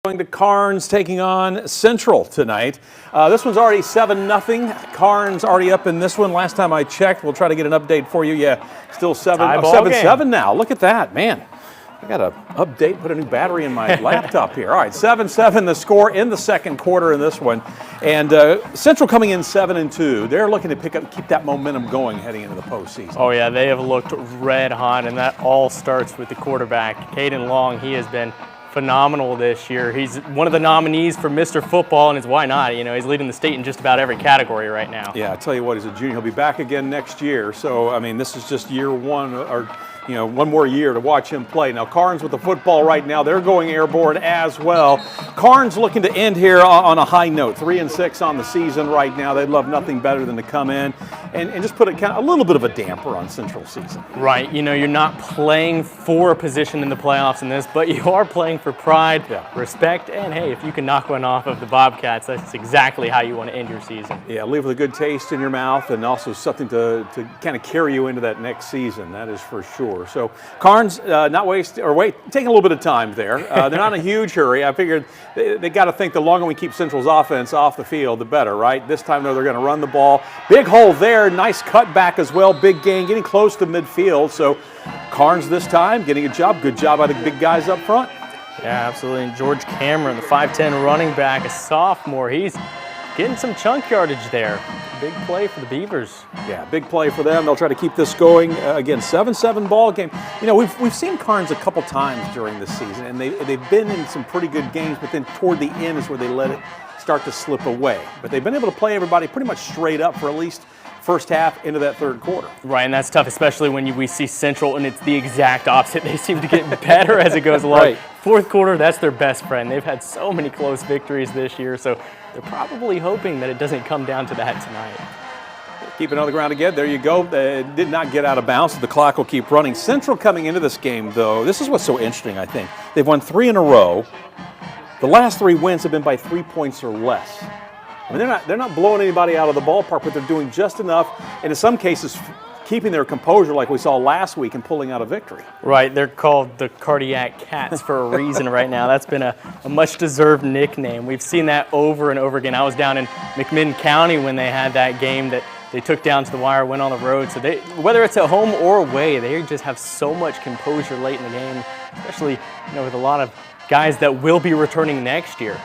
Going to Carnes taking on Central tonight. This one's already 7-0. Carnes already up in this one. Last time I checked, we'll try to get an update for you. Yeah, still 7-7 now. Look at that, man. I got to update, put a new battery in my laptop here. All right, 7-7 the score in the second quarter in this one. And Central coming in 7-2. They're looking to keep that momentum going heading into the postseason. Oh yeah, they have looked red hot, and that all starts with the quarterback, Caden Long. He has been phenomenal this year. He's one of the nominees for Mr. Football, and it's why not? You know, he's leading the state in just about every category right now. Yeah, I tell you what, he's a junior. He'll be back again next year. So, I mean, this is just year one, or you know, one more year to watch him play. Now, Carnes with the football right now. They're going airborne as well. Carnes looking to end here on a high note. 3-6 on the season right now. They'd love nothing better than to come in and just put a little bit of a damper on Central season. Right. You know, you're not playing for a position in the playoffs in this, but you are playing for pride, respect, and hey, if you can knock one off of the Bobcats, that's exactly how you want to end your season. Yeah, leave with a good taste in your mouth and also something to kind of carry you into that next season. That is for sure. So Carnes taking a little bit of time there. They're not in a huge hurry. I figured they got to think the longer we keep Central's offense off the field, the better, right? This time, though, they're going to run the ball. Big hole there. Nice cutback as well. Big gain, getting close to midfield. So Carnes this time getting a job. Good job by the big guys up front. Yeah, absolutely. And George Cameron, the 5'10 running back, a sophomore, he's getting some chunk yardage there. Big play for the Beavers. Yeah, big play for them. They'll try to keep this going. Again, 7-7 ball game. You know, we've seen Carnes a couple times during this season, and they've been in some pretty good games, but then toward the end is where they let it start to slip away. But they've been able to play everybody pretty much straight up for at least first half into that third quarter. Right, and that's tough, especially when we see Central, and it's the exact opposite. They seem to get better as it goes along. Right. Fourth quarter, that's their best friend. They've had so many close victories this year, so they're probably hoping that it doesn't come down to that tonight. Keep it on the ground again. There you go. Did not get out of bounds. The clock will keep running. Central coming into this game, though, this is what's so interesting, I think. They've won 3 in a row. The last 3 wins have been by 3 points or less. I mean, they're not blowing anybody out of the ballpark, but they're doing just enough, and in some cases, keeping their composure like we saw last week and pulling out a victory. Right, they're called the Cardiac Cats for a reason right now. That's been a much-deserved nickname. We've seen that over and over again. I was down in McMinn County when they had that game that they took down to the wire, went on the road. So whether it's at home or away, they just have so much composure late in the game, especially with a lot of guys that will be returning next year.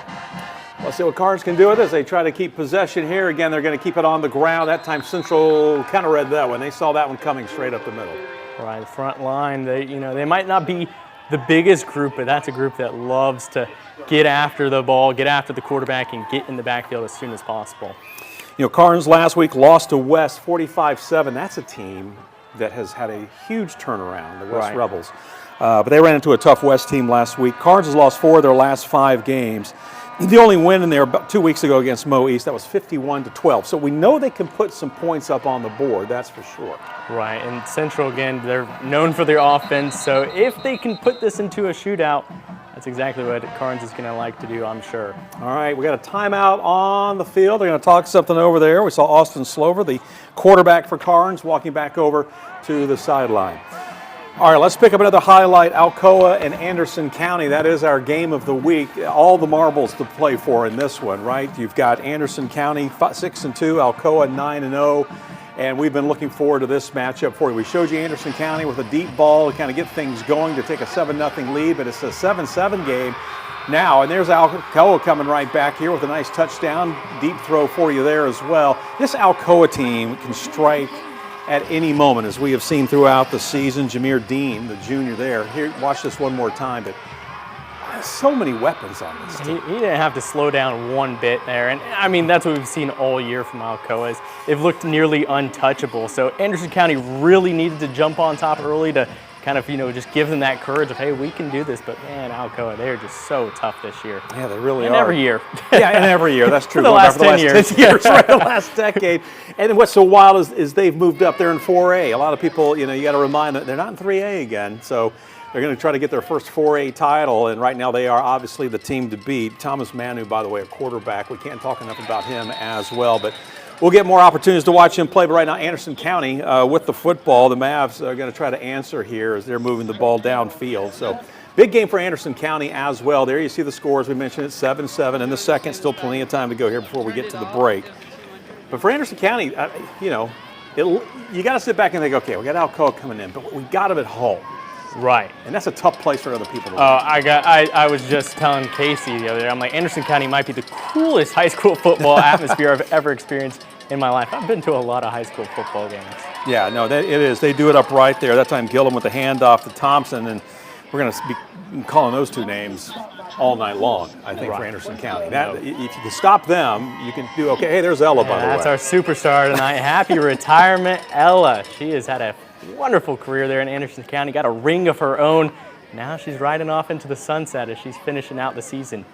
Let's see what Carnes can do with this. They try to keep possession here. Again, they're going to keep it on the ground. That time Central kind of read that one. They saw that one coming straight up the middle. Right, the front line, they might not be the biggest group, but that's a group that loves to get after the ball, get after the quarterback, and get in the backfield as soon as possible. Carnes last week lost to West 45-7. That's a team that has had a huge turnaround, the West Rebels. But they ran into a tough West team last week. Carnes has lost 4 of their last 5 games. The only win in there about 2 weeks ago against Mo East, that was 51-12. So we know they can put some points up on the board, that's for sure. Right, and Central, again, they're known for their offense. So if they can put this into a shootout, that's exactly what Carnes is going to like to do, I'm sure. All right, we got a timeout on the field. They're going to talk something over there. We saw Austin Slover, the quarterback for Carnes, walking back over to the sideline. All right, let's pick up another highlight, Alcoa and Anderson County. That is our game of the week. All the marbles to play for in this one, right? You've got Anderson County 6-2, Alcoa 9-0, and we've been looking forward to this matchup for you. We showed you Anderson County with a deep ball to kind of get things going to take a 7-0 lead, but it's a 7-7 game now. And there's Alcoa coming right back here with a nice touchdown, deep throw for you there as well. This Alcoa team can strike at any moment, as we have seen throughout the season. Jameer Dean, the junior there. Here, watch this one more time, but so many weapons on this team. He didn't have to slow down one bit there. And, I mean, that's what we've seen all year from Alcoa. They've looked nearly untouchable. So Anderson County really needed to jump on top early to kind of, just give them that courage of, hey, we can do this. But, man, Alcoa, they're just so tough this year. Yeah, they really are. And every year. Yeah, and every year. That's true. For the last 10 years. 10 years, right, the last decade. And what's so wild is they've moved up. They're in 4A. A lot of people, you got to remind them they're not in 3A again. So they're going to try to get their first 4A title. And right now they are obviously the team to beat. Thomas Manu, by the way, a quarterback. We can't talk enough about him as well. But we'll get more opportunities to watch him play, but right now Anderson County with the football. The Mavs are going to try to answer here as they're moving the ball downfield. So Big game for Anderson County as well. There you see the scores. We mentioned it, 7-7 in the second. Still plenty of time to go here before we get to the break. But for Anderson County, you know, you got to sit back and think, okay, we got Alcoa coming in, but we got them at home. Right. And that's a tough place for other people to I was just telling Casey the other day, I'm like, Anderson County might be the coolest high school football atmosphere I've ever experienced in my life. I've been to a lot of high school football games. Yeah, no, it is. They do it up right there. That time Gillum with the handoff to Thompson, and we're going to be calling those two names all night long, I think, for Anderson County. If you can stop them, you can do okay. Hey, there's Ella, by the way. That's our superstar tonight. Happy retirement, Ella. She has had a wonderful career there in Anderson County, got a ring of her own. Now she's riding off into the sunset as she's finishing out the season.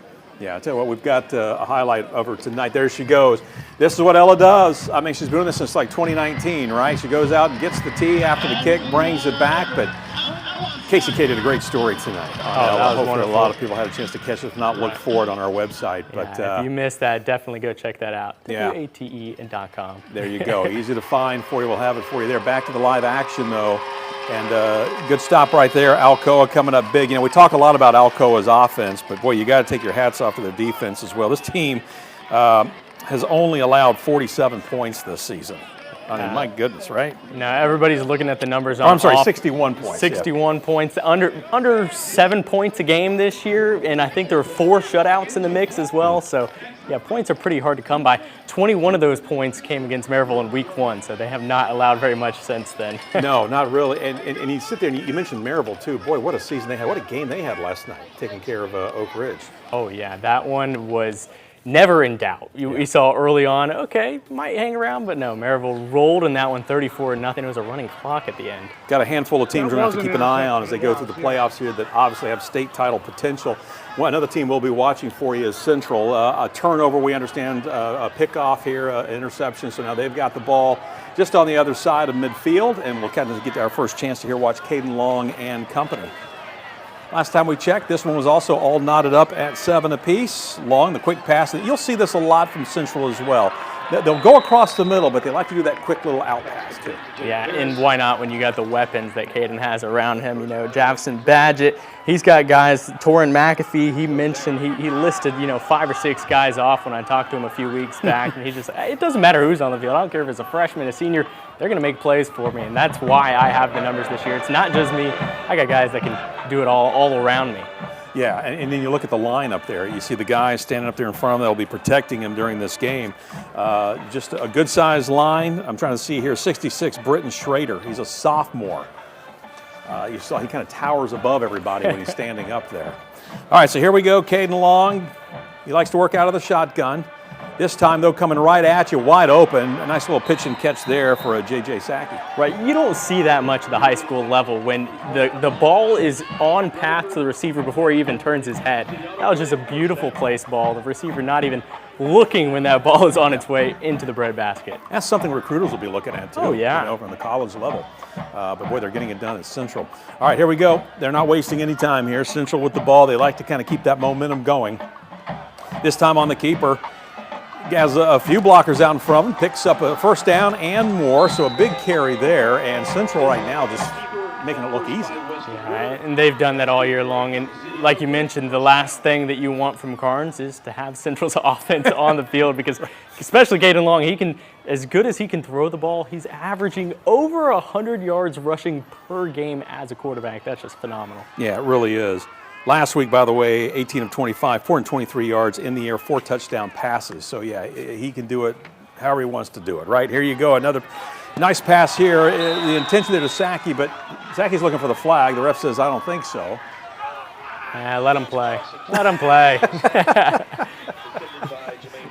Yeah, I tell you what, we've got a highlight of her tonight. There she goes. This is what Ella does. I mean, she's been doing this since like 2019, right? She goes out and gets the tee after the kick, brings it back, but Casey K did a great story tonight. Hopefully wonderful. A lot of people had a chance to catch it. If not, look for it on our website. But if you missed that, definitely go check that out. Yeah. WATE.com. There you go. Easy to find for you. We'll have it for you there. Back to the live action, though. And good stop right there. Alcoa coming up big. You know, we talk a lot about Alcoa's offense, but boy, you got to take your hats off to their defense as well. This team has only allowed 47 points this season. I mean, my goodness, right? Now everybody's looking at the numbers on 61 points. 61 points, under 7 points a game this year, and I think there are 4 shutouts in the mix as well. So, yeah, points are pretty hard to come by. 21 of those points came against Maryville in week 1, so they have not allowed very much since then. No, not really. And you sit there and you mentioned Maryville too. Boy, what a season they had! What a game they had last night, taking care of Oak Ridge. Oh yeah, that one was never in doubt. We saw early on, okay, might hang around, but no, Maryville rolled in that one 34-0. It was a running clock at the end. Got a handful of teams we're going to have to keep an eye on as they go through the playoffs here that obviously have state title potential. Well, another team we'll be watching for you is Central. A turnover, we understand, a pickoff here, interception. So now they've got the ball just on the other side of midfield, and we'll kind of get our first chance to watch Caden Long and company. Last time we checked, this one was also all knotted up at 7 apiece. Long, the quick pass. You'll see this a lot from Central as well. They'll go across the middle, but they like to do that quick little out pass too. Yeah, and why not when you got the weapons that Caden has around him? You know, Javson Badgett, he's got guys. Torin McAfee, he mentioned, he listed, 5 or 6 guys off when I talked to him a few weeks back, and he just, it doesn't matter who's on the field. I don't care if it's a freshman, a senior, they're going to make plays for me, and that's why I have the numbers this year. It's not just me. I got guys that can do it all around me. Yeah, and then you look at the line up there. You see the guys standing up there in front of them. They'll be protecting him during this game. Just a good-sized line. I'm trying to see here, 66, Britton Schrader. He's a sophomore. You saw he kind of towers above everybody when he's standing up there. All right, so here we go, Caden Long. He likes to work out of the shotgun. This time, though, coming right at you, wide open. A nice little pitch and catch there for a J.J. Sackey. Right, you don't see that much at the high school level when the ball is on path to the receiver before he even turns his head. That was just a beautiful place ball. The receiver not even looking when that ball is on its way into the breadbasket. That's something recruiters will be looking at, too. Oh, yeah. From the college level. But, boy, they're getting it done at Central. All right, here we go. They're not wasting any time here. Central with the ball. They like to kind of keep that momentum going. This time on the keeper. Has a few blockers out in front of him, picks up a first down and more, so a big carry there, and Central right now just making it look easy. Yeah, and they've done that all year long, and like you mentioned, the last thing that you want from Carnes is to have Central's offense on the field, because especially Caden Long, he can, as good as he can throw the ball, he's averaging over 100 yards rushing per game as a quarterback. That's just phenomenal. Yeah, it really is. Last week, by the way, 18 of 25, 423 yards in the air, 4 touchdown passes. So, yeah, he can do it however he wants to do it, right? Here you go, another nice pass here. The intention there to Sackey, but Sackey's looking for the flag. The ref says, I don't think so. Let him play. Let him play.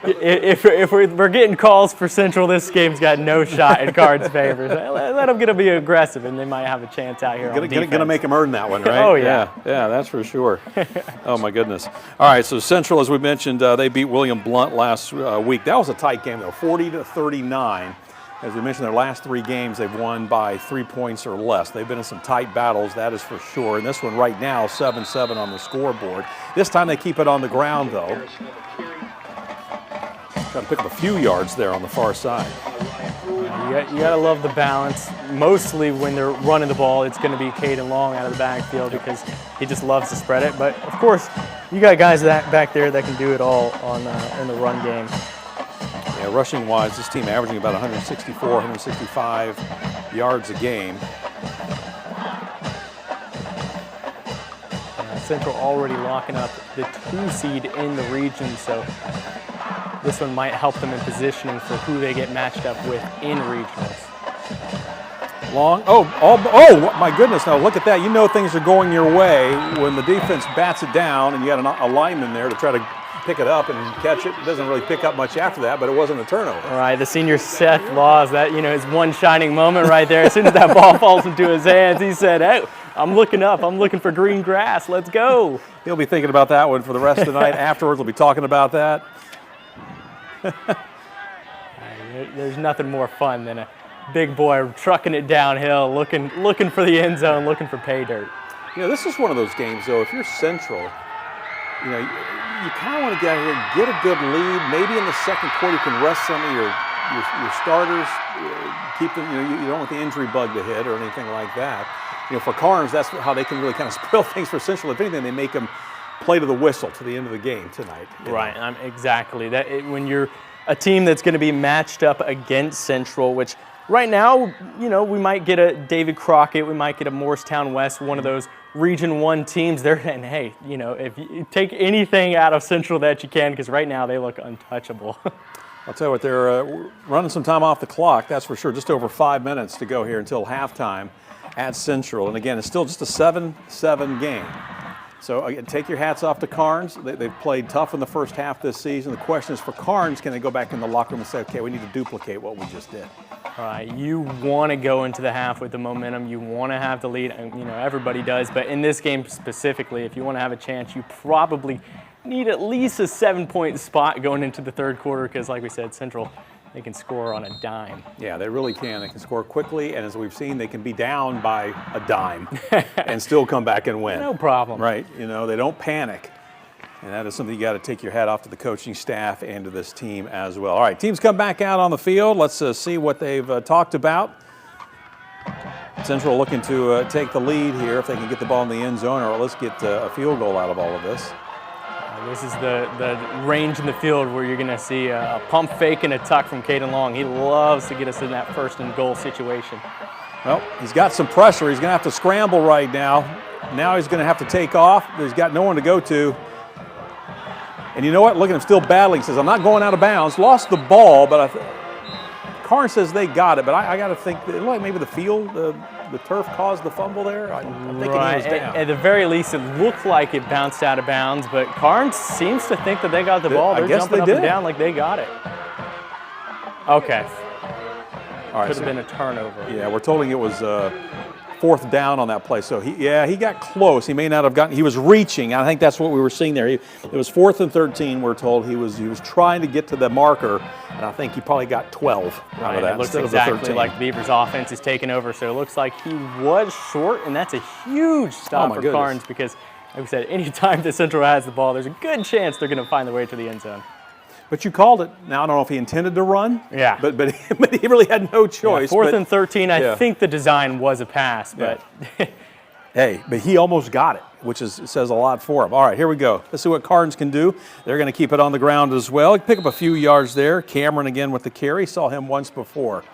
If we're getting calls for Central, this game's got no shot in Cards' favor. So let them get to be aggressive, and they might have a chance out here on defense. Gonna make them earn that one, right? Oh, yeah. Yeah, that's for sure. Oh, my goodness. All right, so Central, as we mentioned, they beat William Blount last week. That was a tight game, though, 40-39. As we mentioned, their last 3 games, they've won by 3 points or less. They've been in some tight battles, that is for sure. And this one right now, 7-7 on the scoreboard. This time they keep it on the ground, though. Trying to pick up a few yards there on the far side. You got to love the balance. mostly when they're running the ball, it's going to be Caden Long out of the backfield because he just loves to spread it. But of course, you got guys back there that can do it all on in the run game. Yeah, rushing wise, this team averaging about 164, 165 yards a game. Central already locking up the 2 seed in the region, so this one might help them in positioning for who they get matched up with in regionals. Long, oh my goodness, now look at that. You know things are going your way when the defense bats it down and you got a lineman there to try to pick it up and catch it. It doesn't really pick up much after that, but it wasn't a turnover. All right, the senior Seth Laws, that, you know, his one shining moment right there. As soon as that ball falls into his hands, he said, hey, I'm looking up. I'm looking for green grass. Let's go. He'll be thinking about that one for the rest of the night. Afterwards, we'll be talking about that. There's nothing more fun than a big boy trucking it downhill, looking for the end zone, looking for pay dirt. You know, this is one of those games, though, if you're Central, you know, you kind of want to get out here and get a good lead. Maybe in the second quarter you can rest some of your starters, keep them, you know, you don't want the injury bug to hit or anything like that. You know, for Carnes, that's how they can really kind of spoil things for Central. If anything, they make them play to the whistle to the end of the game tonight. Right, exactly. When you're a team that's going to be matched up against Central, which right now, you know, we might get a David Crockett, we might get a Morristown West, one of those Region 1 teams. They're saying, hey, you know, if you take anything out of Central that you can, because right now they look untouchable. I'll tell you what, they're running some time off the clock, that's for sure. Just over 5 minutes to go here until halftime at Central. And again, it's still just a 7-7 game. So again, take your hats off to Carnes. They've played tough in the first half this season. The question is for Carnes, can they go back in the locker room and say, okay, we need to duplicate what we just did? All right, you want to go into the half with the momentum. You want to have the lead. You know, everybody does. But in this game specifically, if you want to have a chance, you probably need at least a 7-point spot going into the third quarter because, like we said, Central, they can score on a dime. Yeah, they really can. They can score quickly, and as we've seen, they can be down by a dime and still come back and win. No problem. Right. You know, they don't panic. And that is something you got to take your hat off to the coaching staff and to this team as well. All right, teams come back out on the field. Let's see what they've talked about. Central looking to take the lead here if they can get the ball in the end zone, or let's get a field goal out of all of this. This is the range in the field where you're going to see a pump fake and a tuck from Caden Long. He loves to get us in that first and goal situation. Well, he's got some pressure. He's going to have to scramble right now. Now he's going to have to take off. He's got no one to go to. And you know what? Look at him still battling. He says, I'm not going out of bounds. Lost the ball, but Carnes says they got it. But I got to think that like maybe the field, the turf caused the fumble there. I'm thinking he was down. At the very least, it looked like it bounced out of bounds. But Carnes seems to think that they got the ball. They're jumping up and down like they got it. Okay. All right, could have been a turnover. Yeah, we're told it was fourth down on that play. So he got close. He may not have gotten. He was reaching. I think that's what we were seeing there. It was 4th and 13. We're told he was trying to get to the marker, and I think he probably got 12 out of that. It looks instead exactly of the 13. like the Beavers' offense is taking over. So it looks like he was short, and that's a huge stop for Carnes because, like we said, anytime the Central has the ball, there's a good chance they're going to find their way to the end zone. But you called it. Now, I don't know if he intended to run. Yeah. But he really had no choice. Yeah, 4th and 13, I think the design was a pass. But hey, but he almost got it, which says a lot for him. All right, here we go. Let's see what Carnes can do. They're going to keep it on the ground as well. Pick up a few yards there. Cameron again with the carry. Saw him once before.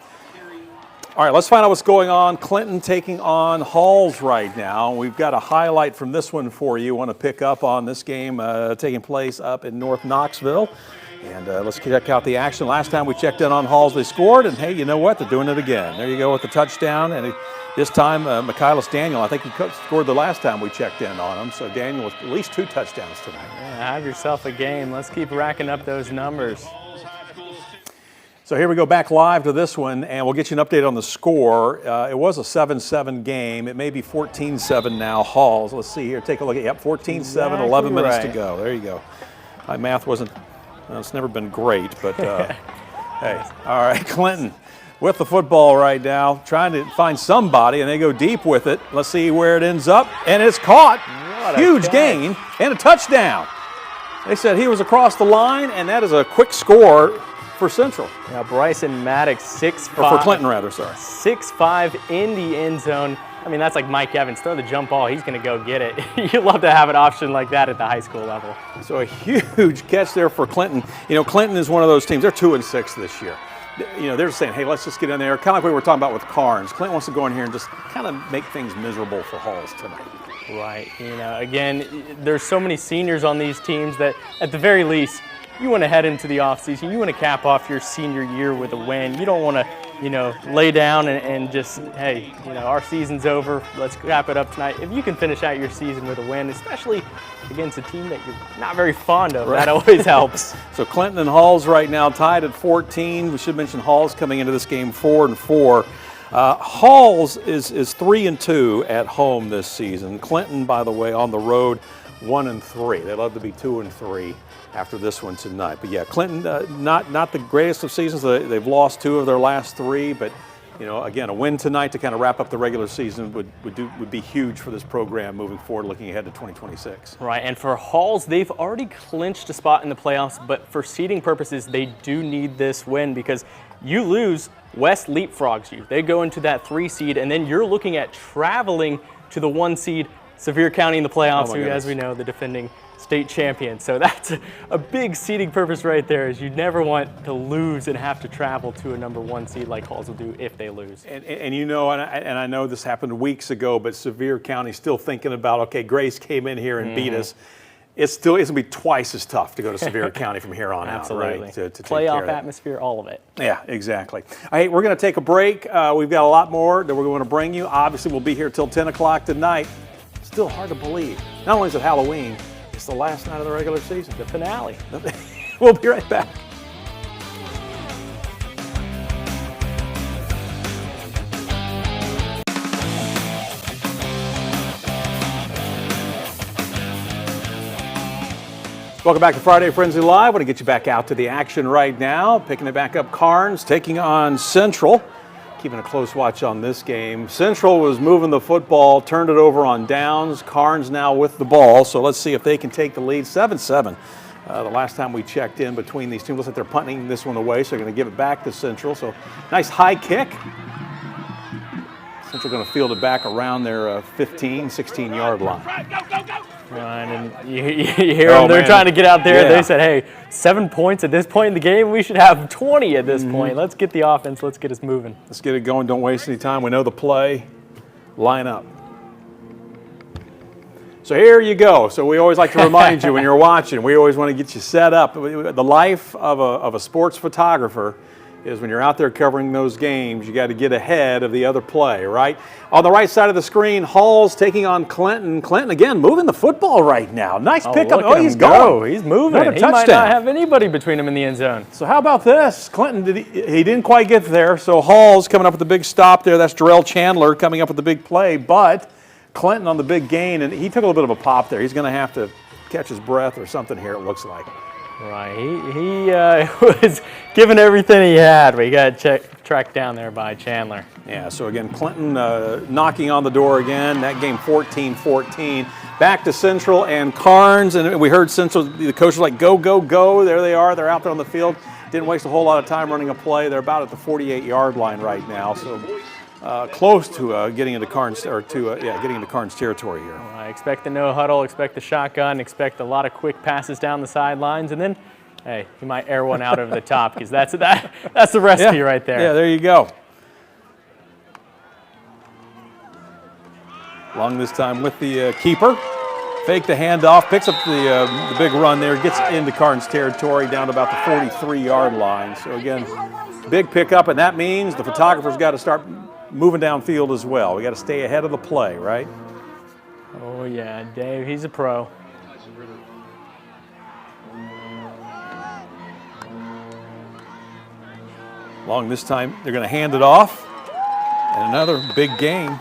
All right, let's find out what's going on. Clinton taking on Halls right now. We've got a highlight from this one for you. Want to pick up on this game taking place up in North Knoxville. And let's check out the action. Last time we checked in on Halls, they scored. And, hey, you know what? They're doing it again. There you go with the touchdown. And this time, Michaelis Daniel, I think he scored the last time we checked in on him. So Daniel with at least 2 touchdowns tonight. Yeah, have yourself a game. Let's keep racking up those numbers. So here we go back live to this one, and we'll get you an update on the score. It was a 7-7 game. It may be 14-7 now, Halls. Let's see here. Take a look at, 14-7, exactly 11 minutes to go. There you go. My math wasn't, well, it's never been great, but hey. All right, Clinton with the football right now, trying to find somebody, and they go deep with it. Let's see where it ends up, and it's caught. Huge gain and a touchdown. They said he was across the line, and that is a quick score for Central. Yeah, Bryson Maddox, 6'5". Or for Clinton, rather, sorry. 6'5" in the end zone. I mean, that's like Mike Evans. Throw the jump ball, he's going to go get it. You love to have an option like that at the high school level. So a huge catch there for Clinton. You know, Clinton is one of those teams. They're 2-6 this year. You know, they're just saying, hey, let's just get in there. Kind of like we were talking about with Carnes. Clinton wants to go in here and just kind of make things miserable for Halls tonight. Right. You know, again, there's so many seniors on these teams that, at the very least, you want to head into the offseason. You want to cap off your senior year with a win. You don't want to, you know, lay down and just, hey, you know, our season's over. Let's wrap it up tonight. If you can finish out your season with a win, especially against a team that you're not very fond of, right, that always helps. So Clinton and Halls right now tied at 14. We should mention Halls coming into this game 4-4. Halls is 3-2 at home this season. Clinton, by the way, on the road 1-3. They love to be 2-3 after this one tonight. But yeah, Clinton, not the greatest of seasons. They've lost 2 of their last 3, but you know, again, a win tonight to kind of wrap up the regular season would be huge for this program moving forward, looking ahead to 2026. Right, and for Halls, they've already clinched a spot in the playoffs, but for seeding purposes, they do need this win because you lose, West leapfrogs you. They go into that 3 seed, and then you're looking at traveling to the 1 seed, Sevier County in the playoffs, who, as we know, the defending state champion. So that's a big seeding purpose right there, is you never want to lose and have to travel to a number 1 seed like Halls will do if they lose. And you know, and I know this happened weeks ago, but Sevier County still thinking about, okay, Grace came in here and beat us. It's going to be twice as tough to go to Sevier County from here on out, right? To playoff atmosphere, all of it. Yeah, exactly. All right, we're going to take a break. We've got a lot more that we're going to bring you. Obviously, we'll be here till 10 o'clock tonight. Still hard to believe. Not only is it Halloween, it's the last night of the regular season. The finale. We'll be right back. Welcome back to Friday Frenzy Live. I want to get you back out to the action right now. Picking it back up, Carnes taking on Central. Keeping a close watch on this game. Central was moving the football, turned it over on downs. Carnes now with the ball, so let's see if they can take the lead. 7-7. The last time we checked in between these teams, looks like they're punting this one away, so they're going to give it back to Central. So nice high kick. Central going to field it back around their 15, 16-yard line. Right, and you hear them, they're trying to get out there. Yeah. They said, hey, 7 points at this point in the game. We should have 20 at this point. Let's get the offense. Let's get us moving. Let's get it going. Don't waste any time. We know the play. Line up. So here you go. So we always like to remind you when you're watching, we always want to get you set up. The life of a sports photographer is when you're out there covering those games, you got to get ahead of the other play, right? On the right side of the screen, Halls taking on Clinton. Clinton, again, moving the football right now. Nice pickup. Oh, he's going. He's moving. He might not have anybody between him and the end zone. So how about this? Clinton, he didn't quite get there, so Halls coming up with the big stop there. That's Jarrell Chandler coming up with the big play, but Clinton on the big gain, and he took a little bit of a pop there. He's going to have to catch his breath or something here, it looks like. Right, he was giving everything he had, but he got tracked down there by Chandler. Yeah, so again, Clinton knocking on the door again. That game 14-14. Back to Central and Carnes, and we heard Central, the coach was like, go, go, go. There they are. They're out there on the field. Didn't waste a whole lot of time running a play. They're about at the 48-yard line right now, so close to getting into Carnes getting into Carnes territory here. I expect the no huddle, expect the shotgun, expect a lot of quick passes down the sidelines, and then, hey, he might air one out over the top because that's the recipe right there. Yeah, there you go. Long this time with the keeper. Fake the handoff, picks up the big run there, gets into Carnes territory down to about the 43-yard line. So again, big pickup, and that means the photographer's got to start moving downfield as well. We got to stay ahead of the play, right? Oh yeah, Dave, he's a pro. Long this time, they're going to hand it off. And another big gain.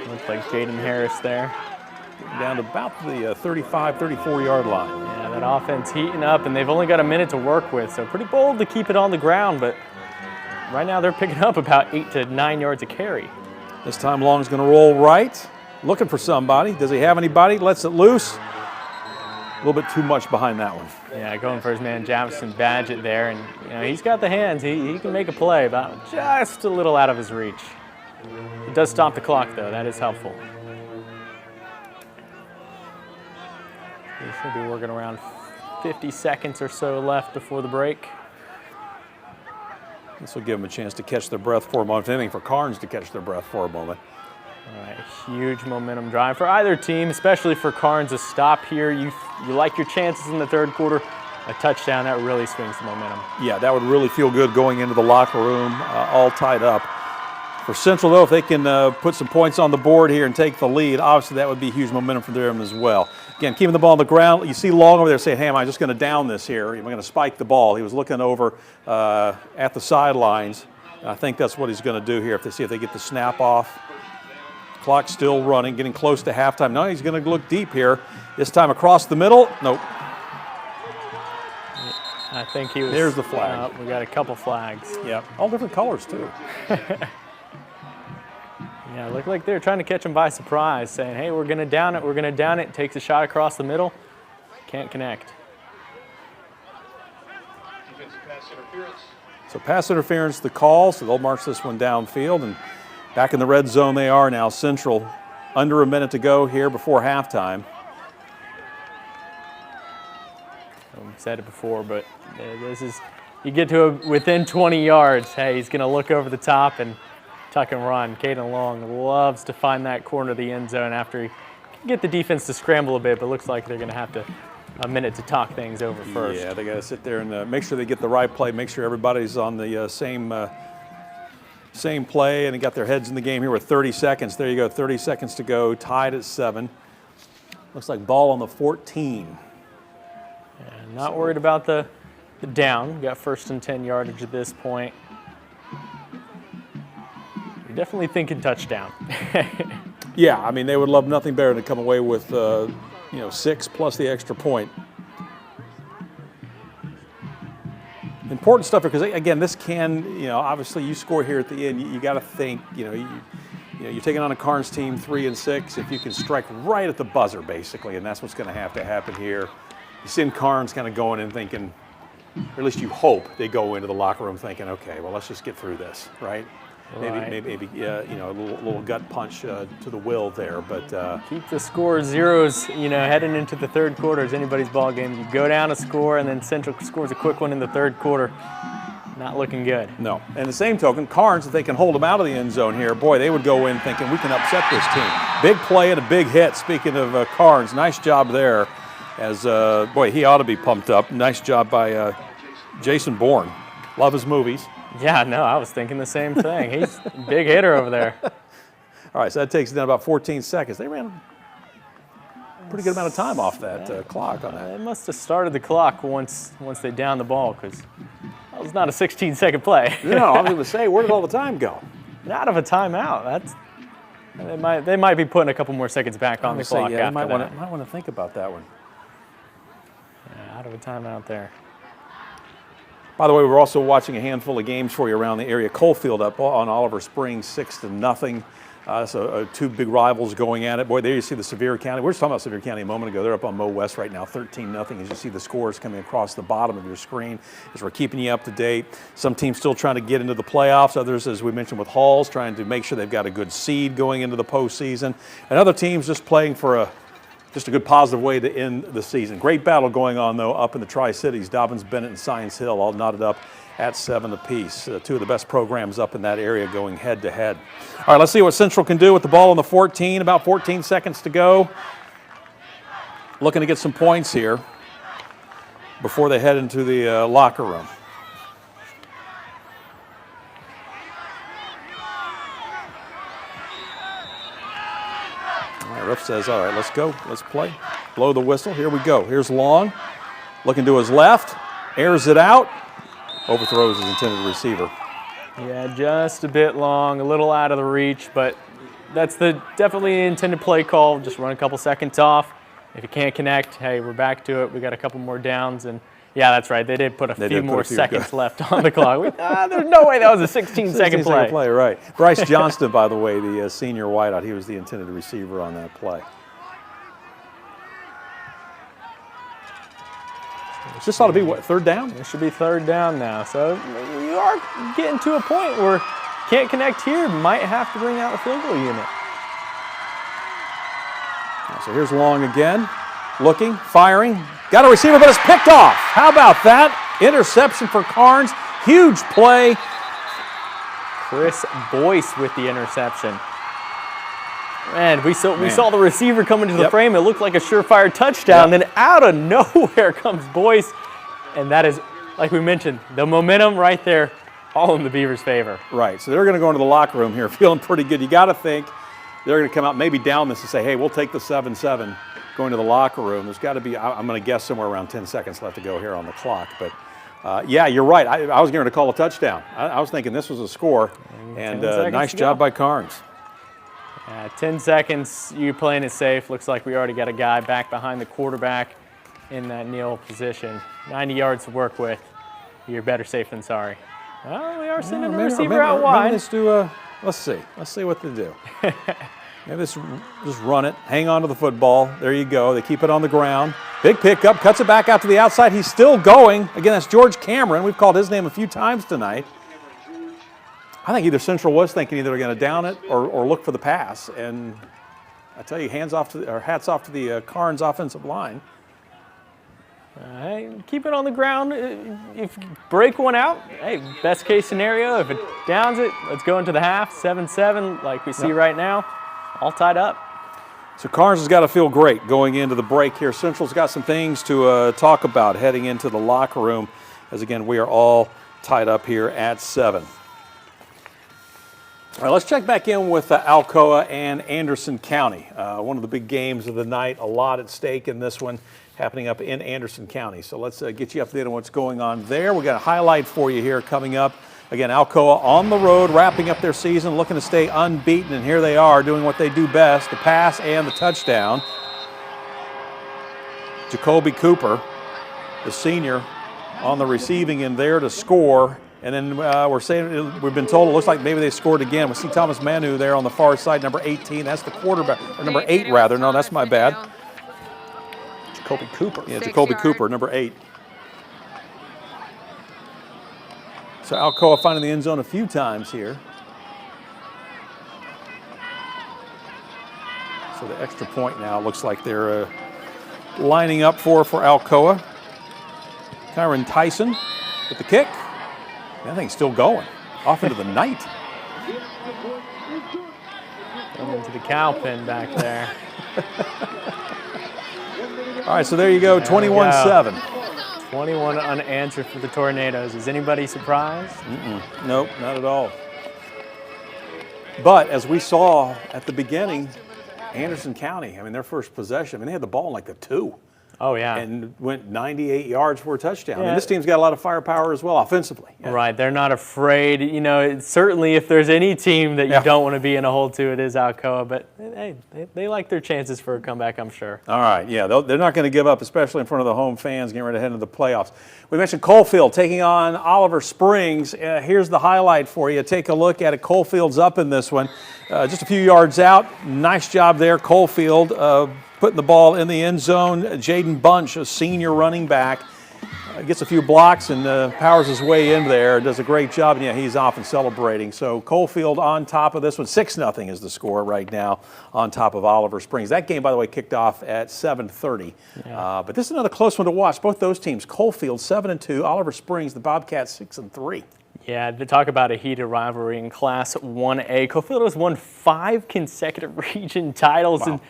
Looks like Jaden Harris there. Down to about the 35, 34-yard line. Yeah, that offense heating up, and they've only got a minute to work with, so pretty bold to keep it on the ground, but right now they're picking up about 8 to 9 yards a carry. This time Long's going to roll right. Looking for somebody. Does he have anybody? Lets it loose. little bit too much behind that one. Yeah, going for his man Jamison Badgett there, and he's got the hands. He can make a play, but just a little out of his reach. It does stop the clock, though. That is helpful. He should be working around 50 seconds or so left before the break. This will give them a chance to catch their breath for a moment. If anything, for Carnes to catch their breath for a moment. All right, huge momentum drive for either team, especially for Carnes. A stop here, you like your chances in the third quarter. A touchdown, that really swings the momentum. Yeah, that would really feel good going into the locker room, all tied up. For Central, though, if they can put some points on the board here and take the lead, obviously that would be huge momentum for them as well. Again, keeping the ball on the ground. You see Long over there saying, hey, am I just going to down this here? Am I going to spike the ball? He was looking over at the sidelines. I think that's what he's going to do here if they get the snap off. Clock still running, getting close to halftime. Now he's going to look deep here. This time across the middle. Nope. I think he was. There's the flag. We got a couple flags. Yeah, all different colors too. Yeah, it looked like they were trying to catch him by surprise, saying, hey, we're going to down it, we're going to down it. Takes a shot across the middle. Can't connect. So pass interference, the call, so they'll march this one downfield. And back in the red zone they are now. Central under a minute to go here before halftime. We said it before, but this is, you get to within 20 yards, hey, he's going to look over the top and tuck and run. Caden Long loves to find that corner of the end zone after he can get the defense to scramble a bit, but looks like they're going to have a minute to talk things over first. Yeah, they got to sit there and make sure they get the right play, make sure everybody's on the same play, and they got their heads in the game here with 30 seconds. There you go, 30 seconds to go, tied at 7. Looks like ball on the 14. And not worried about the down. We got 1st and 10 yardage at this point. You're definitely thinking touchdown. Yeah, I mean, they would love nothing better than to come away with 6 plus the extra point. Important stuff because, again, this can, obviously you score here at the end. You got to think, you're taking on a Carnes team 3 and 6. If you can strike right at the buzzer, basically, and that's what's going to have to happen here. You see Carnes kind of going in thinking, or at least you hope they go into the locker room thinking, okay, well, let's just get through this, right? Right. Maybe a little gut punch to the will there, but keep the score zeros. Heading into the third quarter is anybody's ball game. You go down a score, and then Central scores a quick one in the third quarter. Not looking good. No. And the same token, Carnes, if they can hold them out of the end zone here, boy, they would go in thinking we can upset this team. Big play and a big hit. Speaking of Carnes, nice job there. As boy, he ought to be pumped up. Nice job by Jason Bourne. Love his movies. Yeah, no, I was thinking the same thing. He's a big hitter over there. All right, so that takes down about 14 seconds. They ran a pretty good amount of time off that clock on that. They must have started the clock once they downed the ball, because that was not a 16-second play. No, I was going to say, where did all the time go? Out of a timeout. They might be putting a couple more seconds back on the clock. Yeah, after that. might want to think about that one. Yeah, out of a timeout there. By the way, we're also watching a handful of games for you around the area. Coalfield up on Oliver Springs, 6-0. So 2 big rivals going at it. Boy, there you see the Sevier County. We were just talking about Sevier County a moment ago. They're up on Mo West right now, 13-0. As you see the scores coming across the bottom of your screen as we're keeping you up to date. Some teams still trying to get into the playoffs. Others, as we mentioned with Halls, trying to make sure they've got a good seed going into the postseason. And other teams just playing for just a good positive way to end the season. Great battle going on, though, up in the Tri-Cities. Dobbins, Bennett, and Science Hill all knotted up at 7 apiece. 2 of the best programs up in that area going head-to-head. All right, let's see what Central can do with the ball on the 14. About 14 seconds to go. Looking to get some points here before they head into the locker room. Ref says, all right, let's go. Let's play. Blow the whistle. Here we go. Here's Long. Looking to his left. Airs it out. Overthrows his intended receiver. Yeah, just a bit long, a little out of the reach, but that's definitely the intended play call. Just run a couple seconds off. If you can't connect, hey, we're back to it. We got a couple more downs, and yeah, that's right. They did put a few more seconds left on the clock. There's no way that was a 16-second play. Right. Bryce Johnston, by the way, the senior wideout, he was the intended receiver on that play. This ought to be, what, third down? It should be third down now. So you are getting to a point where can't connect here, might have to bring out the field goal unit. So here's Long again, looking, firing. Got a receiver, but it's picked off. How about that? Interception for Carnes. Huge play. Chris Boyce with the interception. Man, we saw the receiver come into the frame. It looked like a surefire touchdown. Then out of nowhere comes Boyce. And that is, like we mentioned, the momentum right there, all in the Beavers' favor. Right, so they're going to go into the locker room here feeling pretty good. You got to think they're going to come out maybe down this and say, hey, we'll take the 7-7 going to the locker room. There's got to be, I'm going to guess, somewhere around 10 seconds left to go here on the clock. But, yeah, you're right. I was going to call a touchdown. I was thinking this was a score. And nice job by Carnes. 10 seconds, you playing it safe. Looks like we already got a guy back behind the quarterback in that kneel position. 90 yards to work with. You're better safe than sorry. Well, we are sending the receiver out wide. Let's do let's see. Let's see what they do. Maybe just run it, hang on to the football. There you go. They keep it on the ground. Big pickup, cuts it back out to the outside. He's still going. Again, that's George Cameron. We've called his name a few times tonight. I think either Central was thinking either they're going to down it or look for the pass. And I tell you, hats off to the Carnes offensive line. Hey, keep it on the ground. If you break one out, hey, best case scenario, if it downs it, let's go into the half. 7-7 like we see right now, all tied up. So Carnes has got to feel great going into the break here. Central's got some things to talk about heading into the locker room, as again, we are all tied up here at 7. All right, let's check back in with Alcoa and Anderson County. One of the big games of the night, a lot at stake in this one, happening up in Anderson County. So let's get you updated on what's going on there. We've got a highlight for you here coming up. Again, Alcoa on the road, wrapping up their season, looking to stay unbeaten, and here they are doing what they do best, the pass and the touchdown. Jacoby Cooper, the senior, on the receiving end there to score. And then we've been told it looks like maybe they scored again. We see Thomas Manu there on the far side, number 18. That's the quarterback, or number 8 rather. No, that's my bad. Jacoby Cooper. Yeah, Jacoby Cooper, number 8. So Alcoa finding the end zone a few times here. So the extra point now looks like they're lining up for Alcoa. Kyron Tyson with the kick. That thing's still going. Off into the night. Into the cow pen back there. All right, so there you go, 21-7. 21 unanswered for the Tornadoes. Is anybody surprised? Nope, not at all. But as we saw at the beginning, Anderson County, I mean, their first possession, I mean, they had the ball in like the 2. Oh, yeah. And went 98 yards for a touchdown. Yeah. I mean, this team's got a lot of firepower as well offensively. Yeah. Right. They're not afraid. You know, certainly if there's any team that you don't want to be in a hole to, it is Alcoa. But, hey, they like their chances for a comeback, I'm sure. All right. Yeah, they're not going to give up, especially in front of the home fans getting ready to head into the playoffs. We mentioned Coalfield taking on Oliver Springs. Here's the highlight for you. Take a look at it. Coalfield's up in this one. Just a few yards out. Nice job there, Coalfield. Putting the ball in the end zone. Jaden Bunch, a senior running back, gets a few blocks and powers his way in there. Does a great job, and yeah, he's off and celebrating. So Coalfield on top of this one. 6-0 is the score right now on top of Oliver Springs. That game, by the way, kicked off at 7:30. Yeah. But this is another close one to watch. Both those teams, Coalfield 7-2, Oliver Springs, the Bobcats 6-3. Yeah, to talk about a heated rivalry in Class 1A. Coalfield has won 5 consecutive region titles and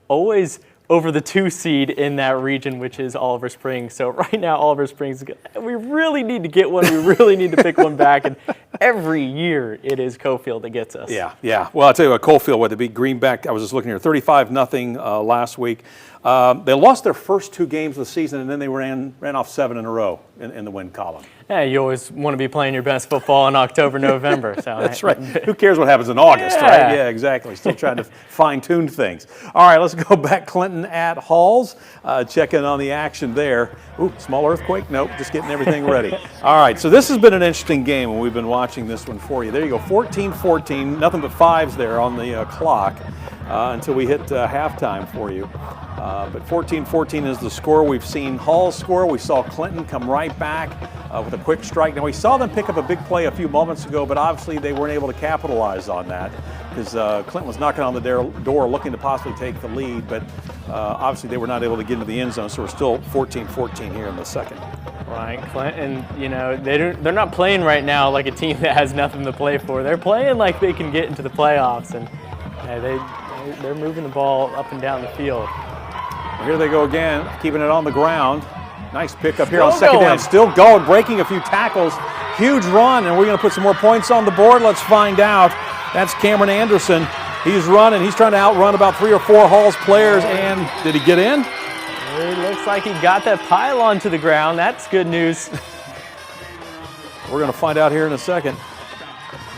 always over the 2 seed in that region, which is Oliver Springs. So right now, Oliver Springs, we really need to get one. We really need to pick one back. And every year, it is Coalfield that gets us. Yeah. Well, I'll tell you what, Coalfield, what they beat Greenback. I was just looking here, 35-0 last week. They lost their first 2 games of the season, and then they ran off 7 in a row in the win column. Yeah, you always want to be playing your best football in October, November. So that's right. Who cares what happens in August, right? Yeah, exactly. Still trying to fine-tune things. All right, let's go back Clinton at Halls. Checking on the action there. Ooh, small earthquake? Nope, just getting everything ready. All right, so this has been an interesting game, and we've been watching this one for you. There you go, 14-14, nothing but 5s there on the clock until we hit halftime for you. But 14-14 is the score. We've seen Hall score. We saw Clinton come right back with a quick strike. Now, we saw them pick up a big play a few moments ago, but obviously they weren't able to capitalize on that because Clinton was knocking on the door looking to possibly take the lead, but obviously they were not able to get into the end zone, so we're still 14-14 here in the second. Right, Clinton, you know, they're not playing right now like a team that has nothing to play for. They're playing like they can get into the playoffs, and they're moving the ball up and down the field. Well, here they go again, keeping it on the ground. Nice pickup here on second down. Still going, breaking a few tackles. Huge run, and we're going to put some more points on the board. Let's find out. That's Cameron Anderson. He's running. He's trying to outrun about 3 or 4 Hall's players, and did he get in? It looks like he got that pylon to the ground. That's good news. We're going to find out here in a second.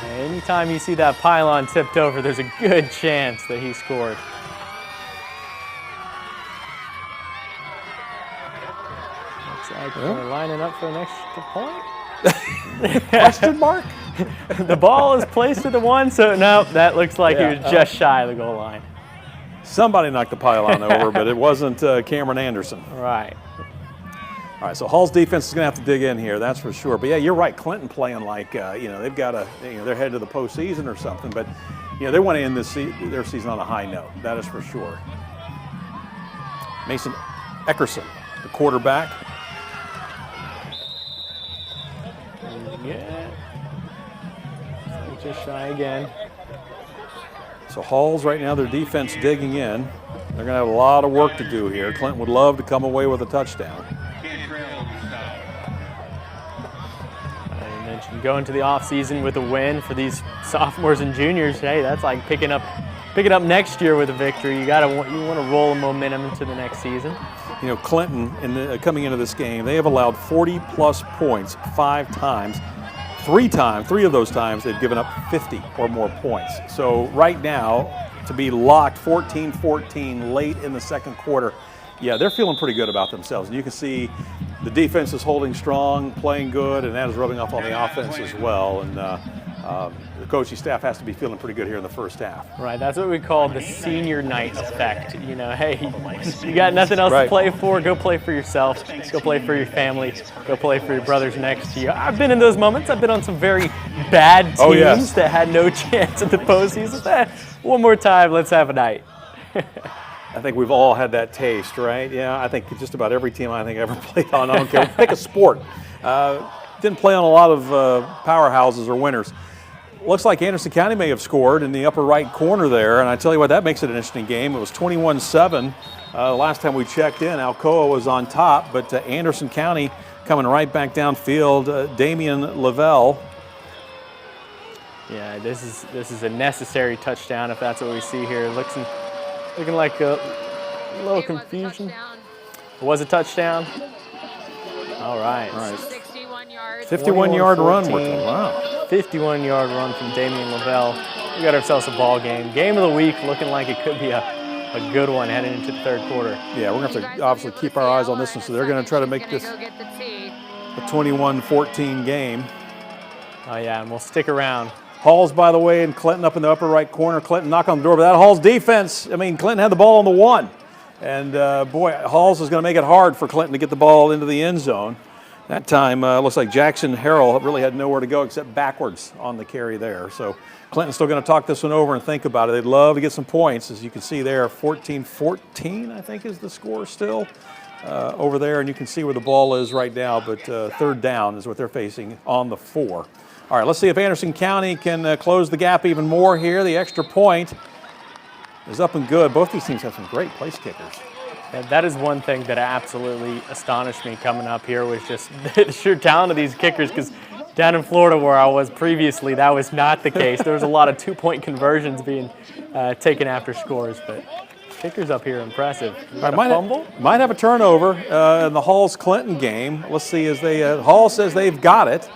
Anytime you see that pylon tipped over, there's a good chance that he scored. Looks like we're lining up for an extra point. Question mark? The ball is placed to the 1, so no, that looks like he was just shy of the goal line. Somebody knocked the pylon over, but it wasn't Cameron Anderson. Right. All right, so Hall's defense is going to have to dig in here, that's for sure. But yeah, you're right. Clinton playing like they've got they're headed to the postseason or something. But they want to end their season on a high note. That is for sure. Mason Eckerson, the quarterback. Yeah. Just shy again. So Hall's right now, their defense digging in. They're going to have a lot of work to do here. Clinton would love to come away with a touchdown. I mentioned going to the offseason with a win for these sophomores and juniors. Hey, that's like picking up next year with a victory. You want to roll the momentum into the next season. Clinton, coming into this game, they have allowed 40-plus points 5 times. 3 of those times they've given up 50 or more points. So right now, to be locked 14-14 late in the second quarter, yeah, they're feeling pretty good about themselves. And you can see the defense is holding strong, playing good, and that is rubbing off on the offense as well. And the coaching staff has to be feeling pretty good here in the first half. Right, that's what we call the senior night effect. Hey, you got nothing else to play for, go play for yourself, go play for your family, go play for your brothers next to you. I've been in those moments. I've been on some very bad teams that had no chance at the postseason. One more time, let's have a night. I think we've all had that taste, right? Yeah, I think just about every team I think ever played on. I don't care. Pick a sport. Didn't play on a lot of powerhouses or winners. Looks like Anderson County may have scored in the upper right corner there, and I tell you what, that makes it an interesting game. It was 21-7. Last time we checked in, Alcoa was on top, but Anderson County coming right back downfield. Damian Lavelle. Yeah, this is a necessary touchdown if that's what we see here. Looking like a little confusion. It was a touchdown. All right. 51-yard run. Wow. 51-yard run from Damian Lavelle. We got ourselves a ball game. Game of the week, looking like it could be a good one heading into the third quarter. Yeah, we're going to have to obviously keep our eyes on this one. So they're going to try to make this a 21-14 game. Oh, yeah, and we'll stick around. Hall's, by the way, and Clinton up in the upper right corner. Clinton knocked on the door, but that Hall's defense, Clinton had the ball on the 1. And, Hall's is going to make it hard for Clinton to get the ball into the end zone. That time, looks like Jackson Harrell really had nowhere to go except backwards on the carry there. So Clinton's still going to talk this one over and think about it. They'd love to get some points. As you can see there, 14-14, I think, is the score still over there. And you can see where the ball is right now, but third down is what they're facing on the 4. All right, let's see if Anderson County can close the gap even more here. The extra point is up and good. Both these teams have some great place kickers. And that is one thing that absolutely astonished me coming up here was just the sheer talent of these kickers, because down in Florida where I was previously, that was not the case. There was a lot of 2-point conversions being taken after scores, but kickers up here impressive. Fumble? Might have a turnover in the Hall's Clinton game. Let's see, as Hall says they've got it.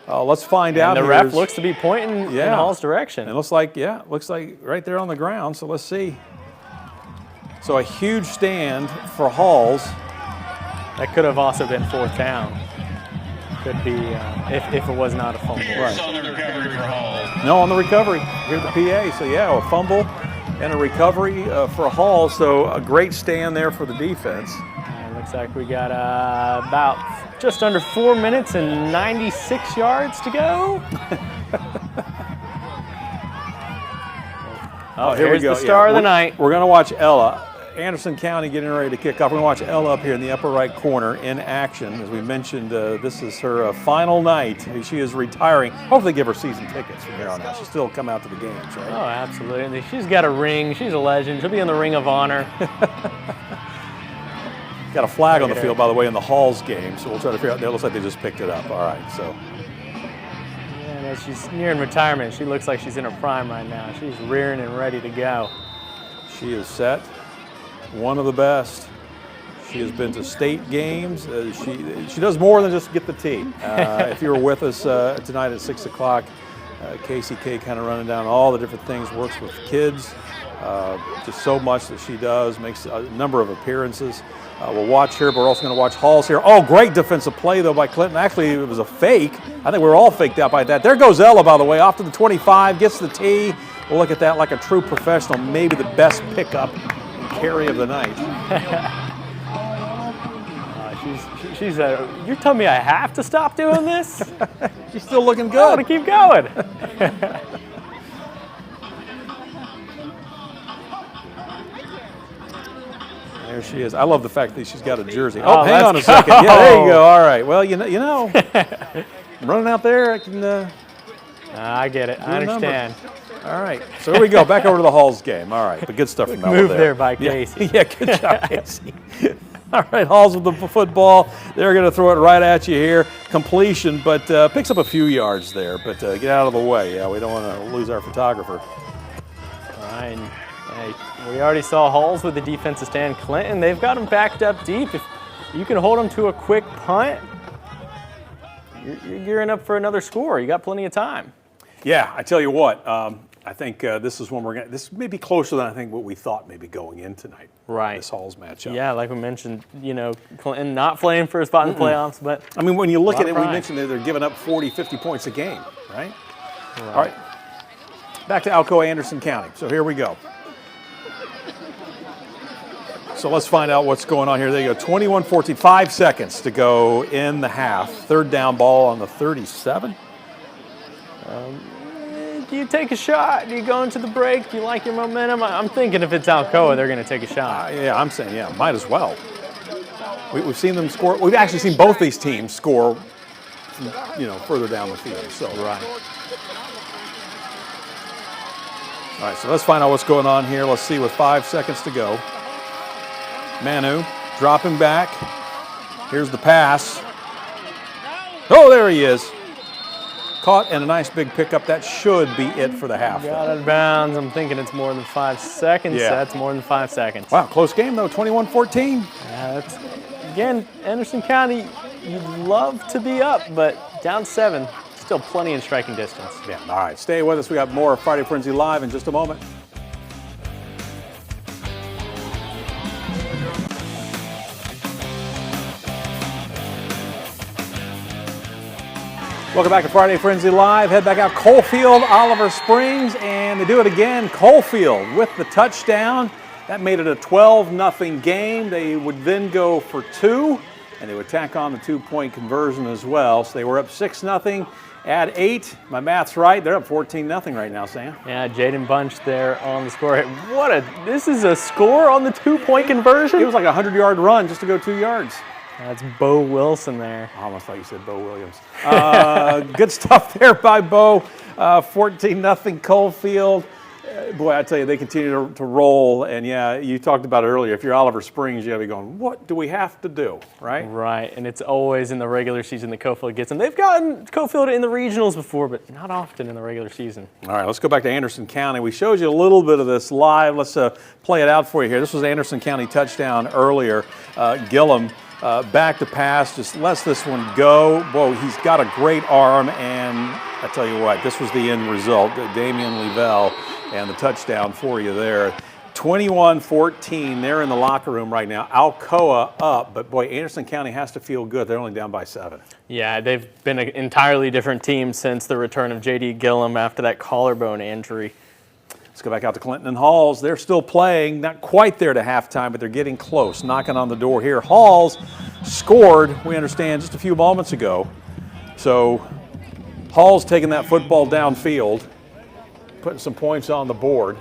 Let's find out. And the ref looks to be pointing in Hall's direction. It looks like right there on the ground, so let's see. So a huge stand for Hall's. That could have also been 4th down. Could be if it was not a fumble. Right. On the recovery for Hall. No, on the recovery. Here's the PA. So yeah, a fumble. and a recovery for Hall, so a great stand there for the defense. Looks like we got about just under 4 minutes and 96 yards to go. Here we go. The star of the night. We're going to watch Ella. Anderson County getting ready to kick off. We're going to watch Ella up here in the upper right corner in action. As we mentioned, this is her final night. She is retiring. Hopefully give her season tickets from here on out. She'll still come out to the games, right? Oh, absolutely. She's got a ring. She's a legend. She'll be in the Ring of Honor. Got a flag on the field, by the way, in the Halls game, so we'll try to figure out. It looks like they just picked it up. All right, so. Yeah, no, she's nearing retirement. She looks like she's in her prime right now. She's rearing and ready to go. She is set. One of the best. She has been to state games. She does more than just get the tee. If you were with us tonight at 6 o'clock, Casey K kind of running down all the different things, works with kids. Just so much that she does, makes a number of appearances. We'll watch her, but we're also going to watch Halls here. Oh, great defensive play, though, by Clinton. Actually, it was a fake. I think we were all faked out by that. There goes Ella, by the way, off to the 25, gets the tee. We'll look at that like a true professional, maybe the best pickup and carry of the night. You're telling me I have to stop doing this? She's still looking good. I want to keep going. There she is. I love the fact that she's got a jersey. Oh, hang on a second. Go. Yeah, there you go. All right. Well, you know, running out there, I can. I get it. I understand. All right. So here we go. Back over to the Halls game. All right. But good stuff from Ella move there by Casey. Yeah, good job, Casey. All right, Halls with the football. They're going to throw it right at you here. Completion, but picks up a few yards there. But get out of the way. Yeah, we don't want to lose our photographer. All right. Hey, we already saw Halls with the defensive stand. Clinton, they've got him backed up deep. If you can hold them to a quick punt, you're gearing up for another score. You got plenty of time. Yeah, I tell you what, I think this is when we're going to, this may be closer than I think what we thought maybe going in tonight. Right. This Halls matchup. Yeah, like we mentioned, Clinton not playing for a spot in the playoffs, but. I mean, when you look at it, we mentioned that they're giving up 40, 50 points a game, right? All right. Back to Alcoa Anderson County. So here we go. So let's find out what's going on here. There you go, 21-14, 5 seconds to go in the half. Third down ball on the 37. Do you take a shot? Do you go into the break? Do you like your momentum? I'm thinking if it's Alcoa, they're going to take a shot. Yeah, I'm saying, yeah, might as well. We've seen them score. We've actually seen both these teams score, further down the field. So right. All right, so let's find out what's going on here. Let's see with 5 seconds to go. Manu dropping back. Here's the pass. Oh, there he is. Caught and a nice big pickup. That should be it for the half. Got out of bounds. I'm thinking it's more than 5 seconds. Yeah. That's more than 5 seconds. Wow, close game though, 21-14. Again, Anderson County, you'd love to be up, but down 7, still plenty in striking distance. Yeah, all right, stay with us. We got more Friday Frenzy Live in just a moment. Welcome back to Friday Frenzy Live. Head back out Coalfield, Oliver Springs, and they do it again. Coalfield with the touchdown. That made it a 12-0 game. They would then go for 2, and they would tack on the 2-point conversion as well. So they were up 6-0. Add 8. My math's right. They're up 14-0 right now, Sam. Yeah, Jaden Bunch there on the score. This is a score on the 2-point conversion? It was like a 100-yard run just to go 2 yards. That's Bo Wilson there. I almost thought you said Bo Williams. Good stuff there by Bo. 14-0 Coalfield. Boy, I tell you, they continue to roll. And yeah, you talked about it earlier. If you're Oliver Springs, you got to be going, what do we have to do, right? Right, and it's always in the regular season that Coalfield gets them. They've gotten Coalfield in the regionals before, but not often in the regular season. All right, let's go back to Anderson County. We showed you a little bit of this live. Let's play it out for you here. This was Anderson County touchdown earlier. Gillum. Back to pass, just lets this one go. Whoa, he's got a great arm, and I tell you what, this was the end result. Damian Levell and the touchdown for you there. 21-14, they're in the locker room right now. Alcoa up, but boy, Anderson County has to feel good. They're only down by 7. Yeah, they've been an entirely different team since the return of J.D. Gillum after that collarbone injury. Let's go back out to Clinton and Halls. They're still playing, not quite there to halftime, but they're getting close, knocking on the door here. Halls scored, we understand, just a few moments ago. So Hall's taking that football downfield, putting some points on the board.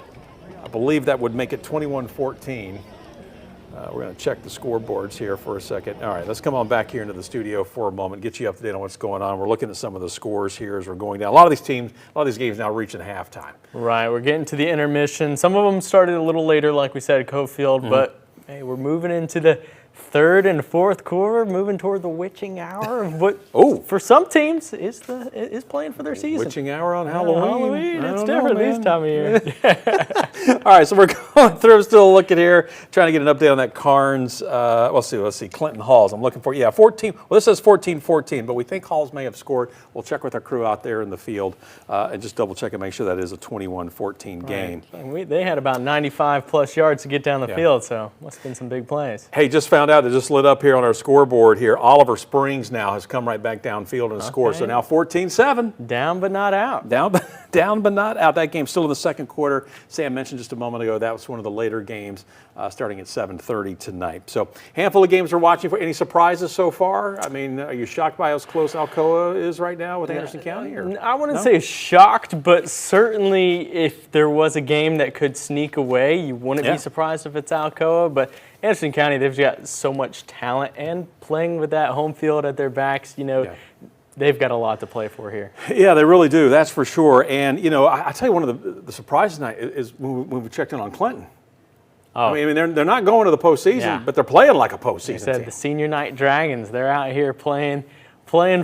I believe that would make it 21-14. We're going to check the scoreboards here for a second. All right, let's come on back here into the studio for a moment, get you up to date on what's going on. We're looking at some of the scores here as we're going down. A lot of these teams, a lot of these games now reaching halftime. Right, we're getting to the intermission. Some of them started a little later, like we said, at Cofield, but hey, we're moving into the third and fourth quarter, moving toward the witching hour of what for some teams is playing for their season. Witching hour on Halloween. It's different this time of year. All right, so we're going through, still looking here, trying to get an update on that Carnes. Let's see, Clinton Halls. I'm looking for, 14. Well, this says 14-14, but we think Halls may have scored. We'll check with our crew out there in the field and just double check and make sure that is a 21-14 game. They had about 95 plus yards to get down the field, so must have been some big plays. Hey, just found out, it just lit up here on our scoreboard here. Oliver Springs now has come right back downfield and scored. So now 14-7. Down but not out. Down but not out. That game's still in the second quarter. Sam mentioned just a moment ago that was one of the later games starting at 7:30 tonight. So handful of games we're watching for. Any surprises so far? I mean, are you shocked by how close Alcoa is right now with Anderson County? Or? I wouldn't say shocked, but certainly if there was a game that could sneak away, you wouldn't be surprised if it's Alcoa. But Anderson County, they've got so much talent, and playing with that home field at their backs, they've got a lot to play for here. Yeah, they really do. That's for sure. And, I tell you, one of the surprises tonight is when we checked in on Clinton. I mean, they're not going to the postseason, but they're playing like a postseason They said team. the Senior Night Dragons, they're out here playing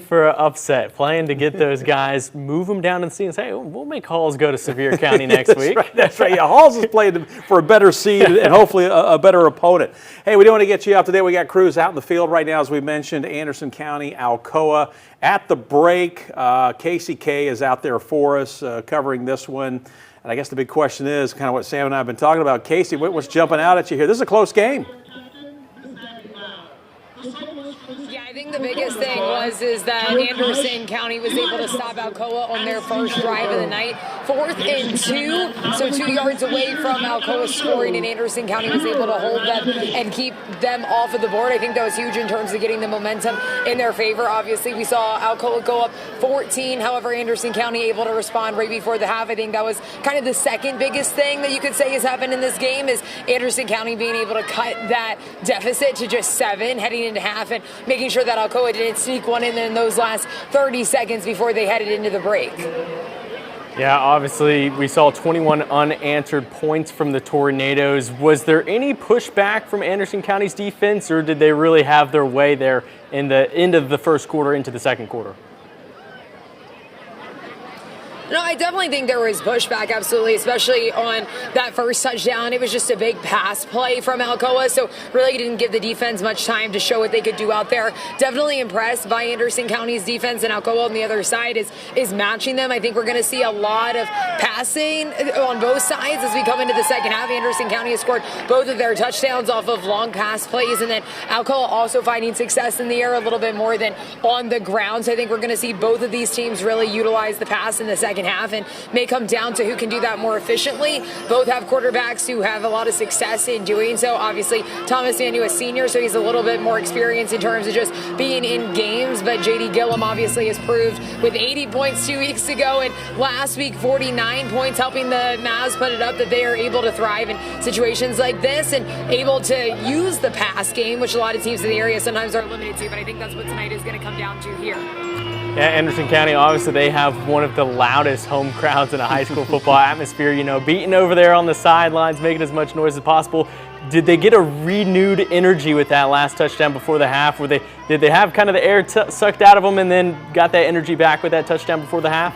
for an upset, playing to get those guys, move them down and see and say, hey, we'll make Halls go to Sevier County next week. That's right. Yeah, Halls is playing for a better seed and hopefully a better opponent. Hey, we do want to get you up today. We got crews out in the field right now, as we mentioned, Anderson County, Alcoa. At the break, Casey K is out there for us covering this one. And I guess the big question is kind of what Sam and I have been talking about. Casey, what's jumping out at you here? This is a close game. Yeah, I think the biggest thing is that Anderson County was able to stop Alcoa on their first drive of the night. 4th and 2, so 2 yards away from Alcoa scoring, and Anderson County was able to hold them and keep them off of the board. I think that was huge in terms of getting the momentum in their favor. Obviously, we saw Alcoa go up 14. However, Anderson County able to respond right before the half. I think that was kind of the second biggest thing that you could say has happened in this game is Anderson County being able to cut that deficit to just 7 heading into half and making sure that Alcoa didn't sneak one in those last 30 seconds before they headed into the break. Yeah, obviously we saw 21 unanswered points from the Tornadoes. Was there any pushback from Anderson County's defense, or did they really have their way there in the end of the first quarter into the second quarter? No, I definitely think there was pushback, absolutely, especially on that first touchdown. It was just a big pass play from Alcoa, so really didn't give the defense much time to show what they could do out there. Definitely impressed by Anderson County's defense, and Alcoa on the other side is matching them. I think we're going to see a lot of passing on both sides as we come into the second half. Anderson County has scored both of their touchdowns off of long pass plays, and then Alcoa also finding success in the air a little bit more than on the ground. So I think we're going to see both of these teams really utilize the pass in the second half, and may come down to who can do that more efficiently. Both have quarterbacks who have a lot of success in doing so. Obviously, Thomas Manu is senior, so he's a little bit more experienced in terms of just being in games, but J.D. Gillum obviously has proved with 80 points 2 weeks ago and last week 49 points, helping the Mavs put it up, that they are able to thrive in situations like this and able to use the pass game, which a lot of teams in the area sometimes are limited to, but I think that's what tonight is going to come down to here. Yeah, Anderson County, obviously they have one of the loudest home crowds in a high school football atmosphere, beating over there on the sidelines, making as much noise as possible. Did they get a renewed energy with that last touchdown before the half? Did they have kind of the air sucked out of them and then got that energy back with that touchdown before the half?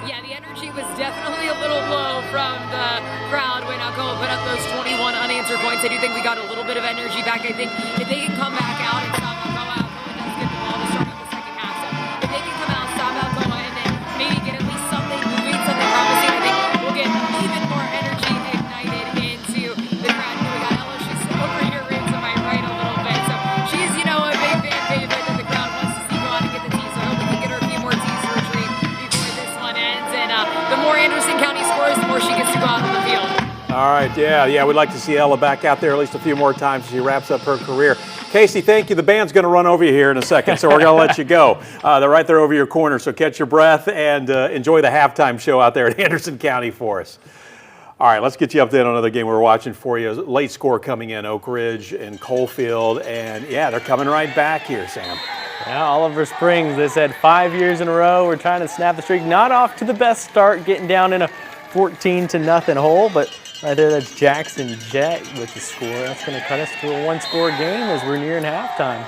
Yeah, the energy was definitely a little low from the crowd when Alcoa put up those 21 unanswered points. I do think we got a little bit of energy back. I think if they can come back out and stop Alcoa, Alcoa does get the ball to start up the second half. So if they can come out, stop Alcoa, and then maybe get at least something moving, something promising, I think we'll get even more energy ignited into the crowd. We got Ella, she's over here roots on my right a little bit. So she's, a big fan favorite that the crowd wants to see go out and get the tea. So I hope we can get her a few more teas to retreat before this one ends. And the more All right, yeah, we'd like to see Ella back out there at least a few more times as she wraps up her career. Casey, thank you. The band's going to run over you here in a second, so we're going to let you go. They're right there over your corner, so catch your breath and enjoy the halftime show out there in Anderson County for us. All right, let's get you up to another game we're watching for you. Late score coming in, Oak Ridge and Coalfield, and yeah, they're coming right back here, Sam. Yeah, Oliver Springs, they said 5 years in a row. We're trying to snap the streak. Not off to the best start, getting down in a 14-0 hole, but right there, that's Jackson Jett with the score. That's going to cut us to a one-score game as we're nearing halftime.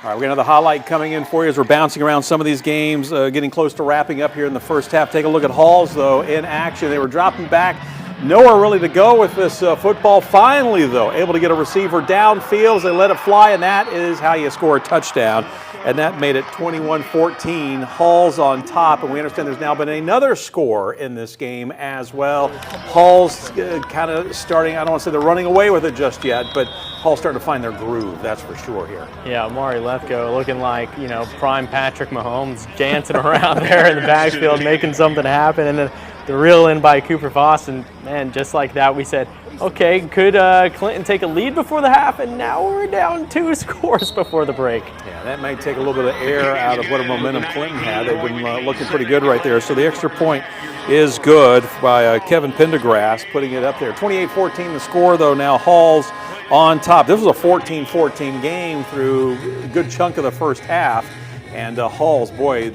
All right, we got another highlight coming in for you as we're bouncing around some of these games, getting close to wrapping up here in the first half. Take a look at Halls, though, in action. They were dropping back. Nowhere really to go with this football. Finally, though, able to get a receiver downfield. They let it fly, and that is how you score a touchdown. And that made it 21-14. Halls on top, and we understand there's now been another score in this game as well. Halls kind of starting, I don't want to say they're running away with it just yet, but Hall's starting to find their groove, that's for sure here. Yeah, Amari Lethko looking like, prime Patrick Mahomes, dancing around there in the backfield, making something happen, and then the reel in by Cooper Foss, and man, just like that, we said, okay, could Clinton take a lead before the half, and now we're down 2 scores before the break. Yeah, that might take a little bit of air out of what a momentum Clinton had. They've been looking pretty good right there. So the extra point is good by Kevin Pendergrass, putting it up there. 28-14 the score, though, now Halls on top. This was a 14-14 game through a good chunk of the first half. And Halls, boy,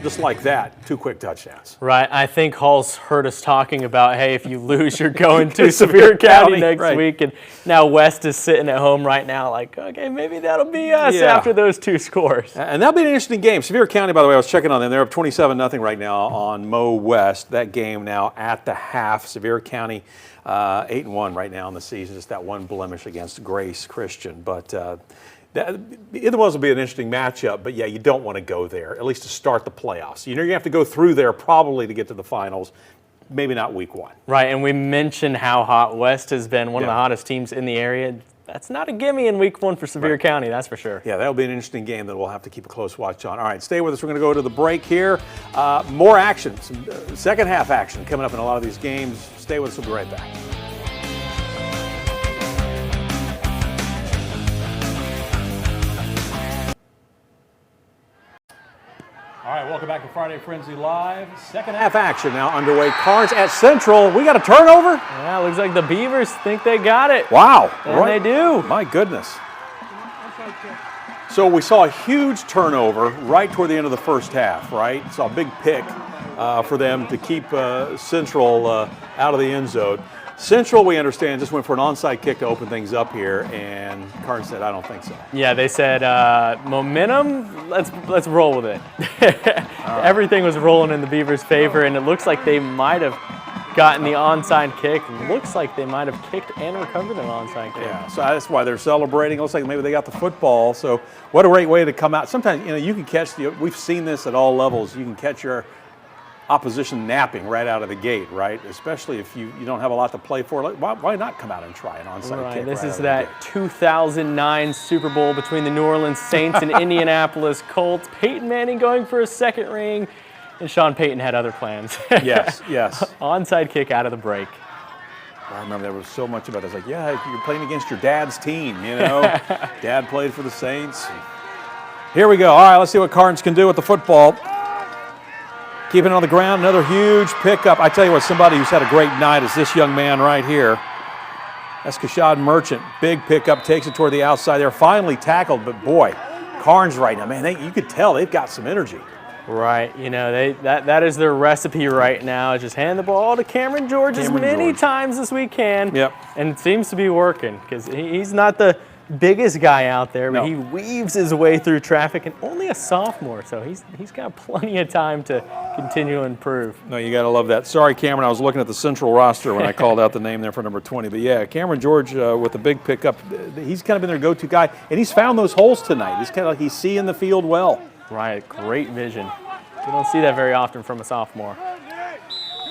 just like that, 2 quick touchdowns. Right. I think Halls heard us talking about, hey, if you lose, you're going to Sevier County next week. And now West is sitting at home right now like, okay, maybe that'll be us after those 2 scores. And that'll be an interesting game. Sevier County, by the way, I was checking on them. They're up 27-0 right now on Mo West. That game now at the half. Sevier County 8-1 right now in the season. Just that one blemish against Grace Christian. But either one will be an interesting matchup, but yeah, you don't want to go there, at least to start the playoffs. You have to go through there probably to get to the finals, maybe not week 1. Right, and we mentioned how hot West has been, one of the hottest teams in the area. That's not a gimme in week 1 for Sevier County, that's for sure. Yeah, that'll be an interesting game that we'll have to keep a close watch on. All right, stay with us. We're going to go to the break here. More action, some second half action coming up in a lot of these games. Stay with us. We'll be right back. All right, welcome back to Friday Frenzy Live. Second half action now underway. Carnes at Central. We got a turnover? Yeah, looks like the Beavers think they got it. Wow. And they do. My goodness. So we saw a huge turnover right toward the end of the first half, right? Saw a big pick for them to keep Central out of the end zone. Central, we understand, just went for an onside kick to open things up here, and Carnes said, I don't think so. Yeah, they said, momentum, let's roll with it. Everything was rolling in the Beavers' favor, and it looks like they might have gotten the onside kick. Looks like they might have kicked and recovered an onside kick. Yeah, so that's why they're celebrating. It looks like maybe they got the football. So what a great way to come out. Sometimes, you can catch, we've seen this at all levels. You can catch your opposition napping right out of the gate, right? Especially if you don't have a lot to play for. Why not come out and try an onside kick? This is that 2009 Super Bowl between the New Orleans Saints and Indianapolis Colts. Peyton Manning going for a second ring, and Sean Payton had other plans. Yes. Onside kick out of the break. I remember there was so much about it. It's like, yeah, you're playing against your dad's team, Dad played for the Saints. Here we go. All right, let's see what Carnes can do with the football. Keeping it on the ground, another huge pickup. I tell you what, somebody who's had a great night is this young man right here. That's Kashad Merchant. Big pickup, takes it toward the outside. They're finally tackled, but boy, Carnes right now, man, you could tell they've got some energy. Right, that is their recipe right now. Just hand the ball to Cameron George as many times as we can. Yep. And it seems to be working because he's not the biggest guy out there, but he weaves his way through traffic, and only a sophomore, so he's got plenty of time to continue to improve. No, you got to love that. Sorry, Cameron, I was looking at the Central roster when I called out the name there for number 20. But yeah, Cameron George with a big pickup. He's kind of been their go-to guy, and he's found those holes tonight. He's kind of like he's seeing the field well. Right, great vision. You don't see that very often from a sophomore.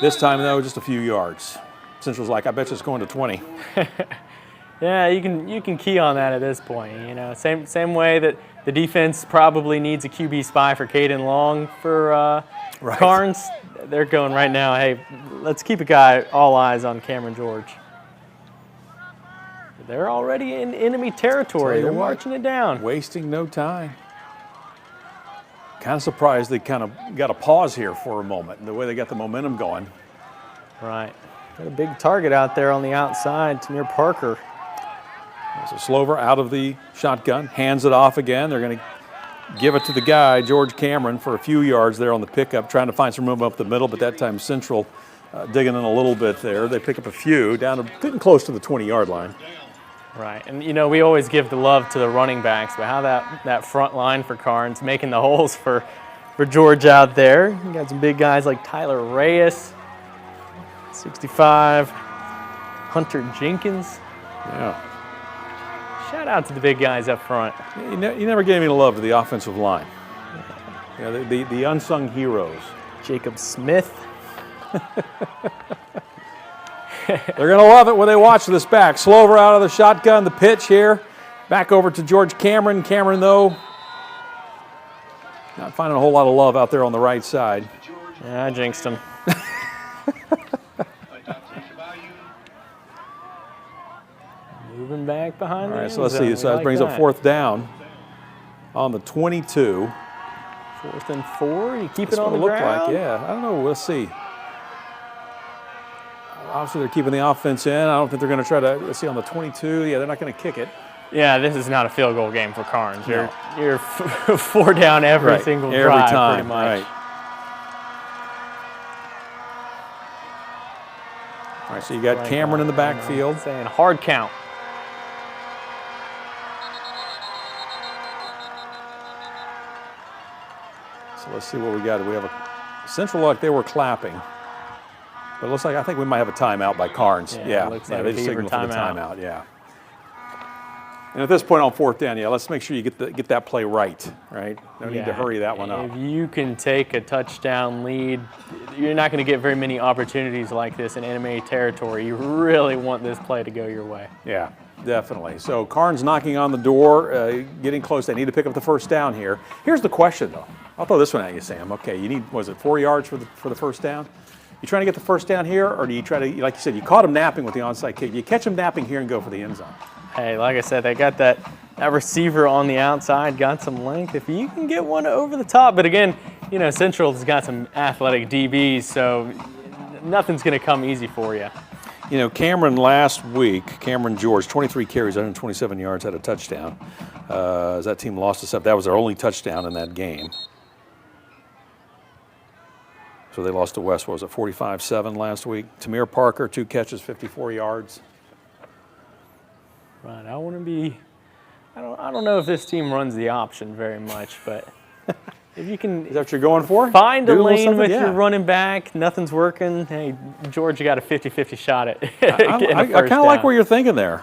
This time, though, just a few yards. Central's like, I bet you it's going to 20. Yeah, you can key on that at this point. You know, same way that the defense probably needs a QB spy for Caden Long for Carnes. They're going right now. Hey, let's keep all eyes on Cameron George. They're already in enemy territory. They're marching it down. Wasting no time. Kind of surprised they kind of got a pause here for a moment, and the way they got the momentum going. Right. Got a big target out there on the outside, Tamir Parker. So Slover out of the shotgun, hands it off again. They're going to give it to the guy, George Cameron, for a few yards there on the pickup, trying to find some room up the middle, but that time Central digging in a little bit there. They pick up a few, getting close to the 20-yard line. Right, and you know, we always give the love to the running backs, but how that front line for Carnes making the holes for George out there. You got some big guys like Tyler Reyes, 65, Hunter Jenkins. Yeah. Shout out to the big guys up front. You never gave any love to the offensive line. Yeah, the unsung heroes. Jacob Smith. They're going to love it when they watch this back. Slover out of the shotgun, the pitch here. Back over to George Cameron. Cameron, though, not finding a whole lot of love out there on the right side. Yeah, I jinxed him. Moving back behind All right, the so let's end see. zone. So that We brings like up fourth down on the 22. 4th and 4. You keep That's it on what the it looked ground. like, yeah. I don't know. We'll see. Obviously, they're keeping the offense in. I don't think they're going to try to, let's see, on the 22. Yeah, they're not going to kick it. Yeah, this is not a field goal game for Carnes. You're 4 down every single drive, time, pretty much. Right. All right, so you got Cameron in the backfield. Saying hard count. So let's see what we got. We have a Central like they were clapping. But it looks like I think we might have a timeout by Carnes. Yeah, it looks like they a signaled for the timeout. timeout, yeah. And at this point on fourth down, let's make sure you get that play right? No need to hurry that one up. If you can take a touchdown lead, you're not going to get very many opportunities like this in enemy territory. You really want this play to go your way. Yeah, definitely. So Carnes knocking on the door, getting close. They need to pick up the first down here. Here's the question, though. I'll throw this one at you, Sam. Okay, you need, 4 yards for the first down? You trying to get the first down here, or do you try to, like you said, you caught him napping with the onside kick. You catch him napping here and go for the end zone. Hey, like I said, they got that receiver on the outside, got some length. If you can get one over the top, but again, Central's got some athletic DBs, so nothing's going to come easy for you. Cameron last week, Cameron George, 23 carries, 127 yards, had a touchdown. As that team lost to 7, that was their only touchdown in that game. So they lost to West, what was it, 45-7 last week. Tamir Parker, 2 catches, 54 yards. Right, I don't know if this team runs the option very much, but if you can Is that what you're going for? find a Do little lane with something? your Yeah. nothing's working, nothing's working. Hey, George, you got a 50-50 shot at I getting a kind first of like down. where you're thinking there.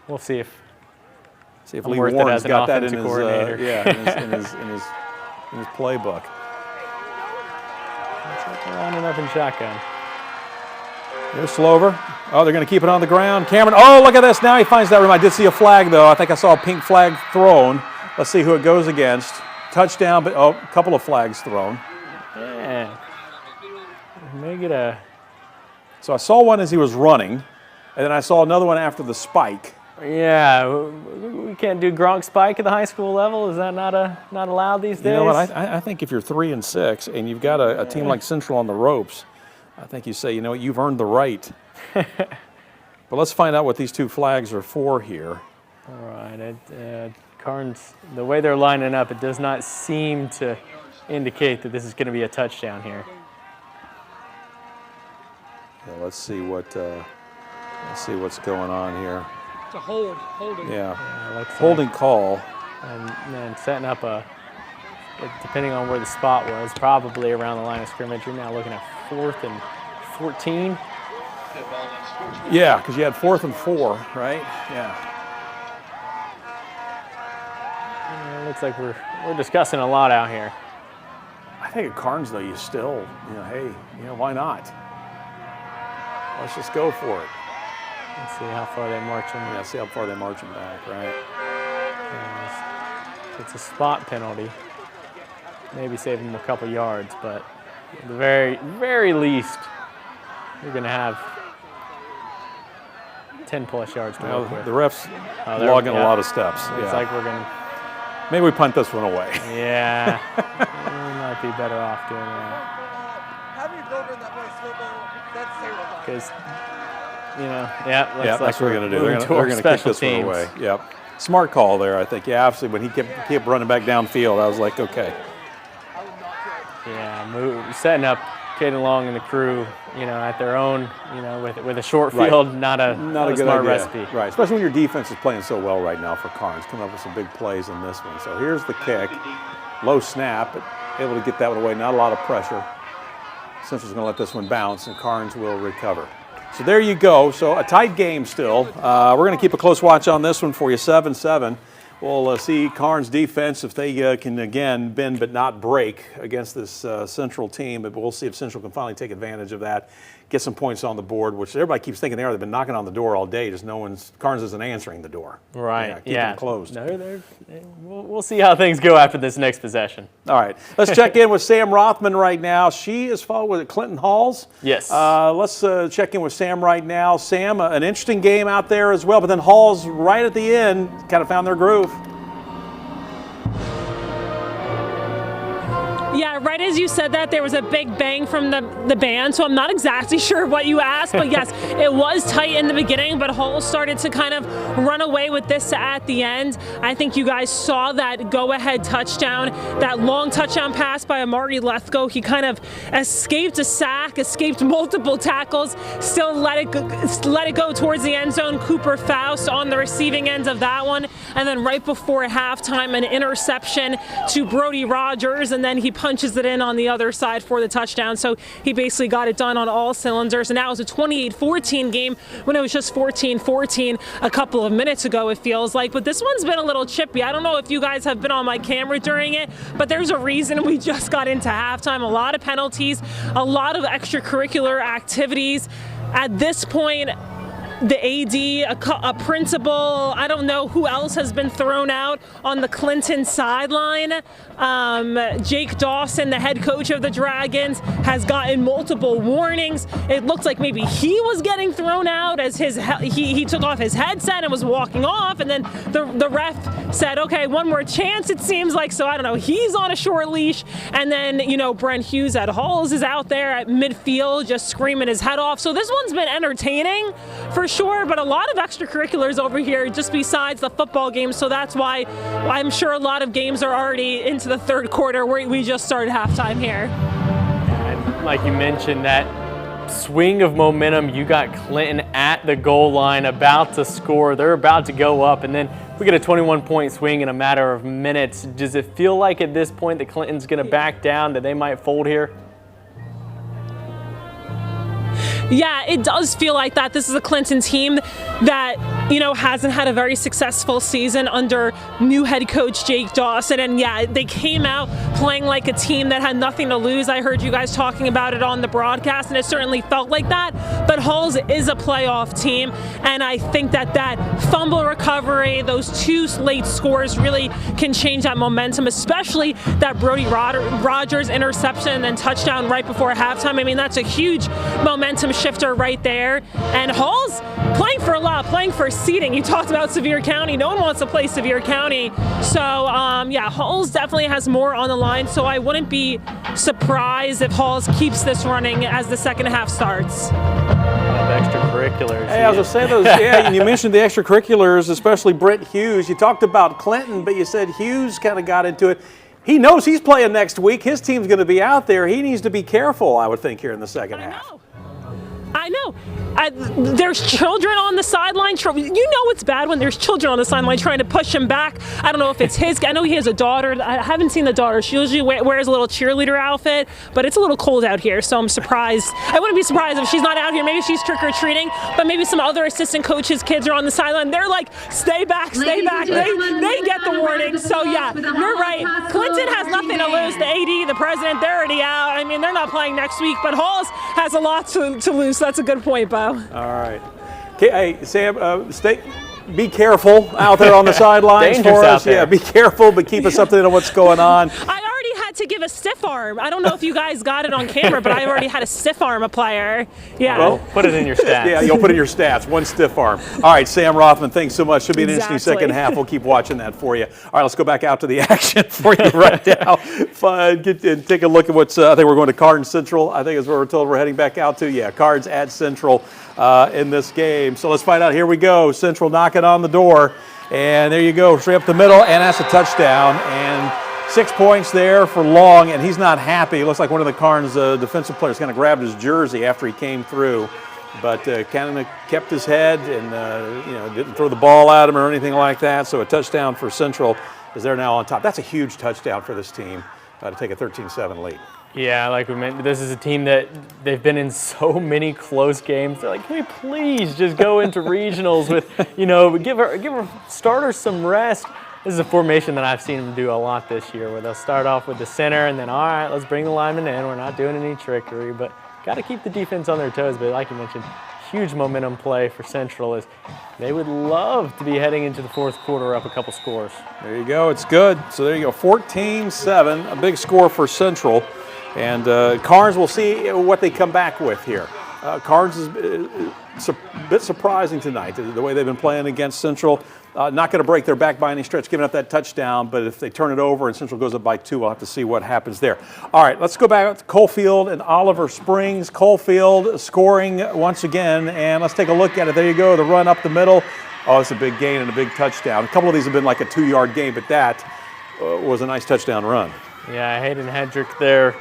We'll see if See if I'm Lee worth it Warren's as an got that in offensive his, coordinator. in his playbook. lining up in shotgun. There's Slover. Oh, they're going to keep it on the ground. Cameron, oh, look at this. Now he finds that room. I did see a flag, though. I think I saw a pink flag thrown. Let's see who it goes against. Touchdown, but a couple of flags thrown. Yeah. Make it a... So I saw one as he was running, and then I saw another one after the spike. Yeah, we can't do Gronk spike at the high school level. Is that not allowed these days? You know what? I think if you're 3-6 and you've got a team like Central on the ropes, I think you say, you know what, you've earned the right. But let's find out what these two flags are for here. All right. Carnes, the way they're lining up, it does not seem to indicate that this is going to be a touchdown here. Yeah, let's see what's going on here. It's a holding. Yeah, Looks holding call. and then setting up depending on where the spot was, probably around the line of scrimmage. You're now looking at 4th and 14. Yeah, because you had 4th and 4, right? Yeah. It looks like we're discussing a lot out here. I think at Carnes, though, you still, hey, why not? Let's just go for it. Let's see how far they march him. Yeah, see how far they march him back, right? It's a spot penalty. Maybe save him a couple yards, but at the very, very least, you're going to have 10-plus yards to work with. The refs logging a lot of steps. It's like we're going to... Maybe we punt this one away. Yeah. We might be better off doing that. Because, that's what we're going to do. They're going to kick this one away. Yep. Smart call there, I think. Yeah, absolutely. When he kept running back downfield, I was like, okay. Yeah, setting up Caden Long and the crew, at their own, with a short field, not a good smart recipe. Right, especially when your defense is playing so well right now for Carnes, coming up with some big plays in this one. So here's the kick, low snap, but able to get that one away. Not a lot of pressure. Central's going to let this one bounce, and Carnes will recover. So there you go. So a tight game still. We're going to keep a close watch on this one for you, 7-7. We'll see Carnes' defense if they can, again, bend but not break against this Central team. But we'll see if Central can finally take advantage of that, get some points on the board, which everybody keeps thinking they are. They've been knocking on the door all day, just Carnes isn't answering the door. Right. Keep them closed. No, we'll see how things go after this next possession. All right. Let's check in with Sam Rothman right now. She is followed with Clinton Halls. Yes. Let's check in with Sam right now. Sam, an interesting game out there as well, but then Halls right at the end kind of found their groove. Yeah, right as you said that, there was a big bang from the band, so I'm not exactly sure what you asked, but yes, it was tight in the beginning, but Hull started to kind of run away with this at the end. I think you guys saw that go-ahead touchdown, that long touchdown pass by Amari Lethko. He kind of escaped a sack, escaped multiple tackles, still let it go towards the end zone. Cooper Faust on the receiving end of that one, and then right before halftime, an interception to Brody Rogers, and then he punches it in on the other side for the touchdown. So he basically got it done on all cylinders. And now it's a 28-14 game when it was just 14-14 a couple of minutes ago, it feels like. But this one's been a little chippy. I don't know if you guys have been on my camera during it, but there's a reason we just got into halftime. A lot of penalties, a lot of extracurricular activities. At this point, the AD, a principal, I don't know who else has been thrown out on the Clinton sideline. Jake Dawson, the head coach of the Dragons, has gotten multiple warnings. It looks like maybe he was getting thrown out as he took off his headset and was walking off, and then the ref said, okay, one more chance, it seems like. So I don't know, he's on a short leash. And then, Brent Hughes at Halls is out there at midfield just screaming his head off. So this one's been entertaining for sure, but a lot of extracurriculars over here just besides the football game. So that's why I'm sure a lot of games are already into the third quarter where we just started halftime here. And like you mentioned, that swing of momentum, you got Clinton at the goal line about to score. They're about to go up, and then we get a 21-point swing in a matter of minutes. Does it feel like at this point that Clinton's going to back down, that they might fold here? Yeah, it does feel like that. This is a Clinton team that, hasn't had a very successful season under new head coach Jake Dawson. And yeah, they came out playing like a team that had nothing to lose. I heard you guys talking about it on the broadcast, and it certainly felt like that. But Halls is a playoff team, and I think that fumble recovery, those two late scores really can change that momentum, especially that Brody Rogers interception and then touchdown right before halftime. I mean, that's a huge momentum shifter right there. And Hall's playing for a lot, playing for seeding. You talked about Sevier County. No one wants to play Sevier County. So, yeah, Halls definitely has more on the line. So I wouldn't be surprised if Halls keeps this running as the second half starts. Extracurriculars. Hey, I was going to say those. Yeah, you mentioned the extracurriculars, especially Brent Hughes. You talked about Clinton, but you said Hughes kind of got into it. He knows he's playing next week. His team's going to be out there. He needs to be careful, I would think, here in the second half. I know. There's children on the sideline. It's bad when there's children on the sideline trying to push him back. I don't know if it's his. I know he has a daughter. I haven't seen the daughter. She usually wears a little cheerleader outfit, but it's a little cold out here, so I'm surprised. I wouldn't be surprised if she's not out here. Maybe she's trick-or-treating, but maybe some other assistant coaches' kids are on the sideline. They're like, stay back, stay back. They get the warning. So, yeah, you're right. Clinton has nothing to lose. The AD, the president, they're already out. I mean, they're not playing next week, but Halls has a lot to lose. So that's a good point, Bo. All right. Hey, Sam, be careful out there on the sidelines Dangerous for out us. there. Yeah, be careful, but keep us up to date on what's going on. I already had to give a stiff arm. I don't know if you guys got it on camera, but I already had a stiff arm a player. Yeah. Well, put it in your stats. Yeah, you'll put in your stats. One stiff arm. All right, Sam Rothman, thanks so much. Should be an interesting second half. We'll keep watching that for you. All right, let's go back out to the action for you right now. Take a look at what's, I think we're going to Cards Central. I think is where we're told we're heading back out to. Yeah, Cards at Central in this game. So let's find out. Here we go. Central knocking on the door. And there you go, straight up the middle, and that's a touchdown. And 6 points there for Long, and he's not happy. It looks like one of the Carnes defensive players kind of grabbed his jersey after he came through, but kind of kept his head and didn't throw the ball at him or anything like that. So a touchdown for Central as they're now on top. That's a huge touchdown for this team to take a 13-7 lead. Yeah, like we mentioned, this is a team that they've been in so many close games. They're like, can we please just go into regionals with, give our starters some rest. This is a formation that I've seen them do a lot this year, where they'll start off with the center and then, all right, let's bring the linemen in. We're not doing any trickery, but got to keep the defense on their toes. But like you mentioned, huge momentum play for Central is they would love to be heading into the fourth quarter up a couple scores. There you go. It's good. So there you go, 14-7, a big score for Central. And Carnes, we'll see what they come back with here. Carnes is a bit surprising tonight, the way they've been playing against Central. Not going to break their back by any stretch, giving up that touchdown, but if they turn it over and Central goes up by 2, we'll have to see what happens there. All right, let's go back to Coalfield and Oliver Springs. Coalfield scoring once again, and let's take a look at it. There you go, the run up the middle. Oh, it's a big gain and a big touchdown. A couple of these have been like a 2-yard gain, but that was a nice touchdown run. Yeah, Hayden Hedrick there.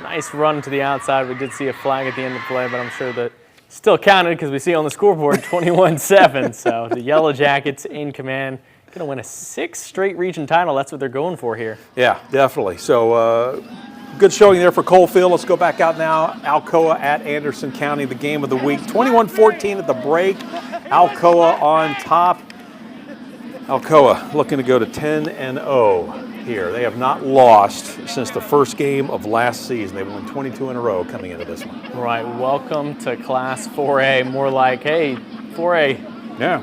Nice run to the outside. We did see a flag at the end of the play, but I'm sure that still counted because we see on the scoreboard 21-7. So the Yellow Jackets in command. Going to win a 6th straight region title. That's what they're going for here. Yeah, definitely. So good showing there for Coalfield. Let's go back out now. Alcoa at Anderson County, the game of the week. 21-14 at the break. Alcoa on top. Alcoa looking to go to 10-0. Here. They have not lost since the first game of last season. They've won 22 in a row coming into this one. Right. Welcome to Class 4A. More like, hey, 4A. Yeah.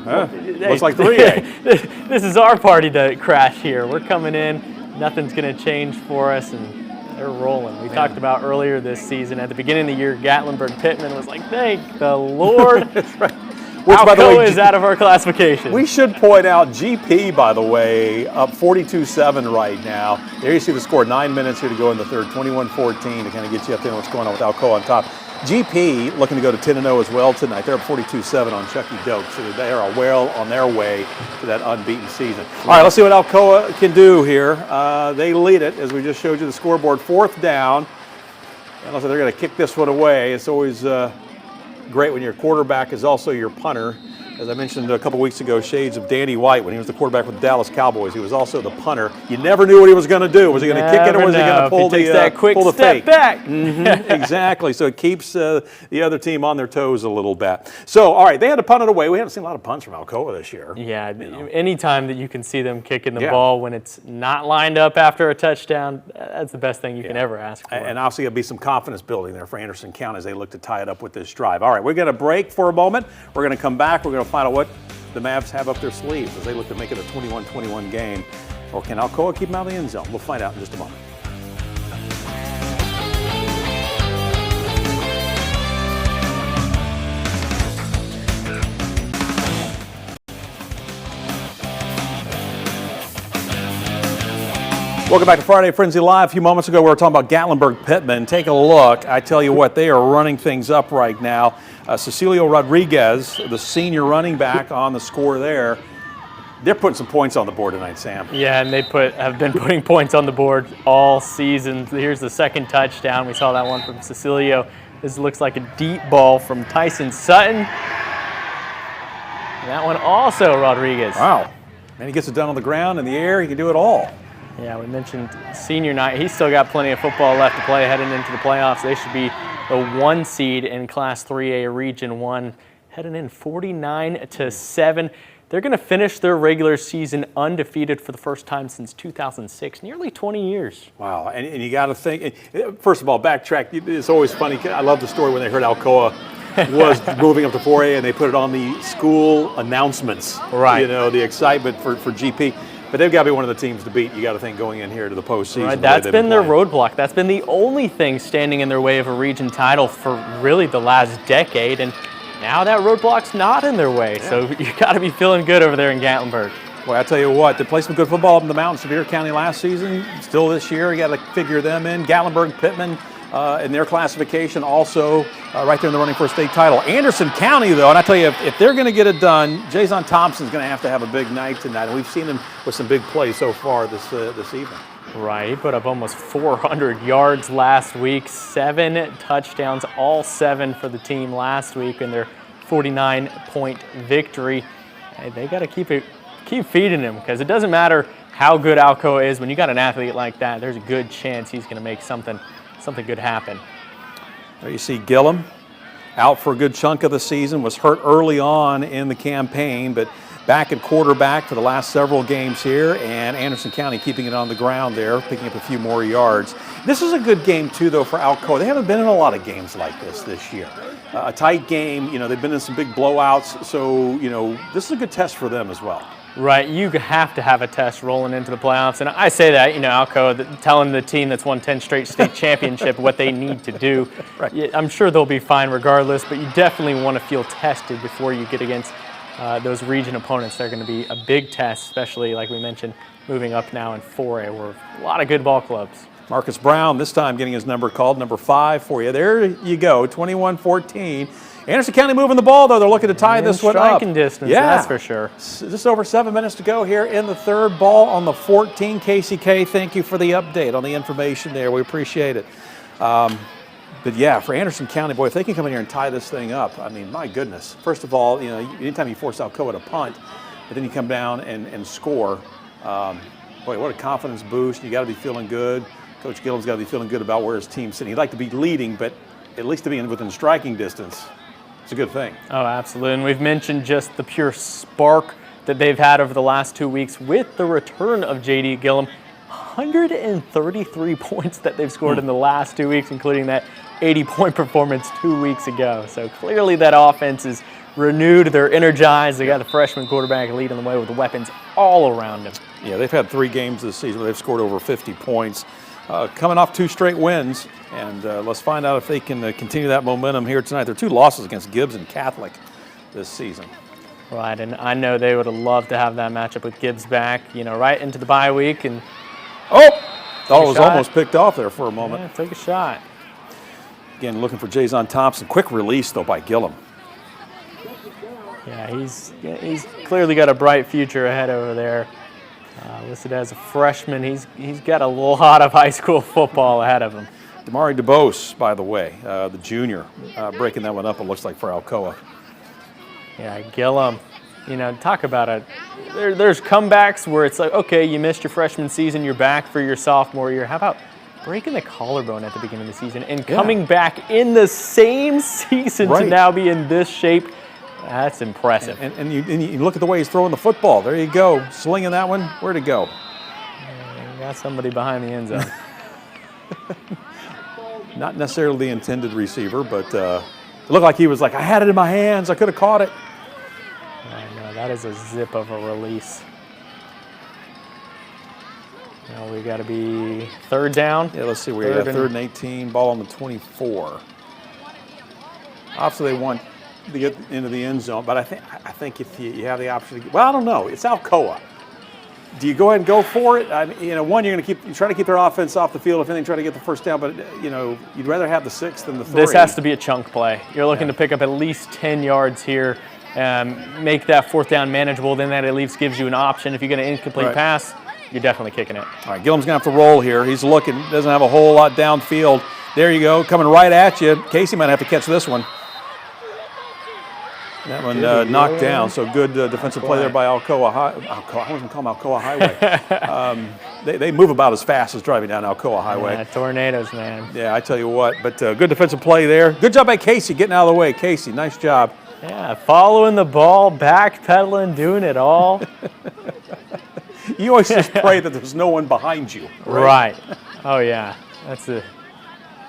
Looks like 3A. This is our party to crash here. We're coming in. Nothing's going to change for us, and they're rolling. We talked about earlier this season, at the beginning of the year, Gatlinburg-Pittman was like, thank the Lord. That's right. Which, Alcoa by the way, is out of our classification. We should point out GP, by the way, up 42-7 right now. There you see the score, 9 minutes here to go in the third, 21-14 to kind of get you up there on what's going on with Alcoa on top. GP looking to go to 10-0 as well tonight. They're up 42-7 on Chucky Doak, so they are well on their way to that unbeaten season. All right, let's see what Alcoa can do here. They lead it, as we just showed you the scoreboard, 4th down. And looks like they're going to kick this one away. It's always great when your quarterback is also your punter. As I mentioned a couple weeks ago, shades of Danny White when he was the quarterback with the Dallas Cowboys. He was also the punter. You never knew what he was going to do. Was he going to kick it or was he going to pull the fake? Back. Exactly. So it keeps the other team on their toes a little bit. So, all right, they had to punt it away. We haven't seen a lot of punts from Alcoa this year. Yeah, anytime that you can see them kicking the ball when it's not lined up after a touchdown, that's the best thing you can ever ask for. And obviously there'll be some confidence building there for Anderson County as they look to tie it up with this drive. All right, we're going to break for a moment. We're going to come back. We're going to find out what the Mavs have up their sleeves as they look to make it a 21-21 game. Or can Alcoa keep them out of the end zone? We'll find out in just a moment. Welcome back to Friday Frenzy Live. A few moments ago, we were talking about Gatlinburg-Pittman. Take a look. I tell you what, they are running things up right now. Cecilio Rodriguez, the senior running back, on the score there. They're putting some points on the board tonight, Sam. Yeah, and they have been putting points on the board all season. Here's the second touchdown. We saw that one from Cecilio. This looks like a deep ball from Tyson Sutton. And that one also Rodriguez. Wow. And he gets it done on the ground, in the air. He can do it all. Yeah, we mentioned senior night. He's still got plenty of football left to play heading into the playoffs. They should be the 1 seed in Class 3A Region 1, heading in 49-7. They're going to finish their regular season undefeated for the first time since 2006, nearly 20 years. Wow, and you got to think, first of all, backtrack. It's always funny. I love the story when they heard Alcoa was moving up to 4A, and they put it on the school announcements. Right. You know, the excitement for GP. But they've got to be one of the teams to beat, you got to think, going in here to the postseason. Right, that's been their roadblock. That's been the only thing standing in their way of a region title for really the last decade. And now that roadblock's not in their way. Yeah. So you got to be feeling good over there in Gatlinburg. Well, I tell you what, they played some good football up in the mountains, Sevier County last season. Still this year, you got to figure them in. Gatlinburg, Pittman, in their classification, also right there in the running for a state title. Anderson County, though, and I tell you, if they're going to get it done, Jason Thompson's going to have a big night tonight. And we've seen him with some big plays so far this evening. Right, he put up almost 400 yards last week, 7 touchdowns, all 7 for the team last week in their 49-point victory. Hey, they got to keep feeding him, because it doesn't matter how good Alcoa is. When you got an athlete like that, there's a good chance he's going to make something good happen. There you see Gillum, out for a good chunk of the season, was hurt early on in the campaign, but back at quarterback for the last several games here, and Anderson County keeping it on the ground there, picking up a few more yards. This is a good game, too, though, for Alcoa. They haven't been in a lot of games like this year. A tight game, you know, they've been in some big blowouts, so, you know, this is a good test for them as well. Right, you have to have a test rolling into the playoffs, and I say that, you know, Alcoa telling the team that's won 10 straight state championship what they need to do. Right. I'm sure they'll be fine regardless, but you definitely want to feel tested before you get against those region opponents. They're going to be a big test, especially, like we mentioned, moving up now in 4A, where a lot of good ball clubs. Marcus Brown this time getting his number called, number 5 for you. There you go, 21-14. Anderson County moving the ball, though. They're looking to tie this one up. Striking distance, that's for sure. Just over 7 minutes to go here in the third. Ball on the 14. KCK, thank you for the update on the information there. We appreciate it. But yeah, for Anderson County, boy, if they can come in here and tie this thing up, I mean, my goodness. First of all, you know, anytime you force Alcoa to punt, but then you come down and score, boy, what a confidence boost. You got to be feeling good. Coach Gillum's got to be feeling good about where his team's sitting. He'd like to be leading, but at least to be within striking distance, it's a good thing. Oh, absolutely. And we've mentioned just the pure spark that they've had over the last 2 weeks with the return of J.D. Gillum. 133 points that they've scored in the last 2 weeks, including that 80-point performance 2 weeks ago. So clearly that offense is renewed. They're energized. They got the freshman quarterback leading the way with the weapons all around him. Yeah, they've had 3 games this season where they've scored over 50 points. Coming off 2 straight wins, and let's find out if they can continue that momentum here tonight. There are 2 losses against Gibbs and Catholic this season. Right, and I know they would have loved to have that matchup with Gibbs back, you know, right into the bye week. And thought it was almost picked off there for a moment. Yeah, took a shot. Again, looking for Jason Thompson. Quick release, though, by Gillum. Yeah, he's clearly got a bright future ahead over there. Listed as a freshman, he's got a lot of high school football ahead of him. Damari DeBose, by the way, the junior, breaking that one up, it looks like, for Alcoa. Yeah, Gillum, you know, talk about it. There's comebacks where it's like, okay, you missed your freshman season, you're back for your sophomore year. How about breaking the collarbone at the beginning of the season and coming back in the same season to now be in this shape? That's impressive. And you look at the way he's throwing the football. There you go, slinging that one. Where'd it go? Got somebody behind the end zone. Not necessarily the intended receiver, but it looked like he was like, I had it in my hands. I could have caught it. I know, that is a zip of a release. Now we got to be third down. Yeah, let's see. We're at 3rd and 18, ball on the 24. Obviously, they want to get into the end zone, but I think if you have the option to, well, I don't know. It's Alcoa. Do you go ahead and go for it? You know, one, you're try to keep their offense off the field. If anything, try to get the first down. But you know, you'd rather have the 6 than the 3. This has to be a chunk play. You're looking to pick up at least 10 yards here, make that 4th down manageable. Then that at least gives you an option. If you get an incomplete pass, you're definitely kicking it. All right, Gillum's gonna have to roll here. He's looking. Doesn't have a whole lot downfield. There you go, coming right at you. Casey might have to catch this one. That one knocked down, so good defensive play there by Alcoa. I wasn't calling Alcoa Highway. They move about as fast as driving down Alcoa Highway. Yeah, tornadoes, man. Yeah, I tell you what. But good defensive play there. Good job by Casey getting out of the way. Casey, nice job. Yeah, following the ball, backpedaling, doing it all. You always just pray that there's no one behind you. Right. Oh, yeah. That's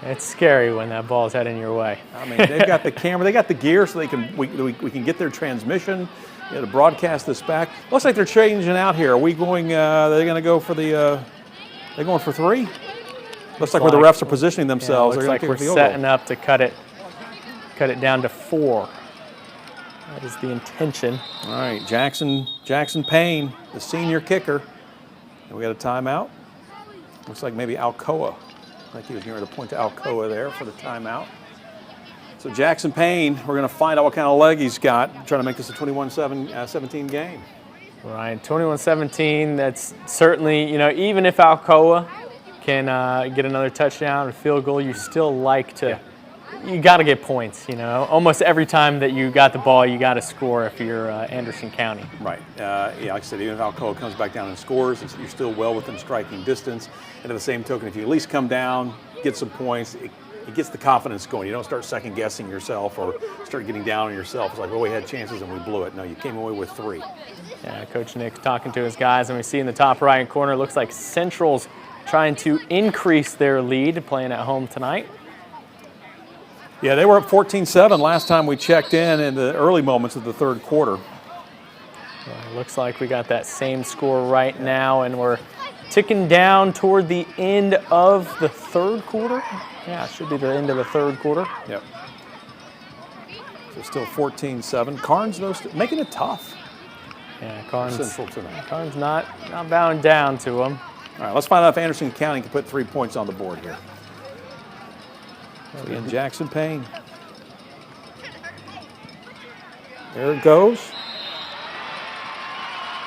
It's scary when that ball's heading your way. I mean, they've got the camera, they got the gear, so we can get their transmission to broadcast this back. Looks like they're changing out here. Are we going? They're going to go for the. They're going for 3. Looks like where the refs are positioning themselves. Looks like we're setting up to cut it down to 4. That is the intention. All right, Jackson Payne, the senior kicker. And we got a timeout. Looks like maybe Alcoa. I think he was near to point to Alcoa there for the timeout. So Jackson Payne, we're going to find out what kind of leg he's got, trying to make this a 21-17 game. Right, 21-17. That's certainly, even if Alcoa can get another touchdown or field goal, you still like to. You got to get points. Almost every time that you got the ball, you got to score if you're Anderson County. Right. Like I said, even if Alcoa comes back down and scores, you're still well within striking distance. And at the same token, if you at least come down, get some points, it gets the confidence going. You don't start second guessing yourself or start getting down on yourself. It's like, well, we had chances and we blew it. No, you came away with 3. Yeah, Coach Nick talking to his guys, and we see in the top right corner, looks like Central's trying to increase their lead, playing at home tonight. Yeah, they were up 14-7 last time we checked in the early moments of the third quarter. Well, looks like we got that same score right now, and we're ticking down toward the end of the third quarter. Yeah, it should be the end of the third quarter. Yep. So still 14-7. Carnes, though, making it tough. Yeah, Carnes. Central tonight. Carnes not bowing down to them. All right, let's find out if Anderson County can put 3 points on the board here. So again, Jackson Payne. There it goes.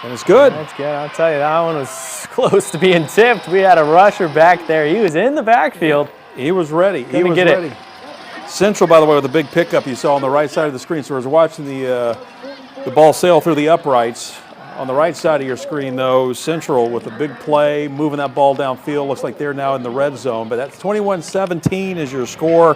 And it's good. That's good. I'll tell you, that one was close to being tipped. We had a rusher back there. He was in the backfield. He was ready. He was get ready. It. Central, by the way, with a big pickup you saw on the right side of the screen. So I was watching the ball sail through the uprights. On the right side of your screen, though, Central with a big play, moving that ball downfield. Looks like they're now in the red zone. But that's 21-17 is your score.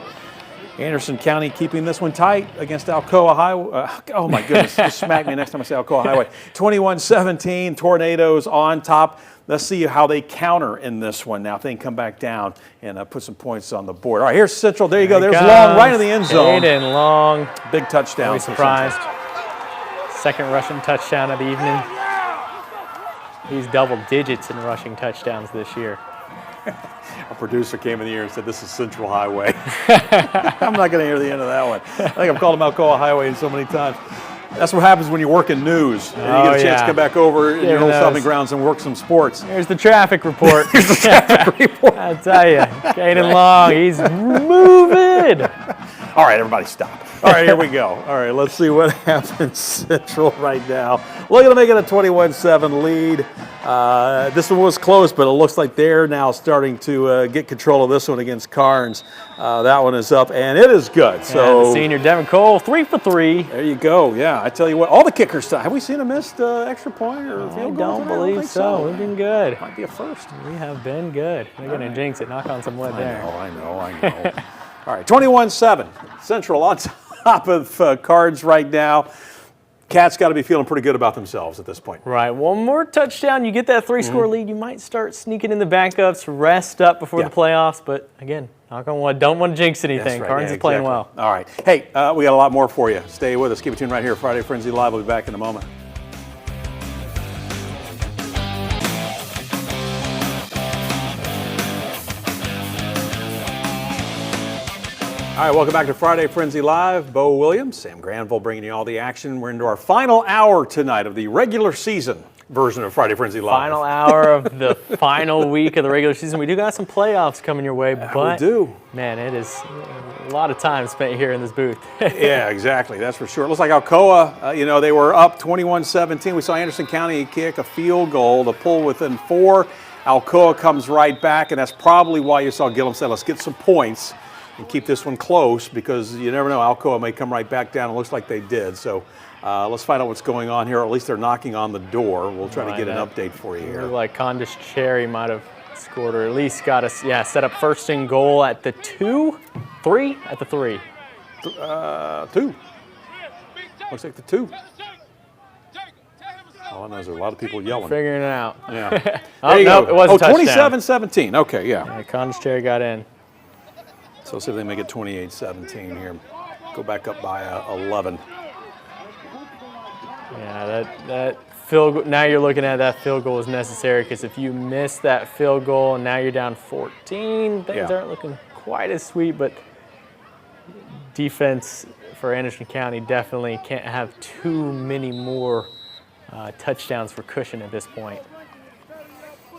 Anderson County keeping this one tight against Alcoa Highway. Oh, my goodness. Just smack me next time I say Alcoa Highway. 21-17, Tornadoes on top. Let's see how they counter in this one now if they can come back down and put some points on the board. All right, here's Central. There you go. There's Long right in the end zone. Aiden Long. Big touchdown. Very surprised. Second rushing touchdown of the evening. He's double digits in rushing touchdowns this year. A producer came in the ear and said, "This is Central Highway." I'm not going to hear the end of that one. I think I've called him Alcoa Highway so many times. That's what happens when you work in news. And you get a chance to come back over in your old stomping grounds and work some sports. Here's the traffic report. Here's the traffic report. I tell you, Caden Long, he's moving. All right, everybody stop. All right, here we go. All right, let's see what happens Central right now. We're going to make it a 21-7 lead. This one was close, but it looks like they're now starting to get control of this one against Carnes. That one is up, and it is good. So the senior Devin Cole, 3 for 3. There you go. Yeah, I tell you what, all the kickers. Have we seen a missed extra point or field goal? I don't believe so. We've been good. Might be a first. We have been good. We're going to jinx it. Knock on some wood there. I know. All right, 21-7. Central on top of Cards right now. Cats got to be feeling pretty good about themselves at this point. Right. One more touchdown. You get that 3-score lead. You might start sneaking in the backups, rest up before the playoffs. But, again, knock on wood. Don't want to jinx anything. Right. Carnes is playing well. All right. Hey, we got a lot more for you. Stay with us. Keep it tuned right here. Friday Frenzy Live. We'll be back in a moment. All right, welcome back to Friday Frenzy Live. Bo Williams, Sam Granville bringing you all the action. We're into our final hour tonight of the regular season version of Friday Frenzy Live. Final hour of the final week of the regular season. We do got some playoffs coming your way, but we do. Man, it is a lot of time spent here in this booth. Yeah, exactly. That's for sure. It looks like Alcoa, they were up 21-17. We saw Anderson County kick a field goal to pull within 4. Alcoa comes right back, and that's probably why you saw Gillum say, let's get some points and keep this one close, because you never know, Alcoa may come right back down. It looks like they did. So let's find out what's going on here. Or at least they're knocking on the door. We'll try to get an update for you here. Like Condis Cherry might have scored, or at least got us, set up first and goal at the 3. At the 3. 2. Looks like the 2. All I know is there are a lot of people yelling. Figuring it out. Yeah. No, it wasn't touchdown. 27-17. Okay, yeah. Condis Cherry got in. So let's see if they make it 28-17 here. Go back up by 11. Yeah, that field goal, now you're looking at that field goal is necessary, because if you miss that field goal and now you're down 14, things aren't looking quite as sweet, but defense for Anderson County definitely can't have too many more touchdowns for cushion at this point.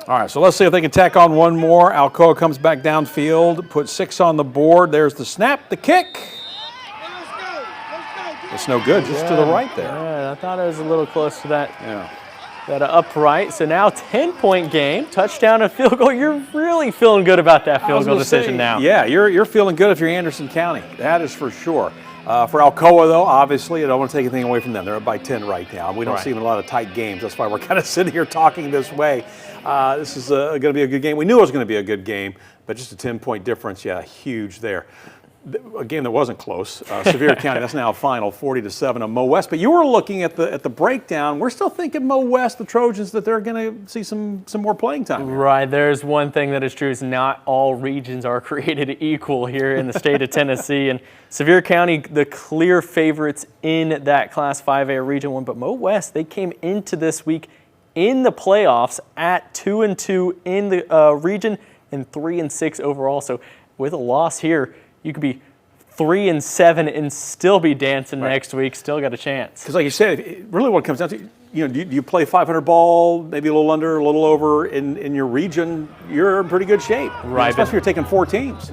All right, so let's see if they can tack on one more. Alcoa comes back downfield, puts 6 on the board. There's the snap, the kick. It's no good, just to the right there. Yeah, I thought it was a little close to that. Yeah. That upright. So now 10-point game, touchdown and field goal. You're really feeling good about that field goal decision now. Yeah, you're feeling good if you're Anderson County. That is for sure. For Alcoa, though, obviously, I don't want to take anything away from them. They're up by 10 right now. We don't see them in a lot of tight games. That's why we're kind of sitting here talking this way. This is going to be a good game. We knew it was going to be a good game, but just a 10-point difference, huge there. A game that wasn't close. Sevier County, that's now a final 40-7 on Mo West. But you were looking at the breakdown. We're still thinking Mo West, the Trojans, that they're going to see some more playing time here. Right. There's one thing that is true, is not all regions are created equal here in the state of Tennessee. And Sevier County, the clear favorites in that Class 5A Region 1. But Mo West, they came into this week in the playoffs at 2-2 in the region and 3-6 overall. So with a loss here, you could be 3-7 and still be dancing next week. Still got a chance. Because, like you said, really what it comes down to, do you play 500 ball, maybe a little under, a little over in your region? You're in pretty good shape, right? Especially if you're taking 4 teams.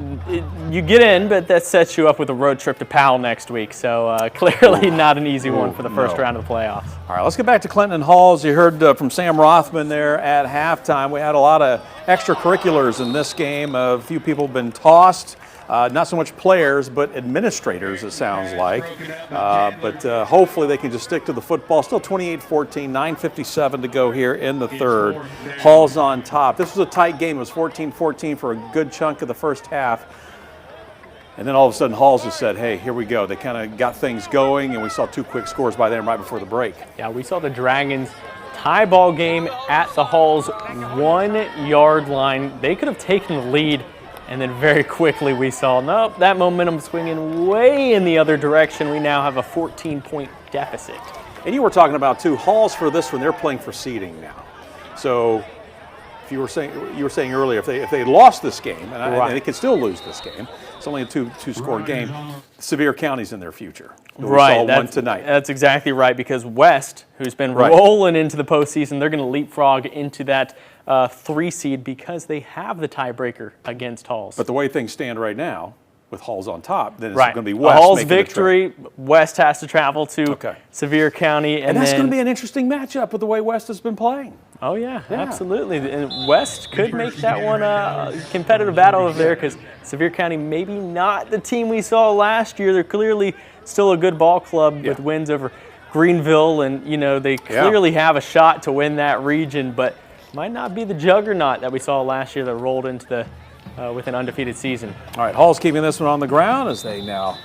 You get in, but that sets you up with a road trip to Powell next week. So clearly not an easy one for the first round of the playoffs. All right, let's get back to Clinton and Halls. You heard from Sam Rothman there at halftime. We had a lot of extracurriculars in this game. A few people have been tossed. Not so much players, but administrators, it sounds like. But hopefully they can just stick to the football. Still 28-14, 9:57 to go here in the third. Hall's on top. This was a tight game. It was 14-14 for a good chunk of the first half. And then all of a sudden, Halls just said, hey, here we go. They kind of got things going, and we saw 2 quick scores by them right before the break. Yeah, we saw the Dragons tie ball game at the Halls 1-yard line. They could have taken the lead. And then very quickly we saw, nope, that momentum swinging way in the other direction. We now have a 14-point deficit. And you were talking about, too, Halls for this one, they're playing for seeding now. So if you were saying earlier, if they lost this game, and they could still lose this game, it's only a two-score game, Sevier County's in their future. We saw one tonight. That's exactly right, because West, who's been rolling into the postseason, they're going to leapfrog into that 3 seed because they have the tiebreaker against Halls. But the way things stand right now, with Halls on top, then it's going to be West. Halls victory, West has to travel to Sevier County. And that's going to be an interesting matchup with the way West has been playing. Oh, yeah, absolutely. And West could make that one a competitive battle over there, because Sevier County maybe not the team we saw last year. They're clearly still a good ball club with wins over Greenville, and, they clearly have a shot to win that region, but might not be the juggernaut that we saw last year that rolled into the with an undefeated season. All right, Hall's keeping this one on the ground as they now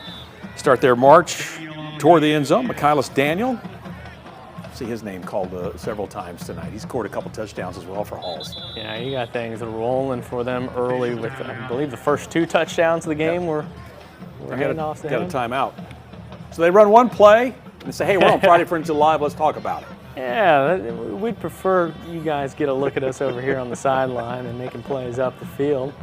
start their march toward the end zone. Michaelis Daniel, see his name called several times tonight. He scored a couple touchdowns as well for Halls. Yeah, you got things rolling for them early with, I believe, the first 2 touchdowns of the game were heading off to him. Got a timeout. So they run one play and say, hey, we're on Friday Fringe Live, let's talk about it. Yeah, we'd prefer you guys get a look at us over here on the sideline and making plays up the field.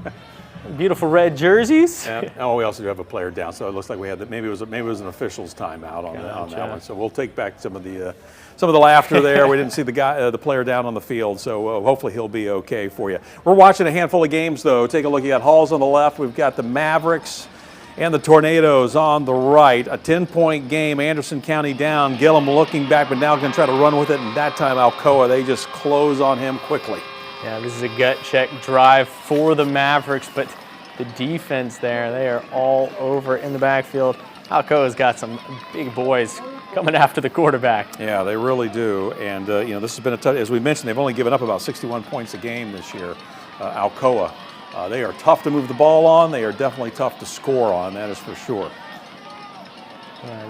Beautiful red jerseys. Yeah. Oh, we also do have a player down, so it looks like we had that. Maybe it was an official's timeout on that one. So we'll take back some of the laughter there. We didn't see the player down on the field, so hopefully he'll be okay for you. We're watching a handful of games though. Take a look. You got Halls on the left. We've got the Mavericks and the Tornadoes on the right. A 10-point game, Anderson County down. Gillum looking back, but now going to try to run with it, and that time Alcoa, they just close on him quickly. Yeah, this is a gut check drive for the Mavericks, but the defense there, they are all over in the backfield. Alcoa's got some big boys coming after the quarterback. Yeah, they really do, and this has been a tough, as we mentioned, they've only given up about 61 points a game this year, Alcoa. They are tough to move the ball on. They are definitely tough to score on, that is for sure. Yeah,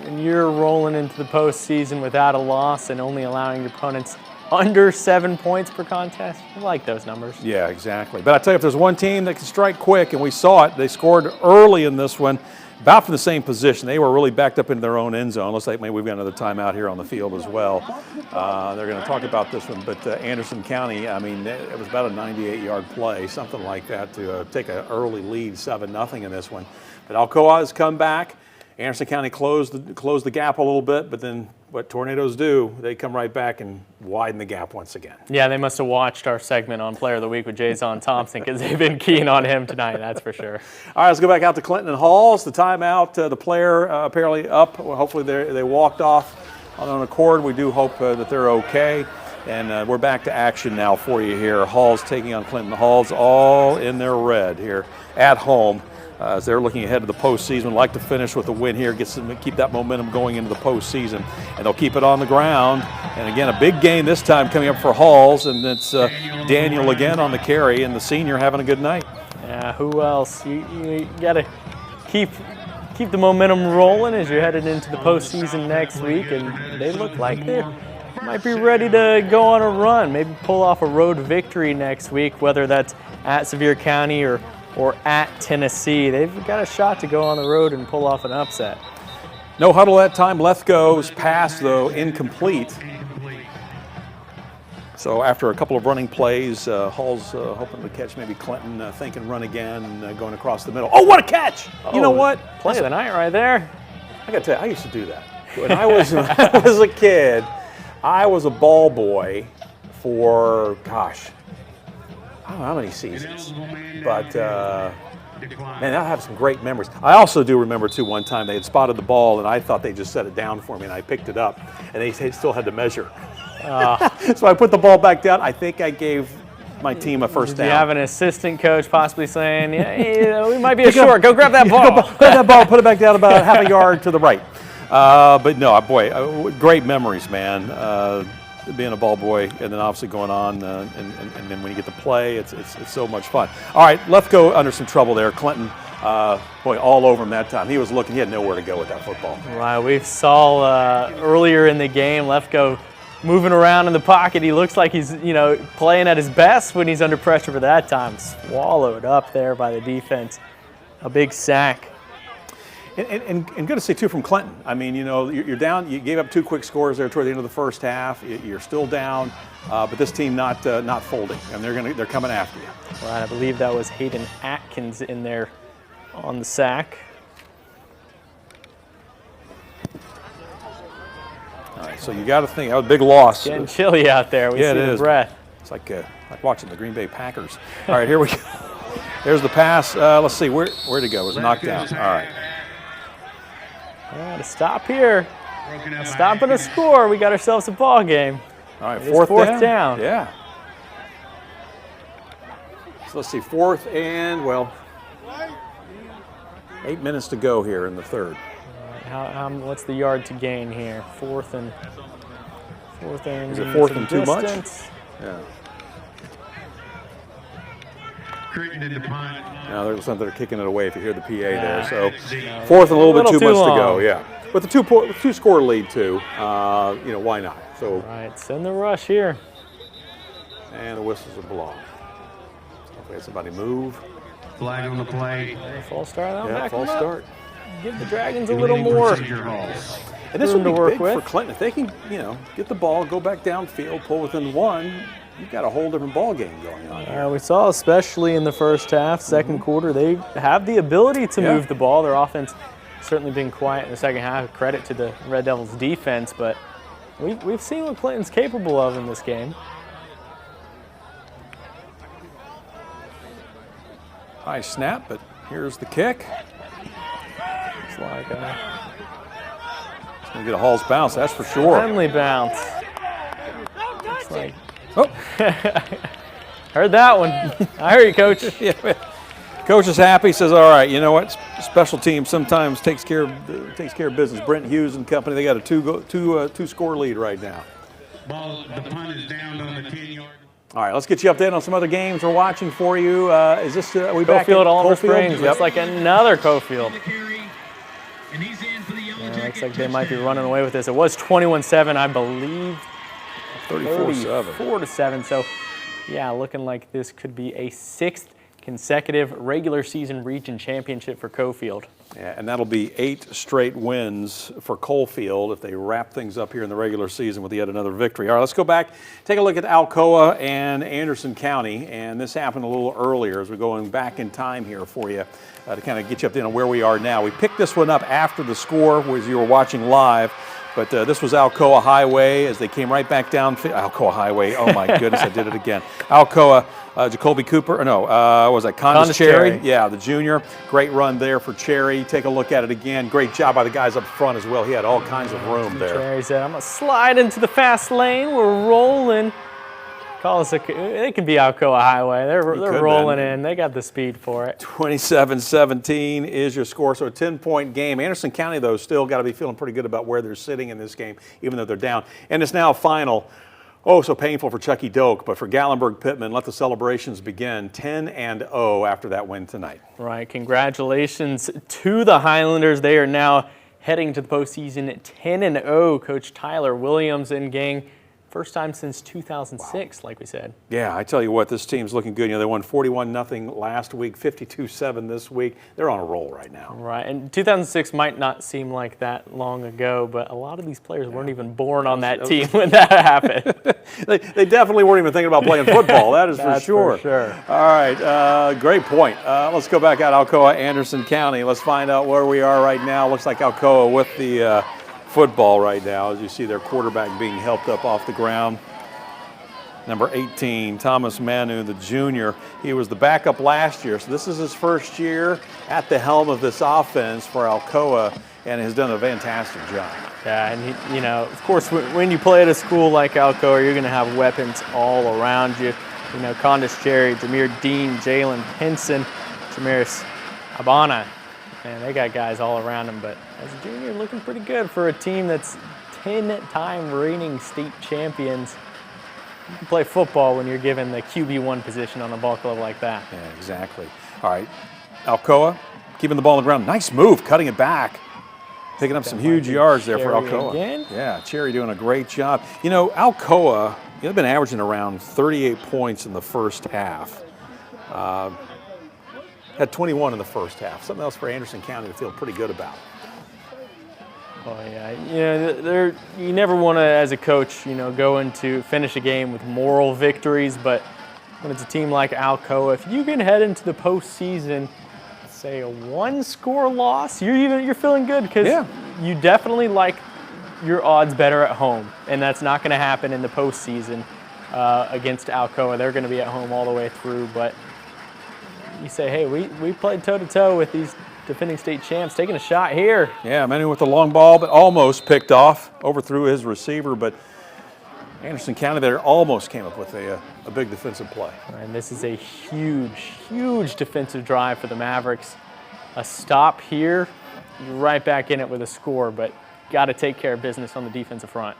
when you're rolling into the postseason without a loss and only allowing your opponents under 7 points per contest. I like those numbers. Yeah, exactly. But I tell you, if there's one team that can strike quick, and we saw it, they scored early in this one, about from the same position. They were really backed up into their own end zone. Looks like maybe we've got another timeout here on the field as well. They're going to talk about this one, but Anderson County, I mean, it was about a 98-yard play, something like that, to take an early lead, 7-0 in this one. But Alcoa has come back. Anderson County closed the gap a little bit, but then what tornadoes do, they come right back and widen the gap once again. Yeah, they must have watched our segment on Player of the Week with Jason Thompson because they've been keen on him tonight, that's for sure. All right, let's go back out to Clinton and Halls. The timeout, the player apparently up. Well, hopefully they walked off on their own accord. We do hope that they're okay. And we're back to action now for you here. Halls taking on Clinton. Halls all in their red here at home. As they're looking ahead to the postseason, like to finish with a win here, keep that momentum going into the postseason, and they'll keep it on the ground. And again, a big game this time coming up for Halls, and it's Daniel again on the carry, and the senior having a good night. Yeah, who else? You got to keep the momentum rolling as you're headed into the postseason next week, and they look like they might be ready to go on a run, maybe pull off a road victory next week, whether that's at Sevier County or at Tennessee. They've got a shot to go on the road and pull off an upset. No huddle that time. Lethgo's pass, though, incomplete. So after a couple of running plays, Hall's hoping to catch maybe Clinton, thinking run again, going across the middle. Oh, what a catch! You know what? Play of the night right there. I got to tell you, I used to do that. When I was a kid, I was a ball boy for, gosh, I don't know how many seasons, but man, I have some great memories. I also do remember, too, one time they had spotted the ball, and I thought they just set it down for me, and I picked it up, and they still had to measure. So I put the ball back down. I think I gave my team a first down. You have an assistant coach possibly saying, yeah, we might be short. Go grab that ball. Grab that ball, put it back down about half a yard to the right. But no, boy, great memories, man. Being a ball boy, and then obviously going on, and then when you get to play, it's so much fun. All right, Lethgo under some trouble there. Clinton, boy, all over him that time. He was looking; he had nowhere to go with that football. Right, we saw earlier in the game Lethgo moving around in the pocket. He looks like he's playing at his best when he's under pressure, but that time swallowed up there by the defense. A big sack. And good to see, too, from Clinton. I mean, you're down. You gave up 2 quick scores there toward the end of the first half. You're still down, but this team not folding, and they're coming after you. Right, I believe that was Hayden Atkins in there on the sack. All right, so you got to think that was a big loss. Getting chilly out there. We see the breath. It's like watching the Green Bay Packers. All right, here we go. There's the pass. Let's see where'd it go? It was knocked down. All right. Yeah, to stop here. Stop and a score. We got ourselves a ball game. All right, fourth down. Yeah. So let's see, 4th and, 8 minutes to go here in the third. What's the yard to gain here? 4th and. Is it 4th and too much? Yeah. Now there's something they're kicking it away if you hear the PA there. So 4th and a little bit too much to go. Yeah, with the two score lead too. Why not? So right, send the rush here. And the whistles are blown. Okay, somebody move. Flag on the play. False start. Yeah, false start. Give the Dragons a little more. And this would be big for Clinton if they can, get the ball, go back downfield, pull within 1. You've got a whole different ball game going on here. We saw, especially in the first half, second quarter, they have the ability to move the ball. Their offense certainly been quiet in the second half. Credit to the Red Devils' defense, but we've seen what Clinton's capable of in this game. High snap, but here's the kick. It's like it's going to get a Hall's bounce, that's for sure. Friendly bounce. It's like. Oh, heard that one. I heard you, Coach. Yeah, Coach is happy. Says, "All right, you know what? Special team sometimes takes care of business." Brent Hughes and company. They got a two score lead right now. The punt is down on the 10-yard. All right, let's get you updated on some other games we're watching for you. Is this are we back Cofield, at Oliver Cofield? Springs? Yep. Looks like another Cofield. And he's in for the Yellow Jacket Looks like they might be running away with this. It was 21-7, I believe. 34-7. 34-7. So, yeah, looking like this could be a 6th consecutive regular season region championship for Cofield. Yeah, and that'll be 8 straight wins for Coalfield if they wrap things up here in the regular season with yet another victory. All right, let's go back, take a look at Alcoa and Anderson County, and this happened a little earlier as we're going back in time here for you to kind of get you up to where we are now. We picked this one up after the score as you were watching live. But this was Alcoa Highway as they came right back down. Alcoa Highway, oh my goodness, I did it again. Alcoa, Jacoby Cooper, or no, was that Condis Cherry? Yeah, the junior. Great run there for Cherry. Take a look at it again. Great job by the guys up front as well. He had all kinds of room there. Cherry said, I'm going to slide into the fast lane. We're rolling. It can be Alcoa Highway. They're rolling in. They got the speed for it. 27-17 is your score, so a 10-point game. Anderson County, though, still got to be feeling pretty good about where they're sitting in this game, even though they're down. And it's now final. Oh, so painful for Chucky Doak, but for Gallenberg-Pittman, let the celebrations begin. 10-0 after that win tonight. Right. Congratulations to the Highlanders. They are now heading to the postseason 10-0. Coach Tyler Williams and gang. First time since 2006, like we said. Yeah, I tell you what, this team's looking good. You know, they won 41-0 last week, 52-7 this week. They're on a roll right now. Right, and 2006 might not seem like that long ago, but a lot of these players weren't even born on that team when that happened. They definitely weren't even thinking about playing football. That is for sure. For sure. All right, great point. Let's go back out Alcoa, Anderson County. Let's find out where we are right now. Looks like Alcoa with the football right now, as you see their quarterback being helped up off the ground. Number 18, Thomas Manu, the junior. He was the backup last year, so this is his first year at the helm of this offense for Alcoa, and has done a fantastic job. Yeah, and you know, of course, when you play at a school like Alcoa, you're going to have weapons all around you. You know, Condis Cherry, Jameer Dean, Jalen Henson, Jamiris Abana. Man, they got guys all around him, but as a junior, looking pretty good for a team that's 10-time reigning state champions. You can play football when you're given the QB1 position on a ball club like that. Yeah, exactly. All right, Alcoa keeping the ball on the ground. Nice move, cutting it back. Picking up some huge yards there for Alcoa. Again? Yeah, Cherry doing a great job. You know, Alcoa, they've been averaging around 38 points in the first half. Had 21 in the first half. Something else for Anderson County to feel pretty good about. Oh yeah, you know, you never want to, as a coach, you know, go into finish a game with moral victories. But when it's a team like Alcoa, if you can head into the postseason, say a 1-score loss, you're feeling good because you definitely like your odds better at home, and that's not going to happen in the postseason against Alcoa. They're going to be at home all the way through, but. You say, hey, we played toe-to-toe with these defending state champs, taking a shot here. Yeah, Manu with the long ball, but almost picked off, overthrew his receiver, but Anderson County there almost came up with a big defensive play. And this is a huge, huge defensive drive for the Mavericks. A stop here, you're right back in it with a score, but got to take care of business on the defensive front.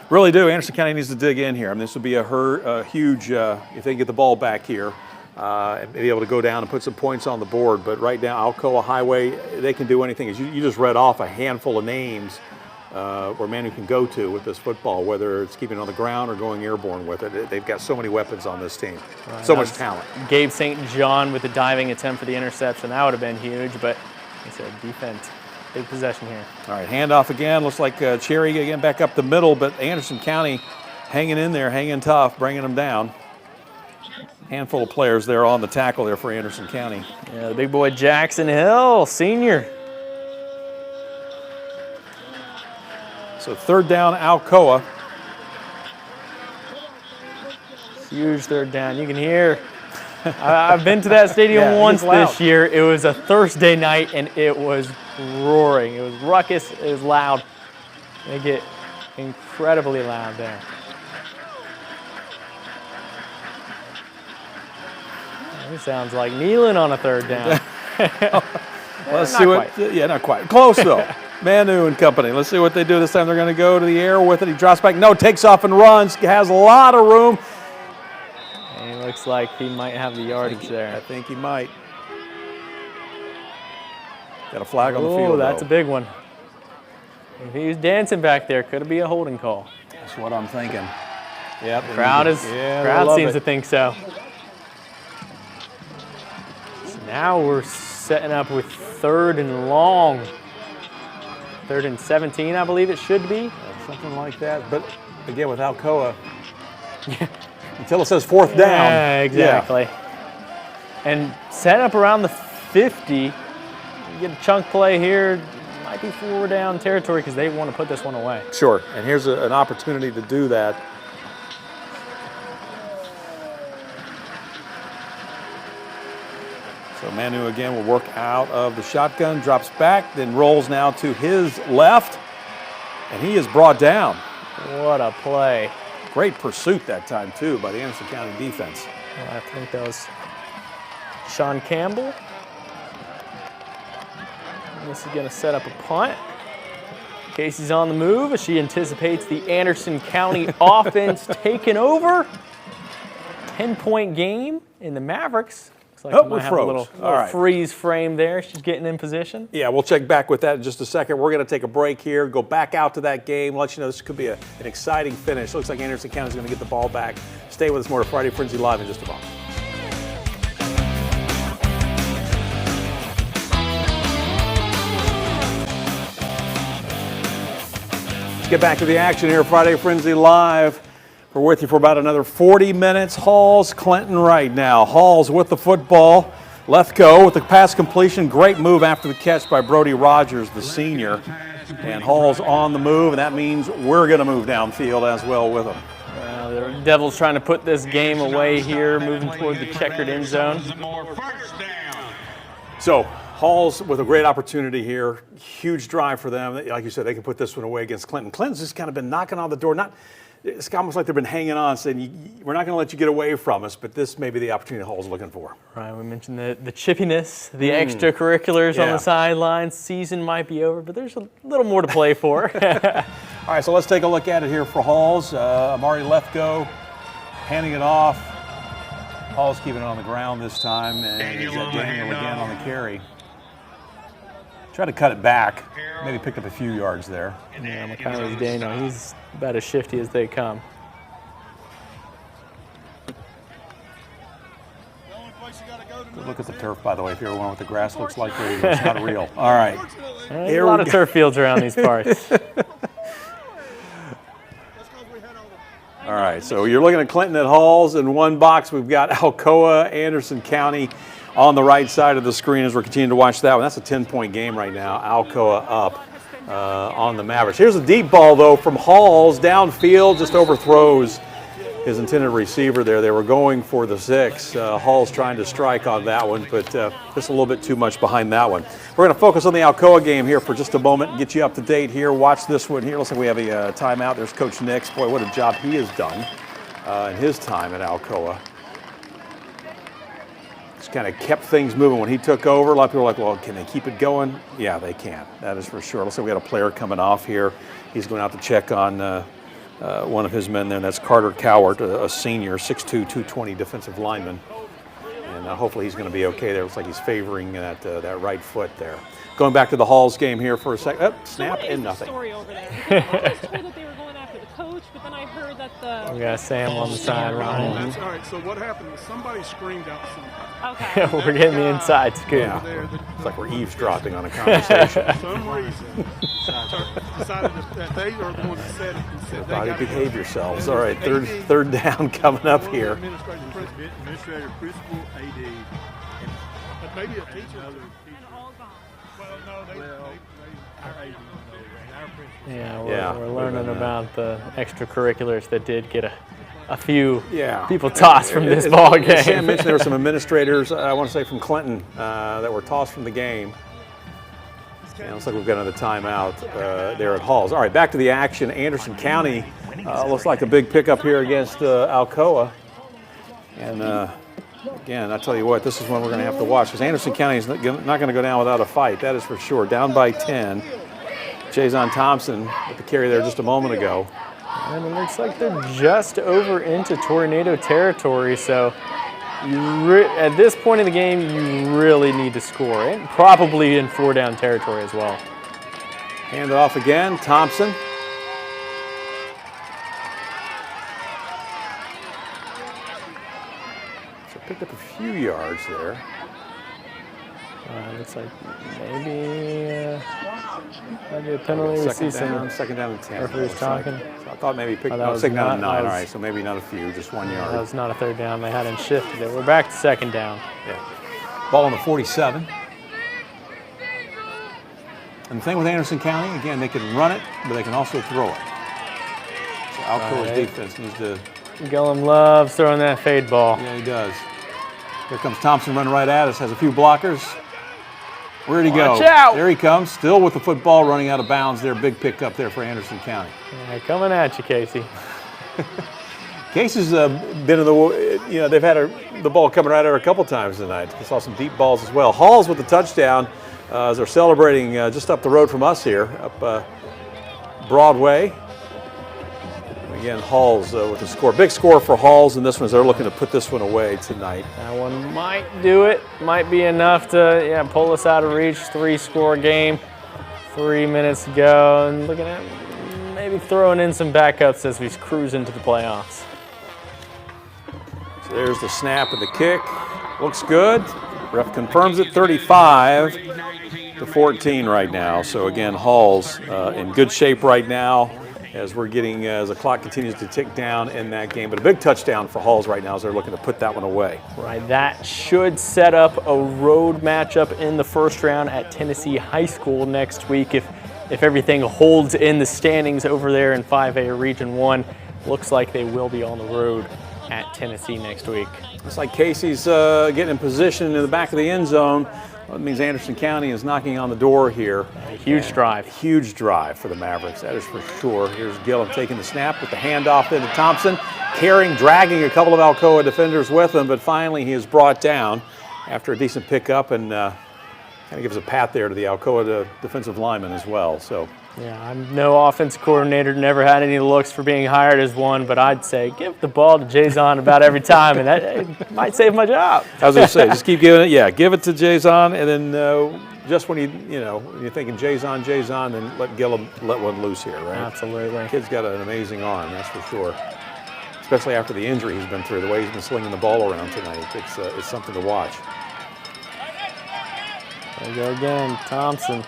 Really do. Anderson County needs to dig in here. I mean, this would be a huge, if they can get the ball back here, and be able to go down and put some points on the board. But right now, Alcoa Highway, they can do anything. As you just read off a handful of names where Manu can go to with this football, whether it's keeping it on the ground or going airborne with it. They've got so many weapons on this team, so much talent. Gabe St. John with the diving attempt for the interception. That would have been huge, but like I said, defense, big possession here. All right, handoff again. Looks like Cherry again back up the middle, but Anderson County hanging in there, hanging tough, bringing them down. Handful of players there on the tackle there for Anderson County. Yeah, the big boy Jackson Hill, senior. So third down, Alcoa. Huge third down. You can hear. I've been to that stadium once this year. It was a Thursday night, and it was roaring. It was ruckus. It was loud. They get incredibly loud there. It sounds like kneeling on a third down. Let's see what. Yeah, not quite. Close though. Manu and company. Let's see what they do this time. They're going to go to the air with it. He drops back. No, takes off and runs. Has a lot of room. And it looks like he might have the yardage there. I think he might. Got a flag on the field. Oh, that's a big one. If he was dancing back there, could it be a holding call? That's what I'm thinking. Yep. Crowd seems to think so. So now we're setting up with 3rd and long. 3rd and 17, I believe it should be. Something like that. But again, with Alcoa, until it says 4th down. Yeah, exactly. Yeah. And set up around the 50. You get a chunk play here. Might be 4 down territory because they want to put this one away. Sure. And here's an opportunity to do that. So Manu again will work out of the shotgun, drops back, then rolls now to his left, and he is brought down. What a play. Great pursuit that time, too, by the Anderson County defense. Well, I think that was Sean Campbell. And this is going to set up a punt. Casey's on the move as she anticipates the Anderson County offense taking over. 10-point game in the Mavericks. Looks like we might have a little freeze frame there. She's getting in position. Yeah, we'll check back with that in just a second. We're going to take a break here, go back out to that game, let you know this could be an exciting finish. Looks like Anderson County is going to get the ball back. Stay with us more to Friday Frenzy Live in just a moment. Let's get back to the action here, Friday Frenzy Live. We're with you for about another 40 minutes. Halls, Clinton right now. Halls with the football. Lethco with the pass completion. Great move after the catch by Brody Rogers, the senior. And Halls on the move, and that means we're going to move downfield as well with them. The Devils trying to put this game away here, moving toward the checkered end zone. So Halls with a great opportunity here. Huge drive for them. Like you said, they can put this one away against Clinton. Clinton's just kind of been knocking on the door. It's almost like they've been hanging on, saying, we're not going to let you get away from us, but this may be the opportunity Hall's looking for. Right, we mentioned the chippiness, the extracurriculars on the sidelines. Season might be over, but there's a little more to play for. All right, so let's take a look at it here for Halls. Amari Lethco handing it off. Hall's keeping it on the ground this time, and he's got Daniel again on the carry. Try to cut it back. Maybe picked up a few yards there. Yeah, McConnell's Daniel. He's about as shifty as they come. Good look at the turf, by the way, if you ever wonder what the grass looks like. It's not real. All right. There's a lot of turf fields around these parts. All right, so you're looking at Clinton at Halls. In one box, we've got Alcoa, Anderson County on the right side of the screen as we're continuing to watch that one. That's a 10-point game right now. Alcoa up on the Mavericks. Here's a deep ball, though, from Halls downfield, just overthrows his intended receiver there. They were going for the 6. Hall's trying to strike on that one, but just a little bit too much behind that one. We're going to focus on the Alcoa game here for just a moment and get you up to date here. Watch this one here. Looks like we have a timeout. There's Coach Nix. Boy, what a job he has done in his time at Alcoa. Just kind of kept things moving when he took over. A lot of people are like, well, can they keep it going? Yeah, they can. That is for sure. Looks like we got a player coming off here. He's going out to check on one of his men there, and that's Carter Cowart, a senior, 6'2", 220 defensive lineman. And hopefully he's going to be okay there. Looks like he's favoring that right foot there. Going back to the Halls game here for a second. Snap and nothing. Story over there? I was told that they were going after the coach, but then I heard that we got Sam on the sideline. That's all right. So what happened was somebody screamed out something. Okay. We're getting the inside scoop. Yeah. It's like we're eavesdropping on a conversation. For some reason, decided that they are the ones that said it. And said Everybody behave yourselves. All right, third down coming up here. Administrator, principal, AD, but maybe a teacher. Well, no, our AD. Yeah, we're learning about the extracurriculars that did get a few Yeah. people tossed from this ball game. Sam mentioned there were some administrators, I want to say from Clinton, that were tossed from the game. And it looks like we've got another timeout there at Halls. All right, back to the action. Anderson County looks like a big pickup here against Alcoa. And again, I tell you what, this is one we're going to have to watch because Anderson County is not going to go down without a fight. That is for sure. Down by 10. Jason Thompson with the carry there just a moment ago. And it looks like they're just over into tornado territory, so at this point in the game, you really need to score. And probably in 4-down territory as well. Hand off again, Thompson. picked up a few yards there. Looks like maybe a penalty. Second down and 10. Referee's talking. So I thought maybe he picked that was second down and not- 9. that All was- right, so maybe not a few, just 1 yard. That was not a third down. They hadn't shifted it. We're back to second down. Yeah. Ball on the 47. And the thing with Anderson County, again, they can run it, but they can also throw it. So Alcoa's Right. defense needs to. Gillum loves throwing that fade ball. Yeah, he does. Here comes Thompson running right at us. Has a few blockers. Where'd he go? Watch out. There he comes. Still with the football running out of bounds there. Big pickup there for Anderson County. Yeah, coming at you, Casey. Casey's been in the, they've had the ball coming right at her a couple times tonight. We saw some deep balls as well. Halls with the touchdown as they're celebrating just up the road from us here, up Broadway. Again, Halls with the score. Big score for Halls in this one as they're looking to put this one away tonight. That one might do it. Might be enough to pull us out of reach. 3-score game. 3 minutes to go. And looking at maybe throwing in some backups as we cruise into the playoffs. So there's the snap and the kick. Looks good. Ref confirms it. 35-14 right now. So again, Halls in good shape right now as we're getting as the clock continues to tick down in that game. But a big touchdown for Halls right now as they're looking to put that one away. Right, that should set up a road matchup in the first round at Tennessee High School next week if everything holds in the standings over there in 5A Region 1. Looks like they will be on the road at Tennessee next week. Looks like Casey's getting in position in the back of the end zone. Well, that means Anderson County is knocking on the door here. A huge drive. Huge drive for the Mavericks, that is for sure. Here's Gillum taking the snap with the handoff into Thompson, carrying, dragging a couple of Alcoa defenders with him, but finally he is brought down after a decent pickup and kind of gives a pat there to the Alcoa defensive lineman as well. So. Yeah, I'm no offensive coordinator, never had any looks for being hired as one, but I'd say give the ball to Jason about every time, and that might save my job. I was going to say, just keep giving it. Yeah, give it to Jason, and then just when when you're thinking Jason, then let Gillum let one loose here, right? Absolutely. The kid's got an amazing arm, that's for sure. Especially after the injury he's been through, the way he's been slinging the ball around tonight. It's something to watch. There we go again, Thompson.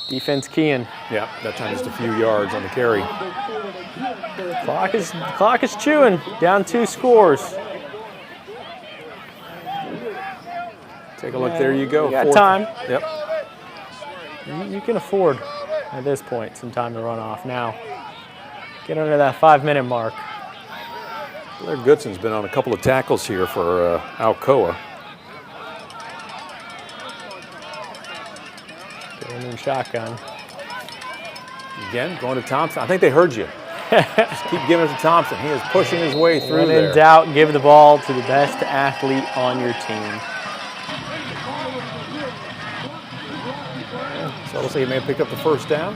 Defense keying. Yeah, that time just a few yards on the carry. Clock is chewing. Down 2 scores. Take a look. There you go. You got time. Yep. You can afford at this point some time to run off. Now, get under that 5-minute mark. Blair Goodson's been on a couple of tackles here for Alcoa. Going in shotgun. Again, going to Thompson. I think they heard you. Just keep giving it to Thompson. He is pushing his way through When there. in doubt, give the ball to the best athlete on your team. So looks like he may have picked up the first down.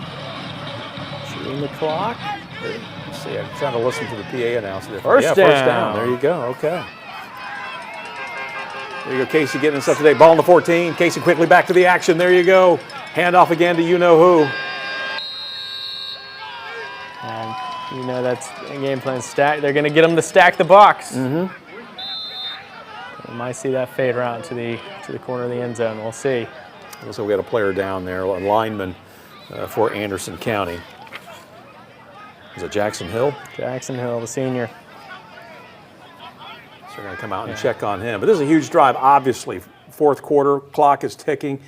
Chewing the clock. Let's see, I'm trying to listen to the PA announcer. First First down. down. There you go. Okay. There you go, Casey getting us up to date. Ball on the 14. Casey quickly back to the action. There you go. Handoff again to you-know-who. And that's a game plan stack. They're going to get them to stack the box. We might see that fade around to the corner of the end zone. We'll see. So we got a player down there, a lineman for Anderson County. Is it Jackson Hill? Jackson Hill, the senior. So we're going to come out and check on him. But this is a huge drive, obviously. Fourth quarter, clock is ticking.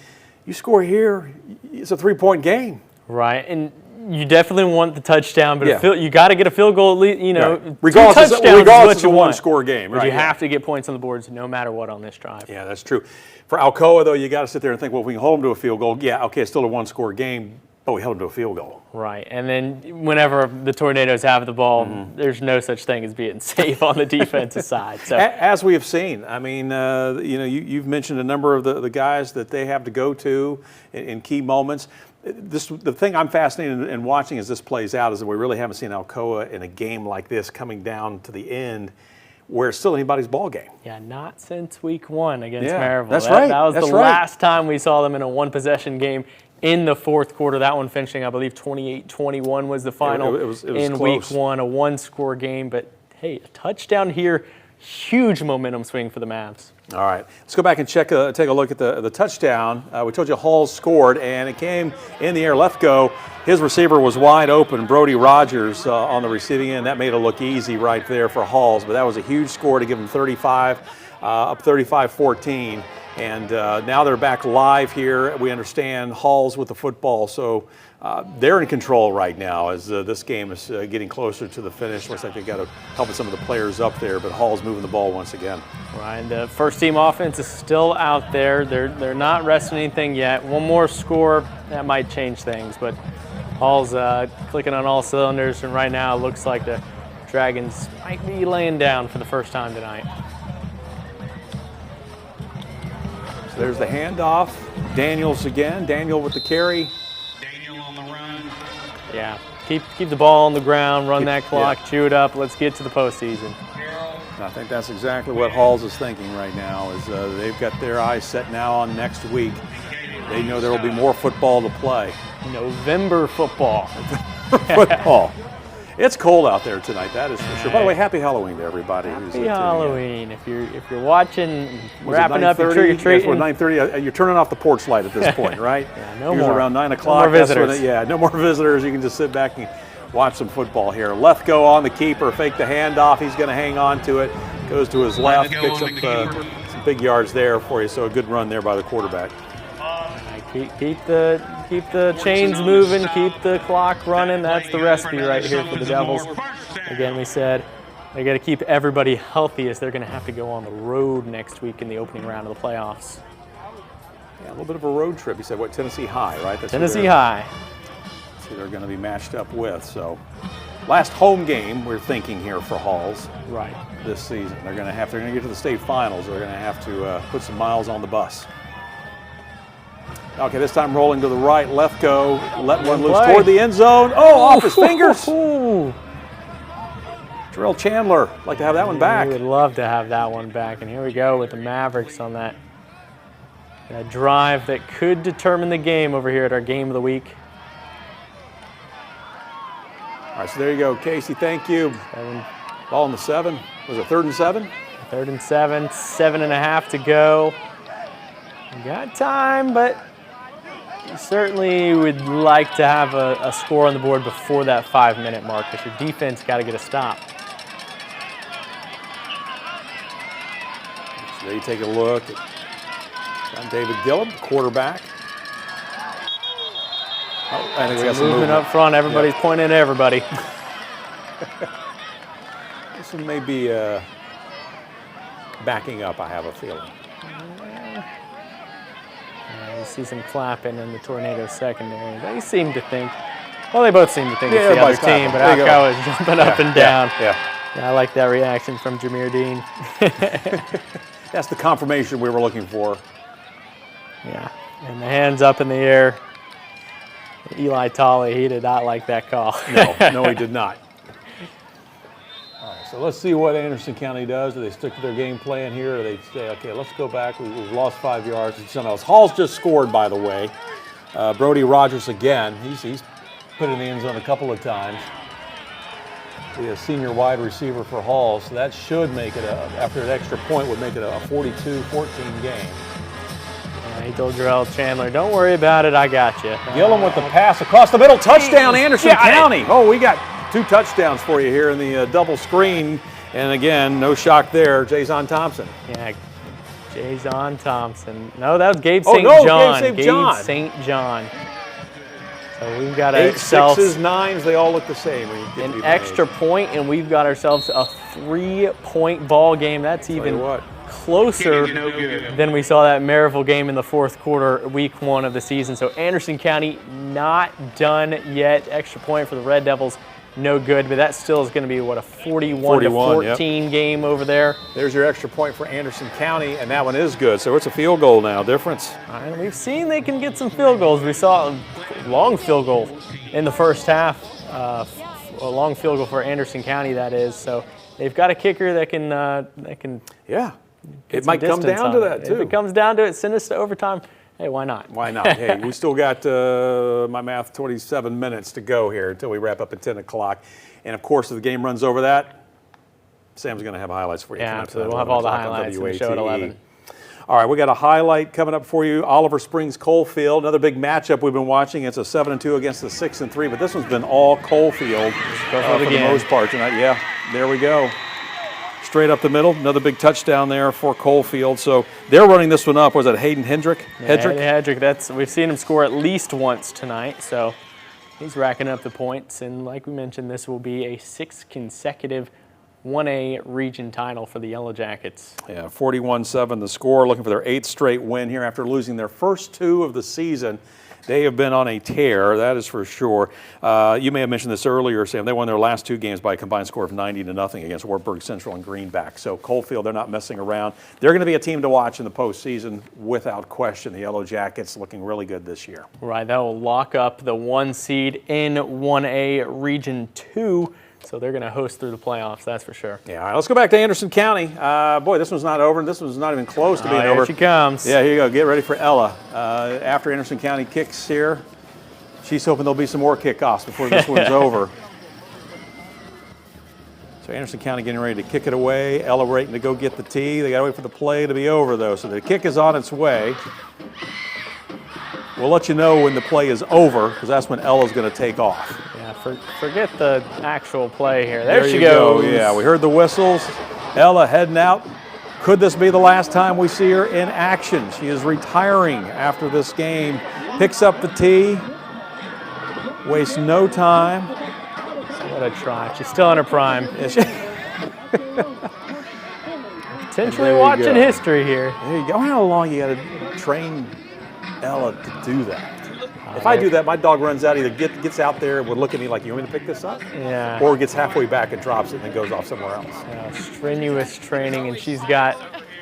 You score here, it's a 3-point game. Right, and you definitely want the touchdown, but Yeah. you got to get a field goal at least, Right. 2 Regardless, touchdowns is what it's a you want. one-score game. But Right, you yeah. have to get points on the boards no matter what on this drive. Yeah, that's true. For Alcoa, though, you got to sit there and think, well, if we can hold them to a field goal, yeah, okay, it's still a one-score game, but we held them to a field goal. Right, and then whenever the Tornadoes have the ball, there's no such thing as being safe on the defensive side. So As we have seen, I mean, you've mentioned a number of the guys that they have to go to in key moments. The thing I'm fascinated in watching as this plays out is that we really haven't seen Alcoa in a game like this coming down to the end where it's still anybody's ball game. yeah, not since week 1 against Yeah, Maryville. that's right, That was that's the right. last time we saw them in a one-possession game in the fourth quarter. That one finishing, I believe, 28-21 was the final It was in close. week 1, a one-score game. But, hey, a touchdown here, huge momentum swing for the Mavs. All right, let's go back and take a look at the touchdown. We told you Halls scored, and it came in the air. Lefko, his receiver was wide open. Brody Rogers on the receiving end. That made it look easy right there for Halls, but that was a huge score to give them 35, up 35-14. And now they're back live here. We understand Halls with the football, so they're in control right now as this game is getting closer to the finish. Looks like they've got to help some of the players up there, but Hall's moving the ball once again. Right, the first team offense is still out there. They're not resting anything yet. One more score, that might change things, but Hall's clicking on all cylinders, and right now it looks like the Dragons might be laying down for the first time tonight. So there's the handoff. Daniels again. Daniel with the carry. Daniel on the run. Yeah, keep the ball on the ground, run that clock, chew it up. Let's get to the postseason. I think that's exactly what Halls is thinking right now. Is they've got their eyes set now on next week. They know there will be more football to play. November football. Football. It's cold out there tonight, that is for sure. By the way, happy Halloween to everybody. Happy Halloween. If you're watching, wrapping up your trick-or-treating. Yes, 9:30. You're turning off the porch light at this point, right? Yeah, no Usually more. around 9 o'clock. No more visitors. No more visitors. You can just sit back and watch some football here. Lefko on the keeper, fake the handoff. He's going to hang on to it. Goes to his left, picks up some big yards there for you. So a good run there by the quarterback. Keep the chains moving, keep the clock running. That's the recipe right here for the Devils. Again, we said they got to keep everybody healthy as they're going to have to go on the road next week in the opening round of the playoffs. Yeah, a little bit of a road trip. He said, what, Tennessee High, right? That's Tennessee High. That's who they're going to be matched up with. So last home game we're thinking here for Halls. Right. This season. They're going to get to the state finals. They're going to have to put some miles on the bus. Okay, this time rolling to the right. Lefko let one loose toward the end zone. Oh, off his fingers. Terrell Chandler, like to have that one back. We would love to have that one back. And here we go with the Mavericks on that drive that could determine the game over here at our Game of the Week. All right, so there you go, Casey. Thank you. Ball on the 7. Was it 3rd and 7? 3rd and 7, 7.5 to go. We got time, but you certainly would like to have a score on the board before that 5-minute mark because your defense got to get a stop. So there you take a look at David Gillum, quarterback. Oh, I think we got some movement up front. Everybody's pointing at everybody. This one may be backing up, I have a feeling. You see some clapping in the Tornado secondary. They seem to think, well, they both seem to think it's the other team, but Alco is jumping up and down. Yeah, I like that reaction from Jameer Dean. That's the confirmation we were looking for. Yeah, and the hands up in the air. Eli Tolley, he did not like that call. No, he did not. All right, so let's see what Anderson County does. Do they stick to their game plan here, or do they say, okay, let's go back. We've lost 5 yards. It's something else. Hall's just scored, by the way. Brody Rogers again. He's put in the end zone a couple of times. The senior wide receiver for Hall, so that should make it, after an extra point, would make it a 42-14 game. He told Terrell Chandler, don't worry about it, I got you. Gillum with the pass across the middle. Touchdown, Anderson County. Oh, we got 2 touchdowns for you here in the double screen. And again, no shock there, Jason Thompson. Yeah, Jason Thompson. No, that was Gabe St. John. Gabe St. John. So we've got 8, ourselves 6s, 9s, they all look the same. an extra point, and we've got ourselves a 3-point ball game. That's even closer than we saw that Maryville game in the 4th quarter, week 1 of the season. So Anderson County not done yet. Extra point for the Red Devils, no good, but that still is going to be, what, a 41-14 game over there. There's your extra point for Anderson County, and that one is good. So it's a field goal now difference. And we've seen they can get some field goals. We saw a long field goal in the first half, a long field goal for Anderson County, that is. So they've got a kicker that can yeah. It might come down to that, too. If it comes down to it, send us to overtime. Hey, why not? Why not? Hey, we still got, my math, 27 minutes to go here until we wrap up at 10 o'clock. And, of course, if the game runs over that, Sam's going to have highlights for you. Yeah, tonight. absolutely. We'll have all the 11 o'clock on highlights in the show at WATE. 11. All right, we got a highlight coming up for you. Oliver Springs Coalfield, another big matchup we've been watching. It's a 7-2 against the 6-3, but this one's been all Coalfield for the most part tonight. Yeah, there we go. Straight up the middle, another big touchdown there for Coalfield. So they're running this one up. Was that Hayden Hendrick? Hedrick. We've seen him score at least once tonight, so he's racking up the points. And like we mentioned, this will be a 6th consecutive 1A region title for the Yellow Jackets. Yeah, 41-7 the score, looking for their 8th straight win here after losing their first 2 of the season. They have been on a tear, that is for sure. You may have mentioned this earlier, Sam. They won their last 2 games by a combined score of 90-0 against Wartburg Central and Greenback. So Coalfield, they're not messing around. They're going to be a team to watch in the postseason without question. The Yellow Jackets looking really good this year. Right, that will lock up the 1 seed in 1A Region 2. So they're going to host through the playoffs, that's for sure. Yeah, all right, let's go back to Anderson County. Boy, this one's not over. This one's not even close to being over. Here she comes. Yeah, here you go. Get ready for Ella. After Anderson County kicks here, she's hoping there'll be some more kickoffs before this one's over. So Anderson County getting ready to kick it away. Ella waiting to go get the tee. They got to wait for the play to be over, though. So the kick is on its way. We'll let you know when the play is over, because that's when Ella's going to take off. Yeah, forget the actual play here. There she goes. goes. Yeah, we heard the whistles. Ella heading out. Could this be the last time we see her in action? She is retiring after this game. Picks up the tee. Wastes no time. What a try. She's still in her prime. Potentially watching history here. There you go. How long you got to train Ella to do that? If I do that, my dog runs out, either gets out there and would look at me like, you want me to pick this up? Yeah. Or gets halfway back and drops it and then goes off somewhere else. Strenuous training, and she's got,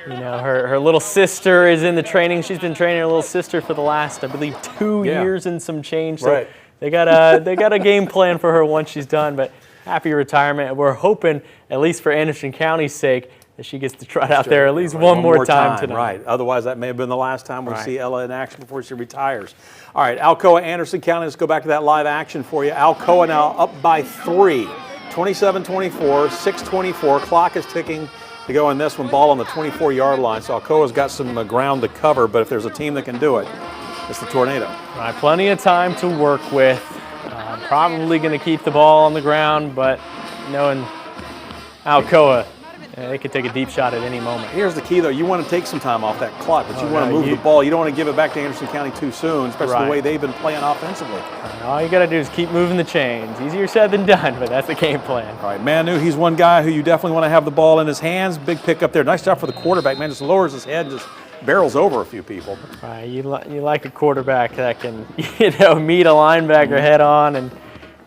her little sister is in the training. She's been training her little sister for the last, I believe, 2 years and some change. So right. They got a game plan for her once she's done, but happy retirement. We're hoping, at least for Anderson County's sake, that she gets to trot out there at least one more time tonight. Right. Otherwise, that may have been the last time we see Ella in action before she retires. All right, Alcoa, Anderson County. Let's go back to that live action for you. Alcoa now up by 3, 27-24, 6:24. Clock is ticking to go in this one. Ball on the 24-yard line. So Alcoa's got some ground to cover, but if there's a team that can do it, it's the Tornado. All right, plenty of time to work with. Probably going to keep the ball on the ground, but knowing Alcoa, they could take a deep shot at any moment. Here's the key, though. You want to take some time off that clock, but you want to move the ball. You don't want to give it back to Anderson County too soon, especially the way they've been playing offensively. All you got to do is keep moving the chains. Easier said than done, but that's the game plan. All right, Manu, he's one guy who you definitely want to have the ball in his hands. Big pick up there. Nice job for the quarterback. Man, just lowers his head, just barrels over a few people. All right, you like a quarterback that can, meet a linebacker head on, and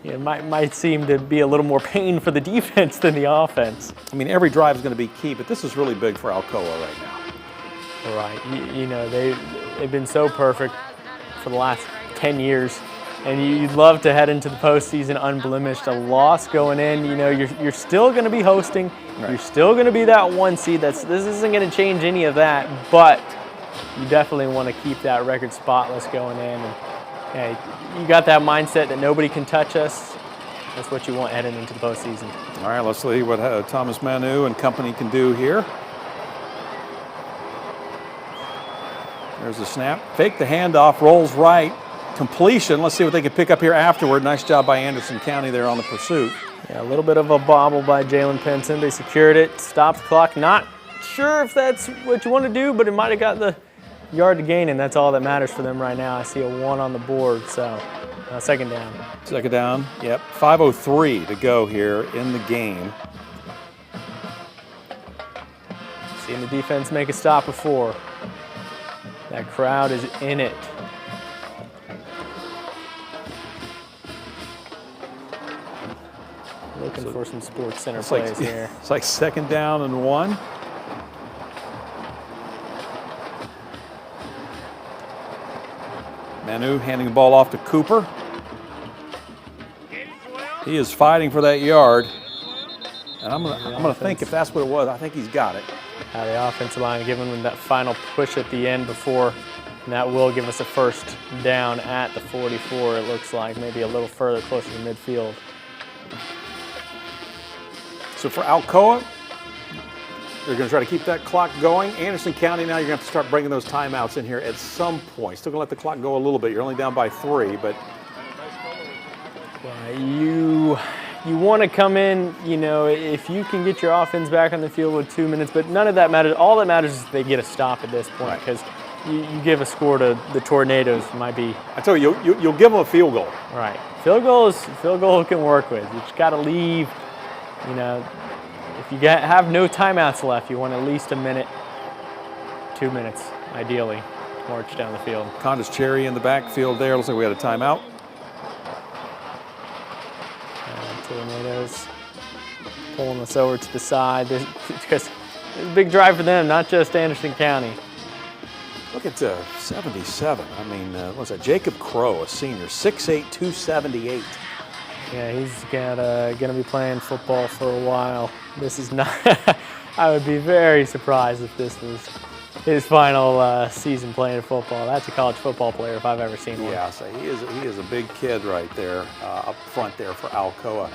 it might seem to be a little more pain for the defense than the offense. I mean, every drive is going to be key, but this is really big for Alcoa right now. Right. They've been so perfect for the last 10 years, and you'd love to head into the postseason unblemished. A loss going in, you're still going to be hosting. Right. You're still going to be that 1 seed. This isn't going to change any of that, but you definitely want to keep that record spotless going in. And, you got that mindset that nobody can touch us. That's what you want heading into the postseason. All right, let's see what Thomas Manu and company can do here. There's the snap. Fake the handoff, rolls right. Completion. Let's see what they can pick up here afterward. Nice job by Anderson County there on the pursuit. Yeah, a little bit of a bobble by Jalen Penson. They secured it, stopped the clock. Not sure if that's what you want to do, but it might have got the yard to gain, and that's all that matters for them right now. I see a 1 on the board, so second down. Second down, yep. 5:03 to go here in the game. Seeing the defense make a stop before. That crowd is in it. Looking for some Sports Center plays here. It's like second down and 1. Manu handing the ball off to Cooper. He is fighting for that yard. And I'm gonna think if that's what it was, I think he's got it. The offensive line giving him that final push at the end before, and that will give us a first down at the 44, it looks like. Maybe a little further, closer to midfield. So for Alcoa, They're going to try to keep that clock going. Anderson County now, you're going to have to start bringing those timeouts in here at some point. Still going to let the clock go a little bit. You're only down by 3, but You want to come in, you know, if you can get your offense back on the field with 2 minutes, but none of that matters. All that matters is they get a stop at this point, because you give a score to the Tornadoes, might be. I tell you, you'll give them a field goal. Right. Field goal can work with. You just got to leave, you know, if you have no timeouts left, you want at least a minute, 2 minutes, ideally, to march down the field. Conda's Cherry in the backfield there. Looks like we had a timeout. Tornadoes pulling us over to the side because it's a big drive for them, not just Anderson County. Look at 77. I mean, what's that? Jacob Crow, a senior, 6'8", 278. Yeah, he's gonna be playing football for a while. This is not. I would be very surprised if this was his final season playing football. That's a college football player if I've ever seen one. Yeah, so he is a big kid right there up front there for Alcoa.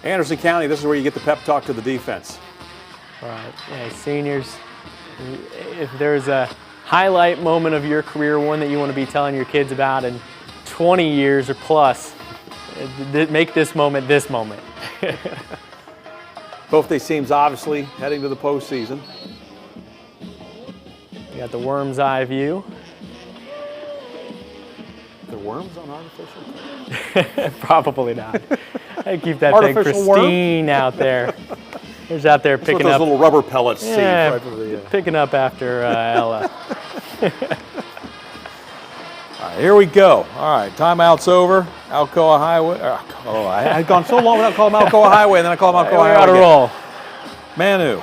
Anderson County, this is where you get the pep talk to the defense. Right. Yeah, seniors. If there's a highlight moment of your career, one that you want to be telling your kids about in 20 years or plus, make this moment this moment. Both these teams obviously heading to the postseason. You got the worm's eye view. The worms on artificial? Probably not. I keep that thing Artificial pristine out there. He's out there That's what picking those up little rubber pellets. Yeah, right for the, picking up after Ella. All right, here we go. All right, timeout's over. Alcoa Highway. I had gone so long without calling them Alcoa Highway, and then I call them Alcoa We Highway. got to again. roll. Manu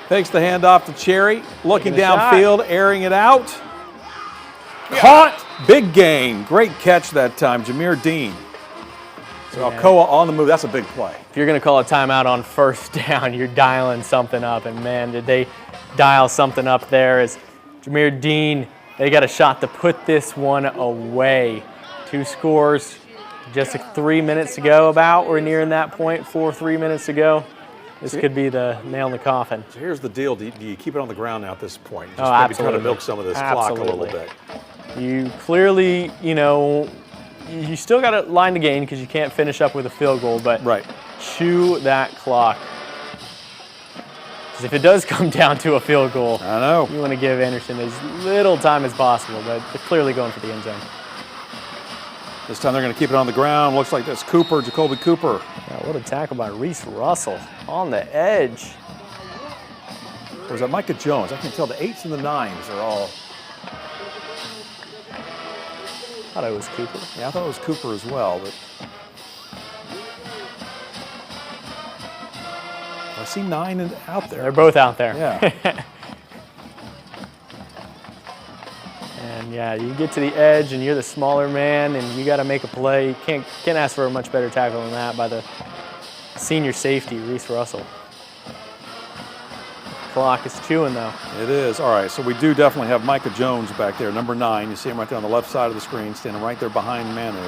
takes the handoff to Cherry, looking Taking a shot. downfield, airing it out. Caught! Big gain. Great catch that time, Jameer Dean. So Alcoa on the move. That's a big play. If you're going to call a timeout on first down, you're dialing something up. And man, did they dial something up there as Jameer Dean, they got a shot to put this one away. 2 scores, just 3 minutes to go about. We're nearing that point, 3 minutes to go. This could be the nail in the coffin. So here's the deal. Do you keep it on the ground now at this point? Just Oh, maybe absolutely. try to milk some of this clock a little Absolutely. bit. You clearly, you know, you still got to line the game because you can't finish up with a field goal, but Right. chew that clock. Because if it does come down to a field goal, I know. you want to give Anderson as little time as possible, but they're clearly going for the end zone. This time they're going to keep it on the ground. Looks like that's Cooper, Jacoby Cooper. Yeah, what a tackle by Reese Russell on the edge. Or was that Micah Jones? I can tell the 8s and the 9s are all. Thought it was Cooper. Yeah, I thought it was Cooper as well, but. I see 9 out there. They're both out there. Yeah. And yeah, you get to the edge and you're the smaller man and you got to make a play. You can't ask for a much better tackle than that by the senior safety, Reese Russell. Clock is chewing though. It is. All right, so we do definitely have Micah Jones back there, number 9. You see him right there on the left side of the screen, standing right there behind Manu.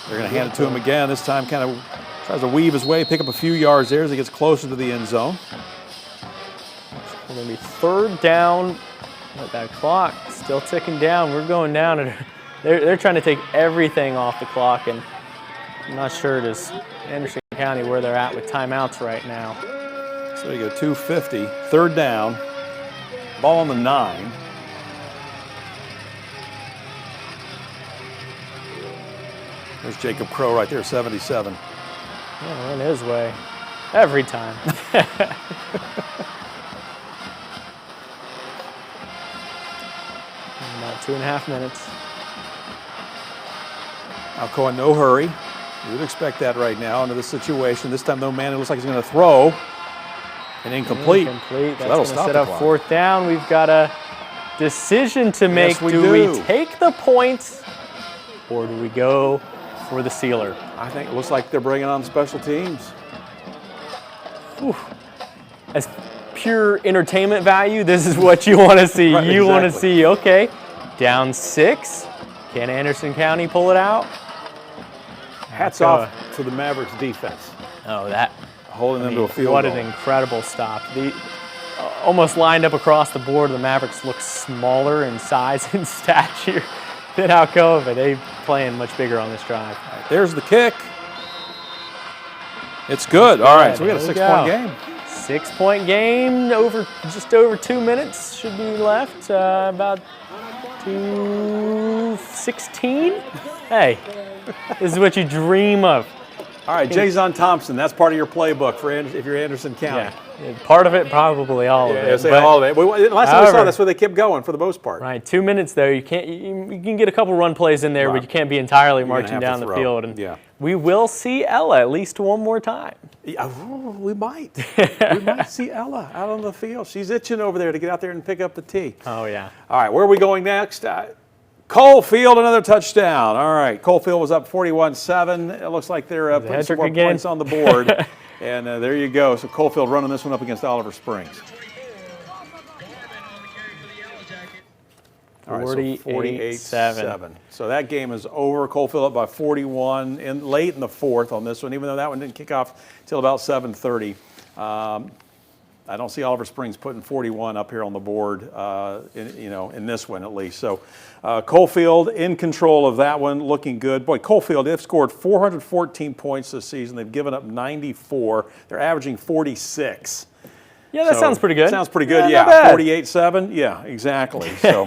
They're going to hand it to him again. This time kind of tries to weave his way, pick up a few yards there as he gets closer to the end zone. It's going to be 3rd down. But that clock still ticking down. We're going down, and they're trying to take everything off the clock. And I'm not sure does Anderson County where they're at with timeouts right now. So you go 250, 3rd down, ball on the 9. There's Jacob Crow right there, 77. Yeah, in his way, every time. About 2.5 minutes. Alcoa, no hurry. You would expect that right now under this situation. This time, though, man, it looks like he's going to throw. And incomplete. Incomplete. So That's that'll going to stop set the up clock. 4th down. We've got a decision to make. Yes, we do do. we take the points or do we go for the sealer? I think it looks like they're bringing on special teams. As pure entertainment value, this is what you want to see. Right, you want to exactly. see, okay, down 6. Can Anderson County pull it out? Hats off to the Mavericks defense. Oh, that holding them to a field What goal. an incredible stop. Almost lined up across the board. The Mavericks look smaller in size and stature than Alcoa, but they playing much bigger on this drive. There's the kick. It's good. All right, so we got a There we 6-point go. game. 6-point game, just over 2 minutes should be left. About 2:16. Hey, this is what you dream of. All right, Jason Thompson, that's part of your playbook for if you're Anderson County. Yeah, part of it, probably all of Yeah, it. say but- all of it. Last time we saw, However- that's where they kept going for the most part. Right, 2 minutes though. You can't. You can get a couple run plays in there, Right. but you can't be entirely You're gonna marching have to down the throw. field. And Yeah. we will see Ella at least one more time. Yeah, we might. We might see Ella out on the field. She's itching over there to get out there and pick up the tee. Oh yeah. All right, where are we going next? Coalfield, another touchdown. All right, Coalfield was up 41-7. It looks like they're putting some hat-trick more again? points on the board. And there you go. So Coalfield running this one up against Oliver Springs. All right, so 48-7. So that game is over. Coalfield up by 41 late in the fourth on this one, even though that one didn't kick off till about 7:30. I don't see Oliver Springs putting 41 up here on the board, in this one at least. So Coalfield in control of that one, looking good. Boy, Coalfield, they've scored 414 points this season. They've given up 94. They're averaging 46. Yeah, that So, sounds pretty good. Sounds pretty good, not bad. 48-7, yeah, exactly. So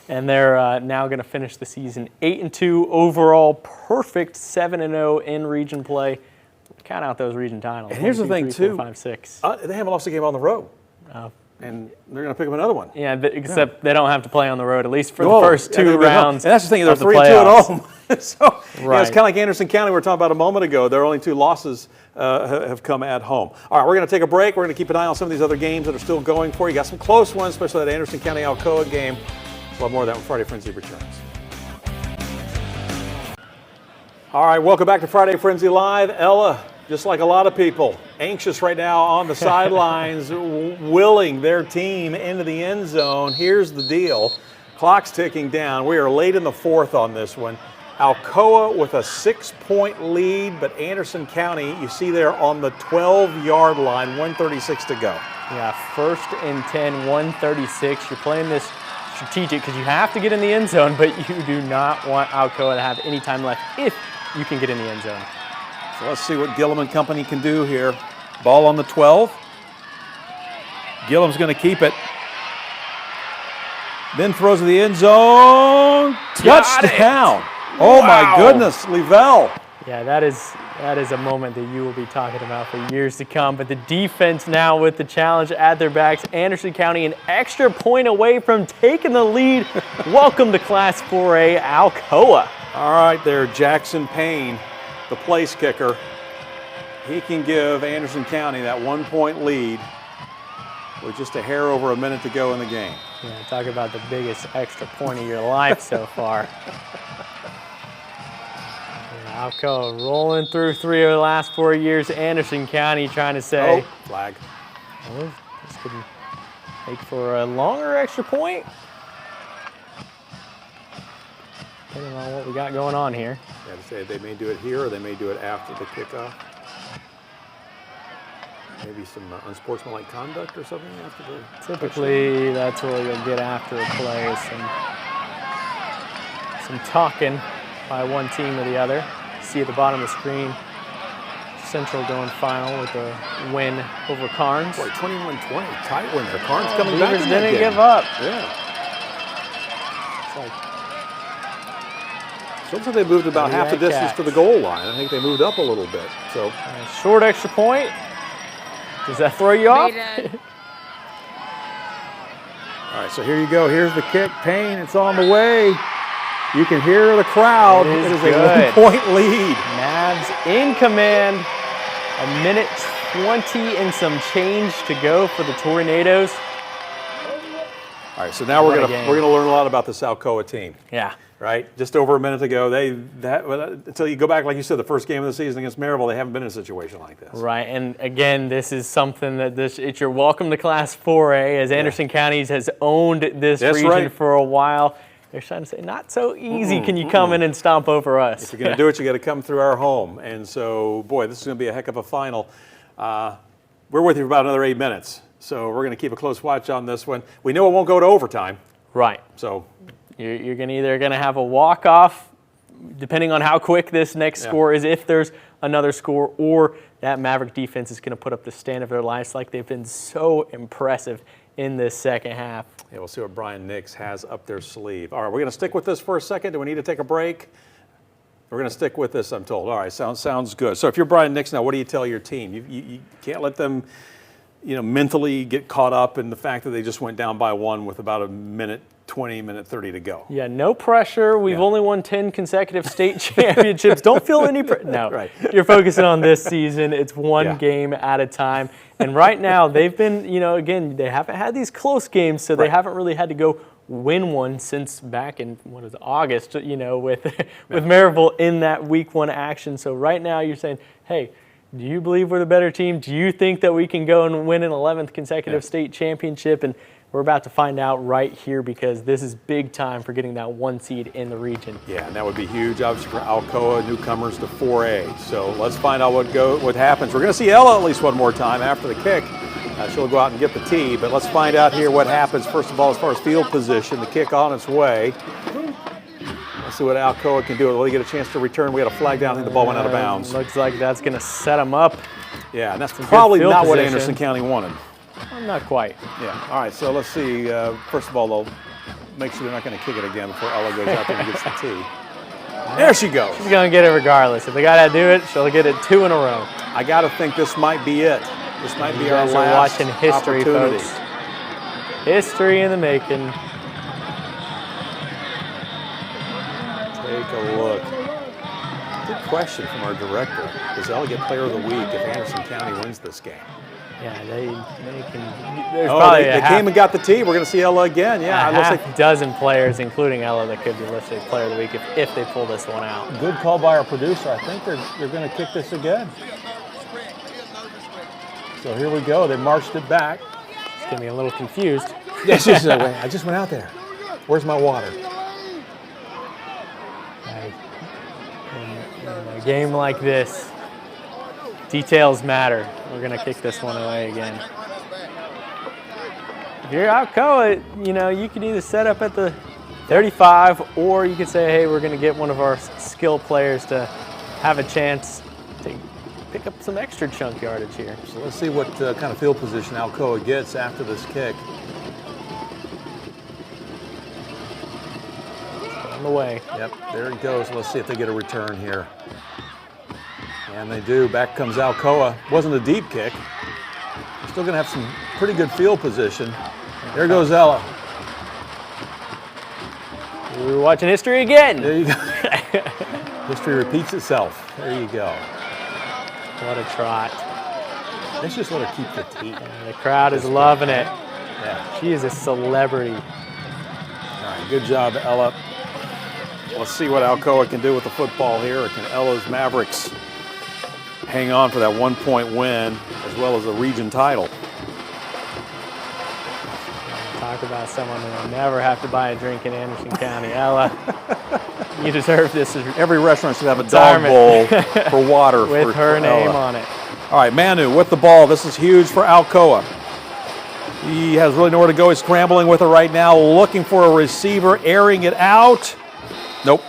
And they're now going to finish the season 8-2 overall, perfect 7-0 in region play. Count out those region titles. And here's the thing, 3, 4, too. 5, 6. they haven't lost a game on the road. Oh. And they're going to pick up another one. Yeah, except they don't have to play on the road, at least for the Whoa, first yeah, two they've been home. rounds. And that's the thing, they're of the 3-2 at playoffs. home. So it's Right. kind of like Anderson County we were talking about a moment ago. Their only two losses have come at home. All right, we're going to take a break. We're going to keep an eye on some of these other games that are still going for you. Got some close ones, especially that Anderson County Alcoa game. A lot more of that when Friday Frenzy returns. All right, welcome back to Friday Frenzy Live. Ella, just like a lot of people, anxious right now on the sidelines, willing their team into the end zone. Here's the deal. Clock's ticking down. We are late in the fourth on this one. Alcoa with a 6-point lead, but Anderson County, you see there on the 12-yard line, 1:36 to go. Yeah, 1st and 10, 136. You're playing this strategic because you have to get in the end zone, but you do not want Alcoa to have any time left if you can get in the end zone. So let's see what Gillum and company can do here. Ball on the 12. Gillum's going to keep it. Then throws to the end zone. Touchdown. Oh, my goodness, Levelle. Yeah, that is a moment that you will be talking about for years to come. But the defense now with the challenge at their backs. Anderson County an extra point away from taking the lead. Welcome to Class 4A Alcoa. All right there, Jackson Payne, the place kicker. He can give Anderson County that 1-point lead with just a hair over a minute to go in the game. Yeah, talk about the biggest extra point of your life so far. Alcoa rolling through 3 of the last 4 years. Anderson County trying to say, Oh, flag. oh, this could make for a longer extra point. Depending on what we got going on here. Yeah, to say they may do it here or they may do it after the kickoff. Maybe some unsportsmanlike conduct or something after the Typically, that's what you'll get after a play is some talking by one team or the other. See at the bottom of the screen, Central going final with a win over Carnes. Boy, 21-20, tight win there. Carnes coming back Beavers in that didn't game. give up. Yeah. It's looks like they moved about half the distance to the goal line. I think they moved up a little bit. So Short extra point. Does that throw you off? all right, so here you go. Here's the kick. Payne, it's on the way. You can hear the crowd. It is a good. 1-point lead. Mavs in command. 1:20 and some change to go for the Tornadoes. All right, so now we're What a gonna game. learn a lot about this Alcoa team. Yeah. Right, just over a minute ago, until you go back, like you said, the first game of the season against Maryville, they haven't been in a situation like this. Right, and again, this is something that it's your welcome to Class 4A, as Anderson Counties has owned this That's region right. for a while. They're trying to say, not so easy can you come in and stomp over us. If you're going to do it, you got to come through our home. And so, boy, this is going to be a heck of a final. We're with you for about another 8 minutes, so we're going to keep a close watch on this one. We know it won't go to overtime. Right. So you're either going to have a walk-off, depending on how quick this next score is, if there's another score, or that Maverick defense is going to put up the stand of their lives like they've been so impressive in this second half. Yeah, we'll see what Brian Nix has up their sleeve. All right, we're going to stick with this for a second. Do we need to take a break? We're going to stick with this, I'm told. All right, sounds good. So if you're Brian Nix now, what do you tell your team? You can't let them, mentally get caught up in the fact that they just went down by 1 with about a minute 20, minute 30 to go. Yeah, no pressure. We've only won 10 consecutive state championships. Don't feel any pressure. No, Right. You're focusing on this season. It's one game at a time. And right now, they've been, again, they haven't had these close games, so they haven't really had to go win one since back in, August, with Maryville in that week 1 action. So right now, you're saying, hey, do you believe we're the better team? Do you think that we can go and win an 11th consecutive state championship? And we're about to find out right here, because this is big time for getting that 1 seed in the region. Yeah, and that would be huge, obviously, for Alcoa, newcomers to 4A. So let's find out what happens. We're going to see Ella at least one more time after the kick. She'll go out and get the tee, but let's find out here what happens, first of all, as far as field position. The kick on its way. Let's see what Alcoa can do. Will they get a chance to return? We had a flag down. I think the ball went out of bounds. Looks like that's going to set them up. Yeah, and that's probably not what position. Anderson County wanted. Not quite. Yeah. All right, so let's see. First of all, they'll make sure they're not going to kick it again before Ella goes out there and gets the tee. There she goes. She's going to get it regardless. If they got to do it, she'll get it 2 in a row. I got to think this might be it. This might be our guys last are watching history, opportunity. folks. History in the making. Take a look. Good question from our director. Does Ella get Player of the Week if Anderson County wins this game? Yeah, they can. There's Oh, probably they came and got the tee. We're going to see Ella again. Yeah, a it looks half like dozen players, including Ella, that could be listed Player of the Week if they pull this one out. good call by our producer. I think they're going to kick this again. So here we go. They marched it back. It's going to be a little confused. Yes, just that way. I just went out there. Where's my water? In a game like this, details matter. We're going to kick this one away again. If you're Alcoa, you can either set up at the 35, or you could say, hey, we're going to get one of our skill players to have a chance to pick up some extra chunk yardage here. So let's see what kind of field position Alcoa gets after this kick. On the way. Yep, there it goes. Let's see if they get a return here. And they do. Back comes Alcoa. Wasn't a deep kick. Still going to have some pretty good field position. There goes Ella. We're watching history again. There you go. History repeats itself. There you go. What a trot. Let's just let her keep the tee. The crowd is loving it. Yeah. She is a celebrity. All right, good job, Ella. Let's see what Alcoa can do with the football here. Or can Ella's Mavericks hang on for that 1-point win as well as the region title? Talk about someone who will never have to buy a drink in Anderson County. Ella, you deserve this. Every restaurant should have a dog bowl for water with her name Ella on it. All right, Manu with the ball. This is huge for Alcoa. He has really nowhere to go. He's scrambling with it right now, looking for a receiver, airing it out. Nope.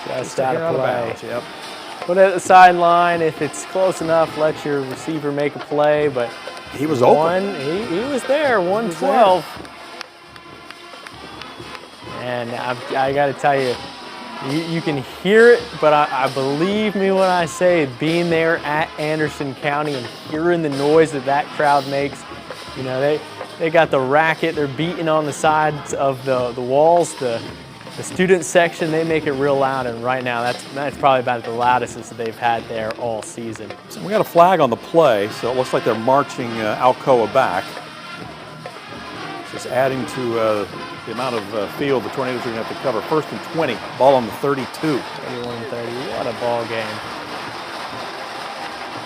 Just out of play. bounds. Yep. Put it at the sideline. If it's close enough, let your receiver make a play. But He was open. He was there, 112. And I got to tell you, you can hear it, but I believe me when I say being there at Anderson County and hearing the noise that crowd makes. They got the racket. They're beating on the sides of the walls. The student section, they make it real loud, and right now that's probably about the loudest that they've had there all season. So we got a flag on the play, so it looks like they're marching Alcoa back. Just adding to the amount of field the Tornadoes are going to have to cover. 1st and 20, ball on the 32. 31-30, what a ball game.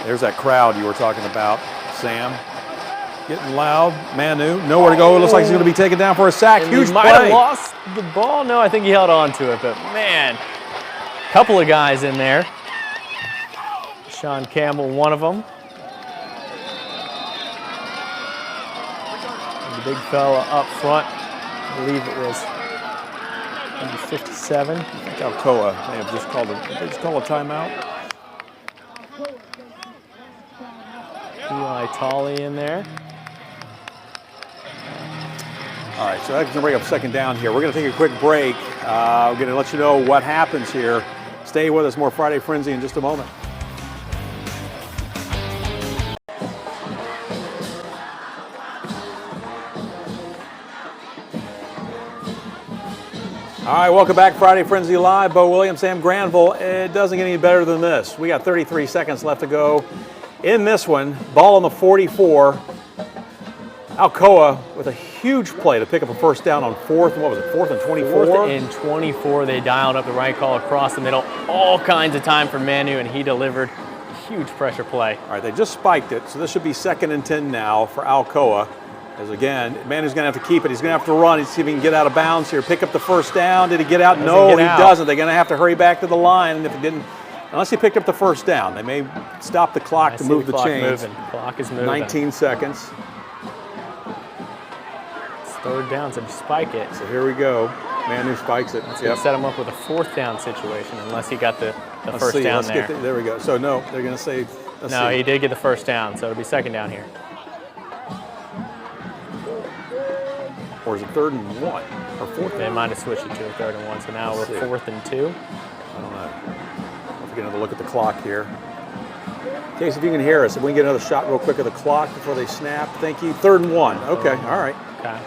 There's that crowd you were talking about, Sam. Getting loud. Manu, nowhere to go. It looks like he's going to be taken down for a sack. And Huge he might play. have lost the ball. No, I think he held on to it, but man, couple of guys in there. Sean Campbell, one of them. big fella up front. I believe it was number 57. I think Alcoa may have just called a timeout. Eli Tolley in there. All right, so that's going to bring up second down here. We're going to take a quick break. We're going to let you know what happens here. Stay with us. More Friday Frenzy in just a moment. All right, welcome back, Friday Frenzy Live. Bo Williams, Sam Granville. It doesn't get any better than this. We got 33 seconds left to go in this one. Ball on the 44. Alcoa with a huge play to pick up a first down on fourth and 24? Fourth and 24. They dialed up the right call across the middle. All kinds of time for Manu, and he delivered a huge pressure play. All right, they just spiked it, so this should be 2nd and 10 now for Alcoa. As again, Manu's going to have to keep it. He's going to have to run. He's see if he can get out of bounds here. Pick up the first down. Did he get out? No, he doesn't. They're going to have to hurry back to the line. And if he didn't, unless he picked up the first down, they may stop the clock to move the chains. The clock is moving. 19 seconds. It's third down, so spike it. So here we go. Manu spikes it. It's going to set him up with a fourth down situation unless he got the first down there. There we go. So no, they're going to say. No, he did get the first down, so it'll be second down here. Or is it 3rd and 1 or 4th? They might have switched it to a 3rd and 1, so now we're 4th and 2. I don't know. We're going to have to look at the clock here. Case, if you can hear us, if we can get another shot real quick of the clock before they snap. Thank you. 3rd and 1. Okay, all right. Okay.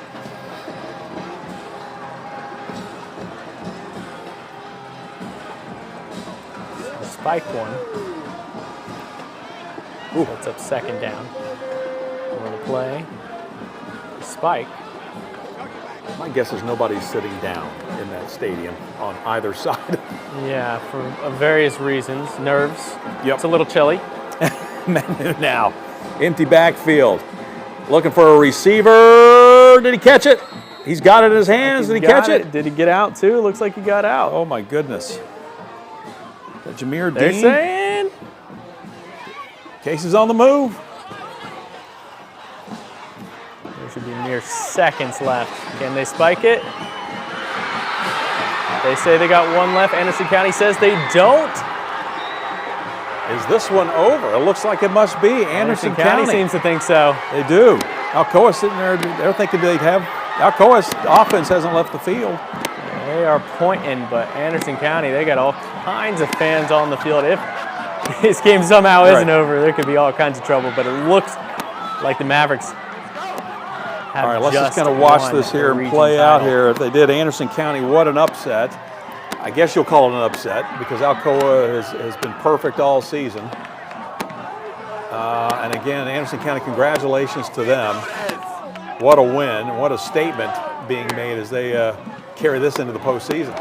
Spike one. Ooh. So it's up second down. For the play. Spike. My guess is nobody's sitting down in that stadium on either side. Yeah, for various reasons. Nerves. Yep. It's a little chilly. Manu now. Empty backfield. Looking for a receiver. Did he catch it? He's got it in his hands. Did he catch it? Did he get out too? Looks like he got out. Oh my goodness. Is that Jameer They're Dean? saying. Case is on the move. There should be mere seconds left. Can they spike it? They say they got one left. Anderson County says they don't. Is this one over? It looks like it must be. Anderson County seems to think so. They do. Alcoa sitting there, they're thinking they have. Alcoa's offense hasn't left the field. They are pointing, but Anderson County, they got all kinds of fans on the field. If this game somehow isn't over, there could be all kinds of trouble, but it looks like the Mavericks have all right, let's just kind of watch this here and play out here. If they did, Anderson County, what an upset. I guess you'll call it an upset because Alcoa has been perfect all season. And again, Anderson County, congratulations to them. What a win, what a statement being made as they carry this into the postseason.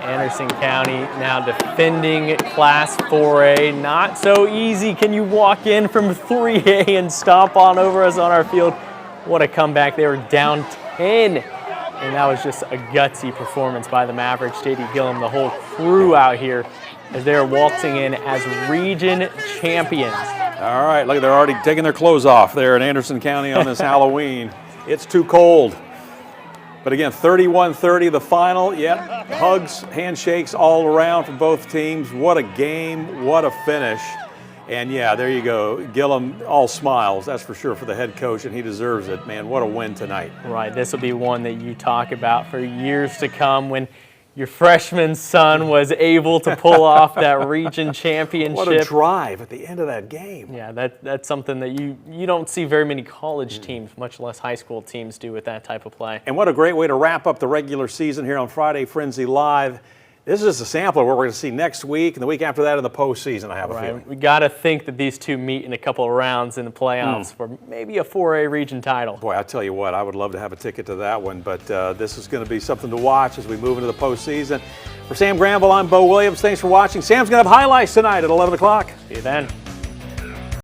Anderson County now defending Class 4A. Not so easy. Can you walk in from 3A and stomp on over us on our field? What a comeback. They were down 10. And that was just a gutsy performance by the Mavericks. J.D. Gillum, the whole crew out here as they are waltzing in as region champions. All right, look, they're already taking their clothes off there in Anderson County on this Halloween. It's too cold. But again, 31-30 the final. Yep, hugs, handshakes all around from both teams. What a game, what a finish. And yeah, there you go. Gillum, all smiles, that's for sure, for the head coach, and he deserves it. Man, what a win tonight. Right, this will be one that you talk about for years to come when your freshman son was able to pull off that region championship. What a drive at the end of that game. Yeah, that's something that you don't see very many college teams, much less high school teams, do with that type of play. And what a great way to wrap up the regular season here on Friday Frenzy Live. This is just a sample of what we're going to see next week and the week after that in the postseason, I have a feeling. We got to think that these two meet in a couple of rounds in the playoffs for maybe a 4A region title. Boy, I tell you what, I would love to have a ticket to that one, but this is going to be something to watch as we move into the postseason. For Sam Granville, I'm Bo Williams. Thanks for watching. Sam's going to have highlights tonight at 11 o'clock. See you then.